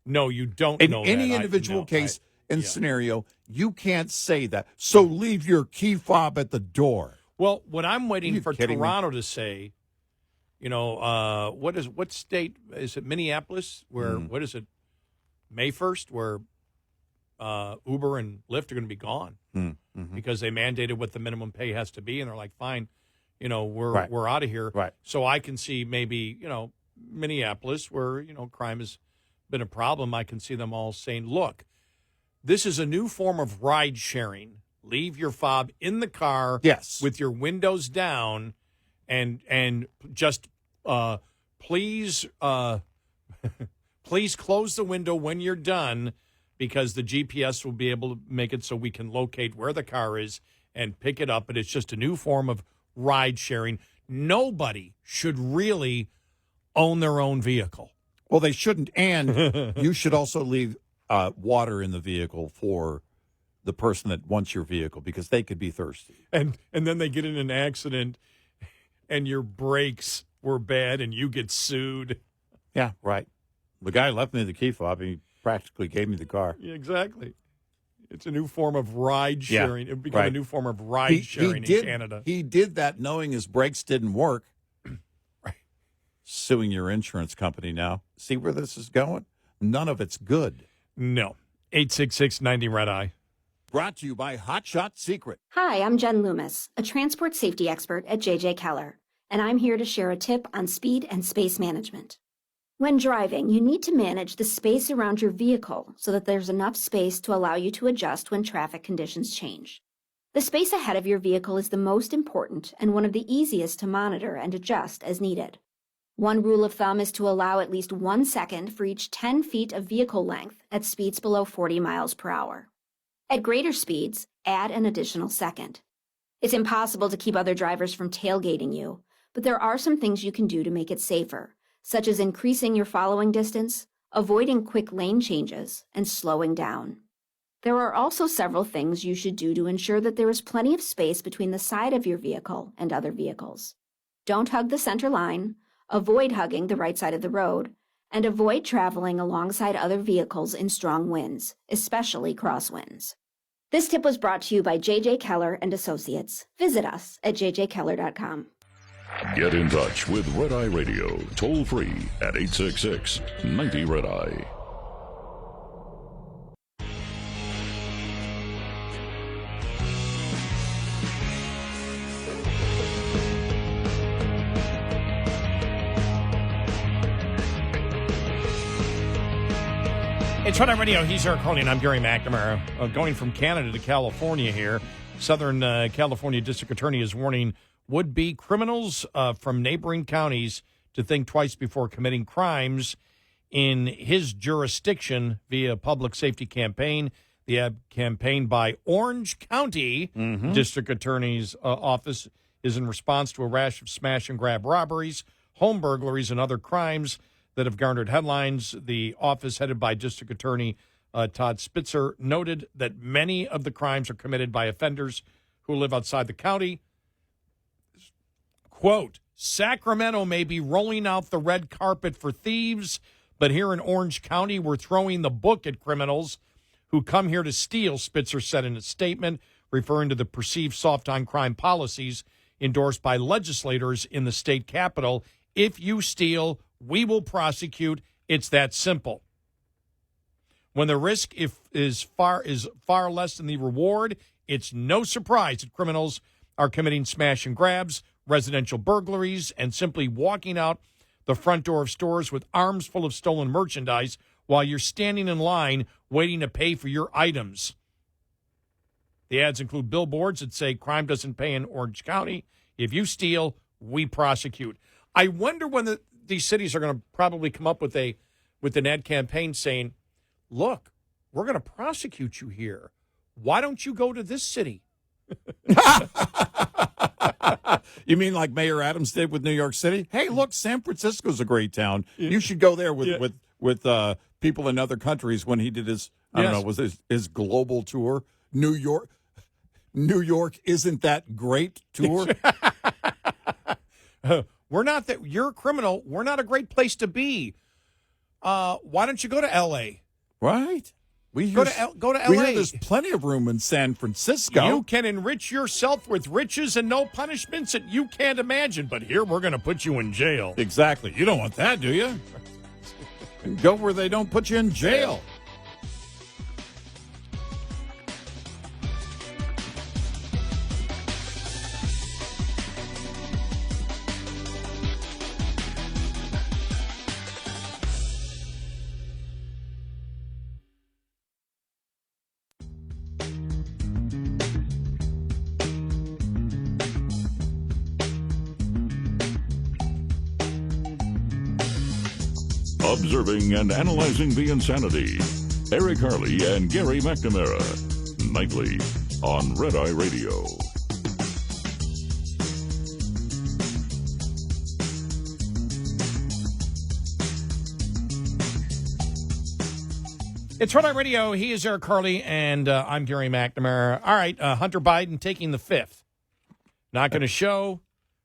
No, you don't know that. In any individual case and scenario, you can't say that. So leave your key fob at the door. Well, what I'm waiting for Toronto me? to say, what state is it? Minneapolis, where what is it? May 1st, where Uber and Lyft are going to be gone because they mandated what the minimum pay has to be, and they're like, fine, we're out of here. Right. So I can see maybe Minneapolis, where crime has been a problem. I can see them all saying, look, this is a new form of ride sharing. Leave your fob in the car, with your windows down, and just please. Please close the window when you're done because the GPS will be able to make it so we can locate where the car is and pick it up. But it's just a new form of ride sharing. Nobody should really own their own vehicle. Well, they shouldn't. And you should also leave water in the vehicle for the person that wants your vehicle because they could be thirsty. And then they get in an accident and your brakes were bad and you get sued. Yeah, right. The guy left me the key fob. He practically gave me the car. Yeah, exactly. It's a new form of ride sharing. It became a new form of ride sharing in Canada. He did that knowing his brakes didn't work. Right. Suing your insurance company now. See where this is going? None of it's good. No. 866-90-RED-EYE. Brought to you by Hot Shot Secret. Hi, I'm Jen Loomis, a transport safety expert at J.J. Keller, and I'm here to share a tip on speed and space management. When driving, you need to manage the space around your vehicle so that there's enough space to allow you to adjust when traffic conditions change. The space ahead of your vehicle is the most important and one of the easiest to monitor and adjust as needed. One rule of thumb is to allow at least 1 second for each 10 feet of vehicle length at speeds below 40 miles per hour. At greater speeds, add an additional second. It's impossible to keep other drivers from tailgating you, but there are some things you can do to make it safer, such as increasing your following distance, avoiding quick lane changes, and slowing down. There are also several things you should do to ensure that there is plenty of space between the side of your vehicle and other vehicles. Don't hug the center line, avoid hugging the right side of the road, and avoid traveling alongside other vehicles in strong winds, especially crosswinds. This tip was brought to you by J.J. Keller and Associates. Visit us at jjkeller.com. Get in touch with Red Eye Radio, toll free at 866-90-RED-EYE. It's Red Eye Radio. He's Eric Carly, and I'm Gary McNamara. Going from Canada to California here, Southern California District Attorney is warning would-be criminals from neighboring counties to think twice before committing crimes in his jurisdiction via public safety campaign. The ad campaign by Orange County District Attorney's Office is in response to a rash of smash-and-grab robberies, home burglaries, and other crimes that have garnered headlines. The office, headed by District Attorney Todd Spitzer, noted that many of the crimes are committed by offenders who live outside the county. Quote, Sacramento may be rolling out the red carpet for thieves, but here in Orange County, we're throwing the book at criminals who come here to steal, Spitzer said in a statement, referring to the perceived soft-on-crime policies endorsed by legislators in the state capitol. If you steal, we will prosecute. It's that simple. When the risk is far less than the reward, it's no surprise that criminals are committing smash and grabs, residential burglaries, and simply walking out the front door of stores with arms full of stolen merchandise while you're standing in line waiting to pay for your items. The ads include billboards that say crime doesn't pay in Orange County. If you steal, we prosecute. I wonder when these cities are going to probably come up with an ad campaign saying, look, we're going to prosecute you here. Why don't you go to this city? You mean like Mayor Adams did with New York City? Hey, look, San Francisco's a great town. You should go there with people in other countries when he did his, I don't know, was his global tour. New York isn't that great tour. We're not that. You're a criminal. We're not a great place to be. Why don't you go to L.A.? Right. Go to L.A. We hear there's plenty of room in San Francisco. You can enrich yourself with riches and no punishments that you can't imagine. But here we're going to put you in jail. Exactly. You don't want that, do you? Go where they don't put you in jail. Observing and analyzing the insanity. Eric Harley and Gary McNamara. Nightly on Red Eye Radio. It's Red Eye Radio. He is Eric Harley, and I'm Gary McNamara. All right, Hunter Biden taking the 5th. Not going to show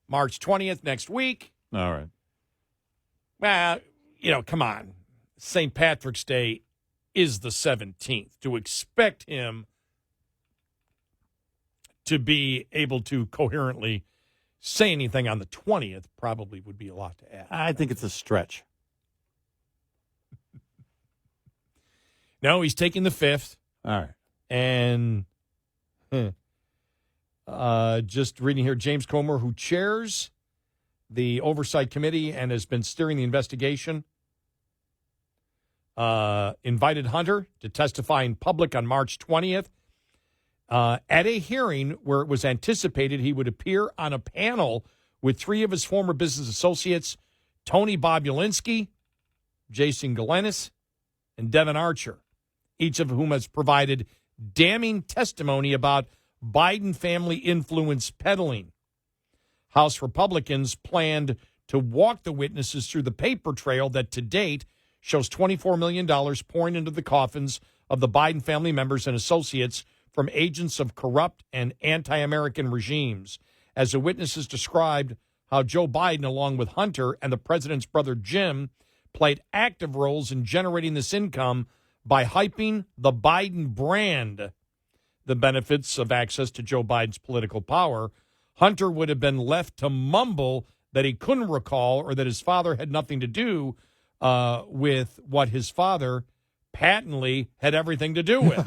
March 20th next week. All right. Well, come on. St. Patrick's Day is the 17th. To expect him to be able to coherently say anything on the 20th probably would be a lot to ask. I think it's a stretch. No, he's taking the 5th. All right. And just reading here, James Comer, who chairs the Oversight Committee and has been steering the investigation invited Hunter to testify in public on March 20th at a hearing where it was anticipated he would appear on a panel with three of his former business associates, Tony Bobulinski, Jason Galenis, and Devin Archer, each of whom has provided damning testimony about Biden family influence peddling. House Republicans planned to walk the witnesses through the paper trail that to date shows $24 million pouring into the coffins of the Biden family members and associates from agents of corrupt and anti-American regimes. As the witnesses described how Joe Biden, along with Hunter and the president's brother Jim, played active roles in generating this income by hyping the Biden brand. The benefits of access to Joe Biden's political power, Hunter would have been left to mumble that he couldn't recall or that his father had nothing to do with what his father patently had everything to do with.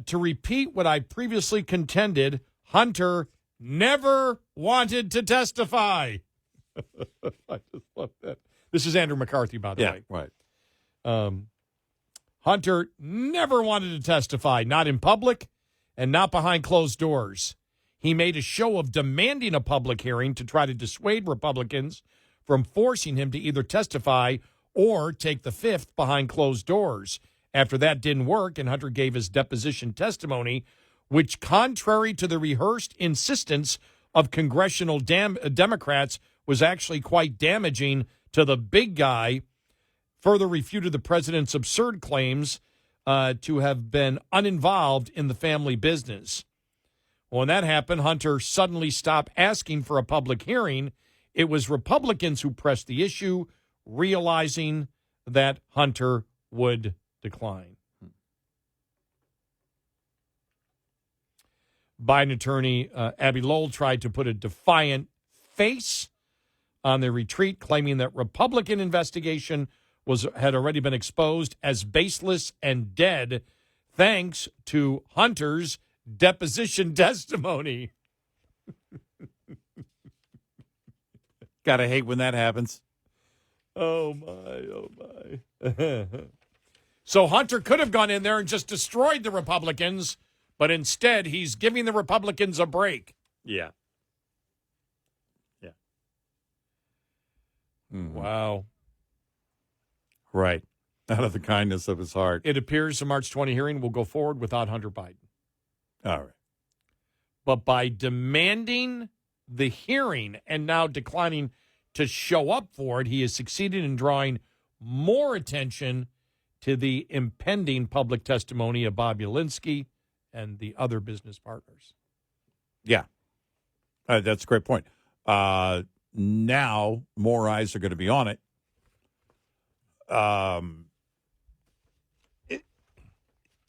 To repeat what I previously contended, Hunter never wanted to testify. I just love that. This is Andrew McCarthy, by the way. Right. Hunter never wanted to testify, not in public and not behind closed doors. He made a show of demanding a public hearing to try to dissuade Republicans from forcing him to either testify or take the fifth behind closed doors. After that didn't work and Hunter gave his deposition testimony, which, contrary to the rehearsed insistence of congressional Democrats, was actually quite damaging to the big guy, further refuted the president's absurd claims to have been uninvolved in the family business. When that happened, Hunter suddenly stopped asking for a public hearing. It was Republicans who pressed the issue, realizing that Hunter would decline. Biden attorney Abby Lowell tried to put a defiant face on the retreat, claiming that Republican investigation had already been exposed as baseless and dead thanks to Hunter's deposition testimony. Gotta hate when that happens. Oh, my. So Hunter could have gone in there and just destroyed the Republicans, but instead he's giving the Republicans a break. Yeah. Yeah. Wow. Right. Out of the kindness of his heart. It appears the March 20 hearing will go forward without Hunter Biden. All right. But by demanding the hearing and now declining to show up for it, he has succeeded in drawing more attention to the impending public testimony of Bobulinski and the other business partners. Yeah. That's a great point. Now more eyes are going to be on it.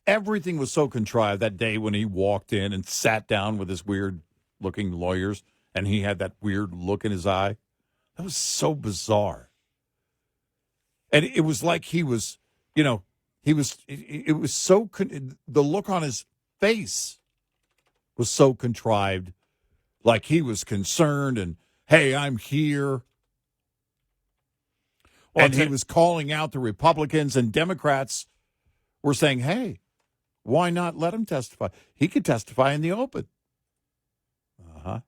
Everything was so contrived that day when he walked in and sat down with his weird-looking lawyers, and he had that weird look in his eye. That was so bizarre. And it was like he was, it was so, the look on his face was so contrived, like he was concerned and, hey, I'm here. And he was calling out the Republicans, and Democrats were saying, hey, why not let him testify? He could testify in the open. Uh-huh.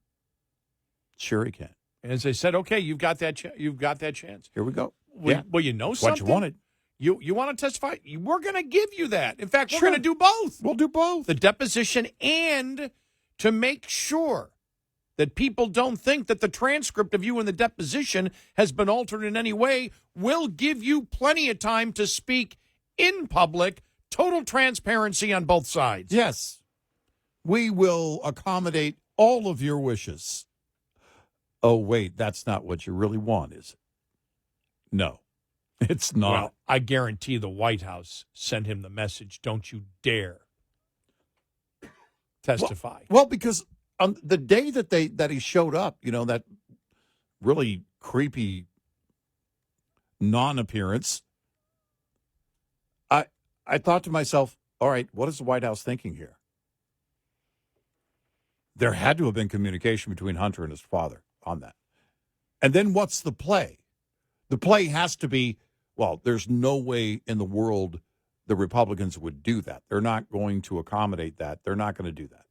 Sure he can. And as they said, okay, you've got that chance. Here we go. Well, you know something? What you wanted. You want to testify? We're going to give you that. In fact, we're going to do both. We'll do both. The deposition and to make sure that people don't think that the transcript of you in the deposition has been altered in any way. We'll give you plenty of time to speak in public, total transparency on both sides. Yes. We will accommodate all of your wishes. Oh, wait, that's not what you really want, is it? No, it's not. Well, I guarantee the White House sent him the message, don't you dare testify. Well, because on the day that he showed up, that really creepy non-appearance, I thought to myself, all right, what is the White House thinking here? There had to have been communication between Hunter and his father on that. And then what's the play? The play has to be, well, there's no way in the world the Republicans would do that. They're not going to accommodate that. They're not going to do that.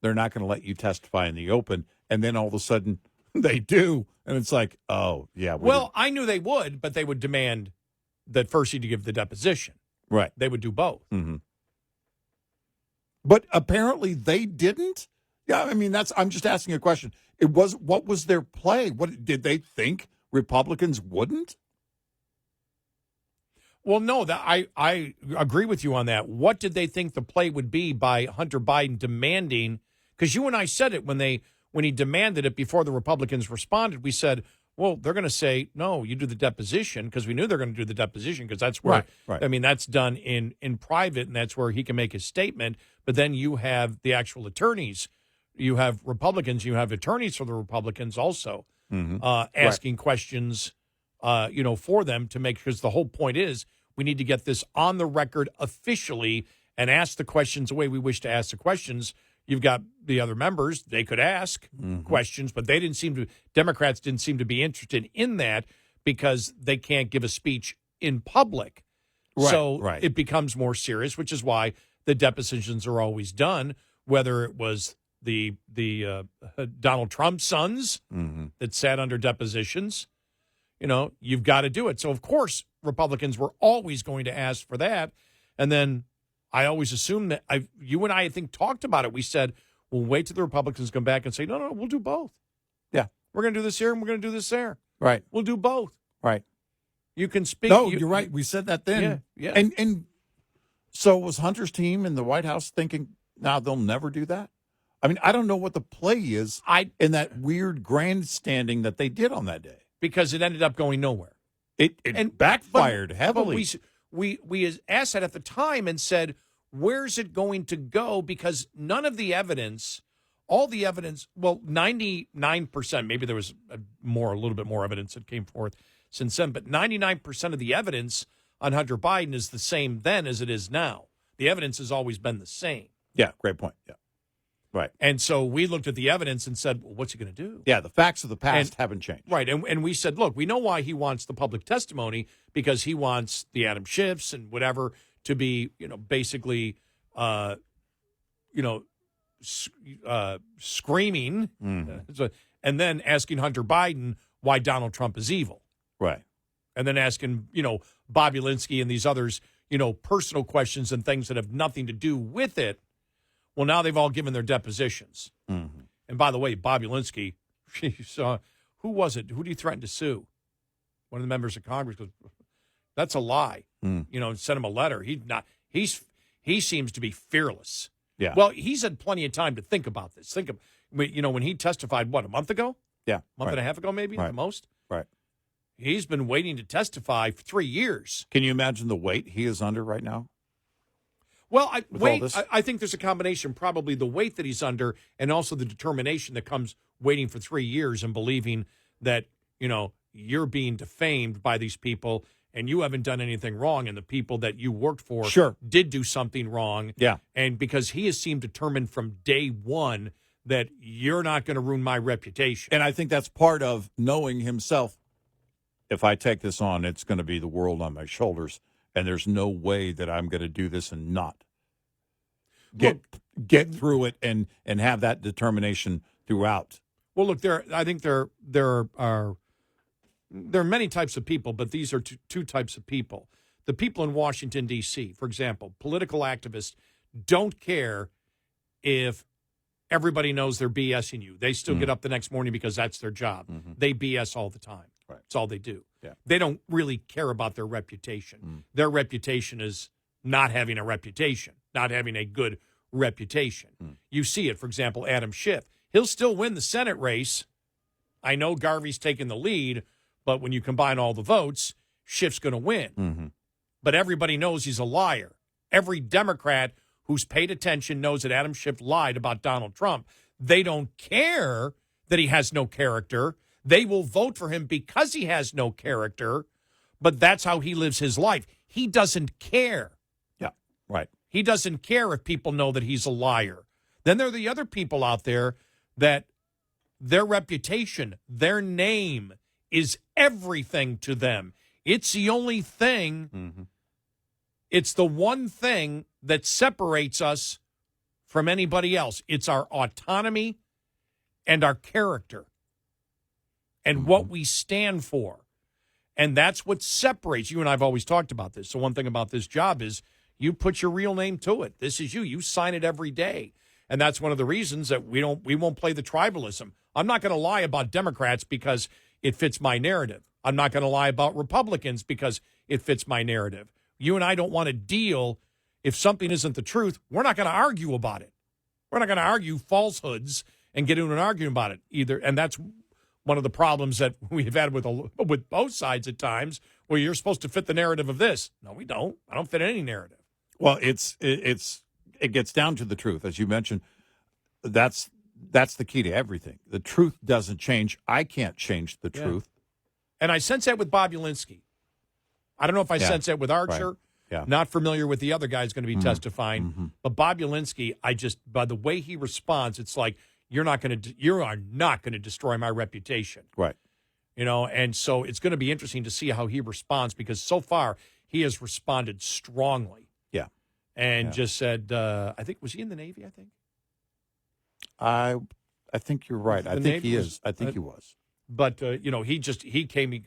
They're not going to let you testify in the open, and then all of a sudden they do, and it's like, oh, yeah. Well, I knew they would, but they would demand that first you to give the deposition. Right. They would do both. Mm-hmm. But apparently they didn't. Yeah, I mean, I'm just asking a question. What was their play? What did they think Republicans wouldn't? Well, no, I agree with you on that. What did they think the play would be by Hunter Biden demanding? Because you and I said it when he demanded it before the Republicans responded. We said, well, they're going to say, no, you do the deposition, because we knew they're going to do the deposition because that's where, right. I mean, that's done in private, and that's where he can make his statement. But then you have the actual attorneys. You have Republicans. You have attorneys for the Republicans also asking questions, for them to make sure. The whole point is we need to get this on the record officially and ask the questions the way we wish to ask the questions. You've got the other members. They could ask questions, but Democrats didn't seem to be interested in that because they can't give a speech in public. Right, so right. It becomes more serious, which is why the depositions are always done, whether it was the Donald Trump sons that sat under depositions. You've got to do it. So, of course, Republicans were always going to ask for that. And then I always assumed that you and I think, talked about it. We said, we'll wait till the Republicans come back and say, no, we'll do both. Yeah. We're going to do this here and we're going to do this there. Right. We'll do both. Right. You can speak. No, you're right. We said that then. Yeah. And so was Hunter's team in the White House thinking, now they'll never do that? I mean, I don't know what the play is in that weird grandstanding that they did on that day. Because it ended up going nowhere. It backfired heavily. But we asked that at the time and said, where's it going to go? Because none of the evidence, all the evidence, well, 99%, maybe there was a little bit more evidence that came forth since then, but 99% of the evidence on Hunter Biden is the same then as it is now. The evidence has always been the same. Yeah, great point. Yeah. Right. And so we looked at the evidence and said, well, what's he going to do? Yeah, the facts of the past haven't changed. Right. And we said, look, we know why he wants the public testimony, because he wants the Adam Schiffs and whatever to be, basically, screaming and then asking Hunter Biden why Donald Trump is evil. Right. And then asking, Bobby Linsky and these others, personal questions and things that have nothing to do with it. Well, now they've all given their depositions. Mm-hmm. And by the way, Bobby Linsky, who was it? Who did he threaten to sue? One of the members of Congress goes, that's a lie. And sent him a letter. He seems to be fearless. Yeah. Well, he's had plenty of time to think about this. When he testified, a month ago? Yeah. Month and a half ago, maybe, at the most? Right. He's been waiting to testify for 3 years. Can you imagine the weight he is under right now? Well, I think there's a combination, probably the weight that he's under and also the determination that comes waiting for 3 years and believing that, you're being defamed by these people and you haven't done anything wrong, and the people that you worked for did do something wrong. Yeah. And because he has seemed determined from day one that you're not going to ruin my reputation. And I think that's part of knowing himself. If I take this on, it's going to be the world on my shoulders. And there's no way that I'm going to do this and not get through it and have that determination throughout. Well, look, I think there are many types of people, but these are two types of people. The people in Washington, D.C., for example, political activists don't care if everybody knows they're BSing you. They still get up the next morning because that's their job. Mm-hmm. They BS all the time. Right. That's all they do. Yeah. They don't really care about their reputation. Their reputation is not having a reputation, not having a good reputation. You see it, for example, Adam Schiff. He'll still win the Senate race. I know Garvey's taking the lead, but when you combine all the votes, Schiff's going to win. Mm-hmm. But everybody knows he's a liar. Every Democrat who's paid attention knows that Adam Schiff lied about Donald Trump. They don't care that he has no character. They will vote for him because he has no character, but that's how he lives his life. He doesn't care. Yeah, right. He doesn't care if people know that he's a liar. Then there are the other people out there that their reputation, their name is everything to them. It's the only thing, it's the one thing that separates us from anybody else. It's our autonomy and our character and what we stand for. And that's what separates you. And I've always talked about this. So one thing about this job is you put your real name to it. This is you. You sign it every day. And that's one of the reasons that we won't play the tribalism. I'm not going to lie about Democrats because it fits my narrative. I'm not going to lie about Republicans because it fits my narrative. You and I don't want to deal. If something isn't the truth, we're not going to argue about it. We're not going to argue falsehoods and get into an argument about it either. And that's one of the problems that we've had with both sides at times, where you're supposed to fit the narrative of this. No, we don't. I don't fit any narrative. Well, it gets down to the truth, as you mentioned. That's the key to everything. The truth doesn't change. I can't change the truth. And I sense that with Bob Ulinsky. I don't know if I sense that with Archer. Right. Yeah. Not familiar with the other guys going to be testifying. But Bob Ulinsky, by the way he responds, it's like, you are not going to destroy my reputation. Right. And so it's going to be interesting to see how he responds, because so far he has responded strongly. Yeah. And just said, I think, was he in the Navy, I think? I think you're right. I think he is. I think he was. But, he came,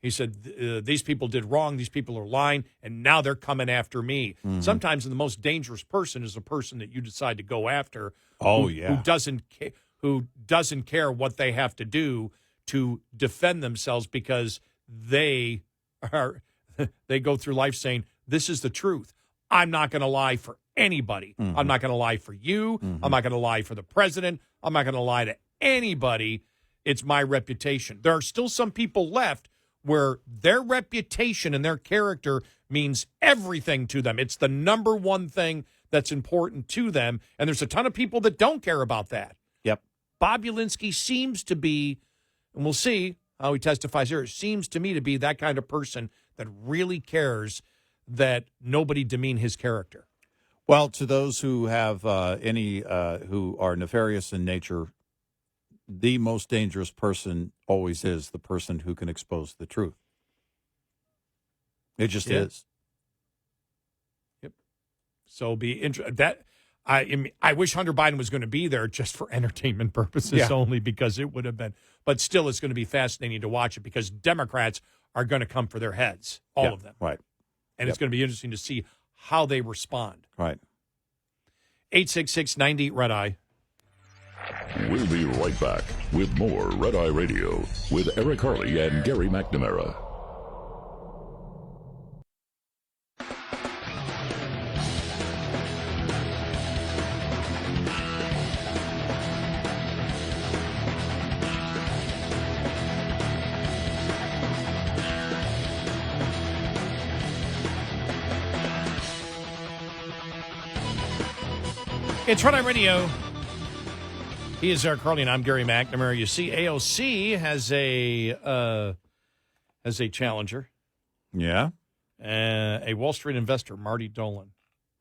he said, these people did wrong. These people are lying. And now they're coming after me. Sometimes the most dangerous person is a person that you decide to go after. Who doesn't care what they have to do to defend themselves, because they go through life saying, this is the truth. I'm not going to lie for anybody. I'm not going to lie for you. I'm not going to lie for the president. I'm not going to lie to anybody. It's my reputation. There are still some people left where their reputation and their character means everything to them. It's the number one thing that's important to them. And there's a ton of people that don't care about that. Yep. Bob Ulinsky seems to be, and we'll see how he testifies here, seems to me to be that kind of person that really cares that nobody demean his character. Well, to those who have who are nefarious in nature, the most dangerous person always is the person who can expose the truth. It just is. Yep. So I wish Hunter Biden was going to be there just for entertainment purposes only, because it would have been. But still, it's going to be fascinating to watch it, because Democrats are going to come for their heads, all of them. Right. And it's going to be interesting to see how they respond. Right. 866-90-RED-EYE. We'll be right back with more Red Eye Radio with Eric Harley and Gary McNamara. It's Red Eye Radio. He is Eric Carly, and I'm Gary McNamara. You see, AOC has a challenger. Yeah. A Wall Street investor, Marty Dolan.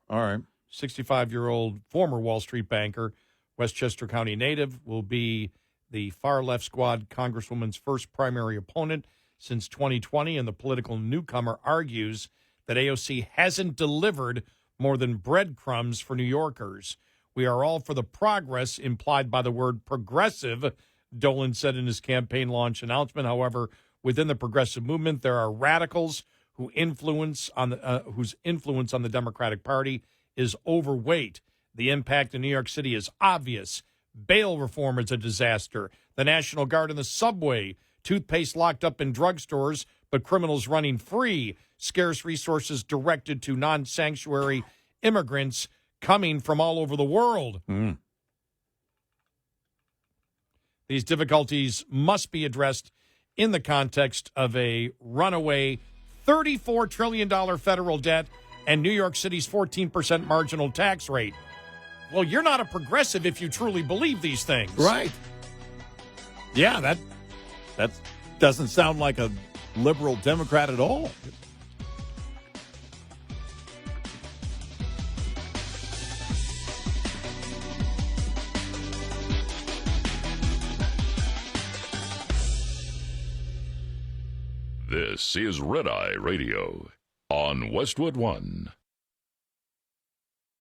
All right. 65-year-old former Wall Street banker, Westchester County native, will be the far-left squad Congresswoman's first primary opponent since 2020, and the political newcomer argues that AOC hasn't delivered more than breadcrumbs for New Yorkers. We are all for the progress implied by the word progressive, Dolan said in his campaign launch announcement. However, within the progressive movement, there are radicals whose influence on the Democratic Party is overweight. The impact in New York City is obvious. Bail reform is a disaster. The National Guard in the subway. Toothpaste locked up in drugstores, but criminals running free. Scarce resources directed to non-sanctuary immigrants coming from all over the world. These difficulties must be addressed in the context of a runaway $34 trillion federal debt and New York City's 14% marginal tax rate. Well, you're not a progressive if you truly believe these things. Right. Yeah, that doesn't sound like a liberal Democrat at all. This is Red Eye Radio on Westwood One.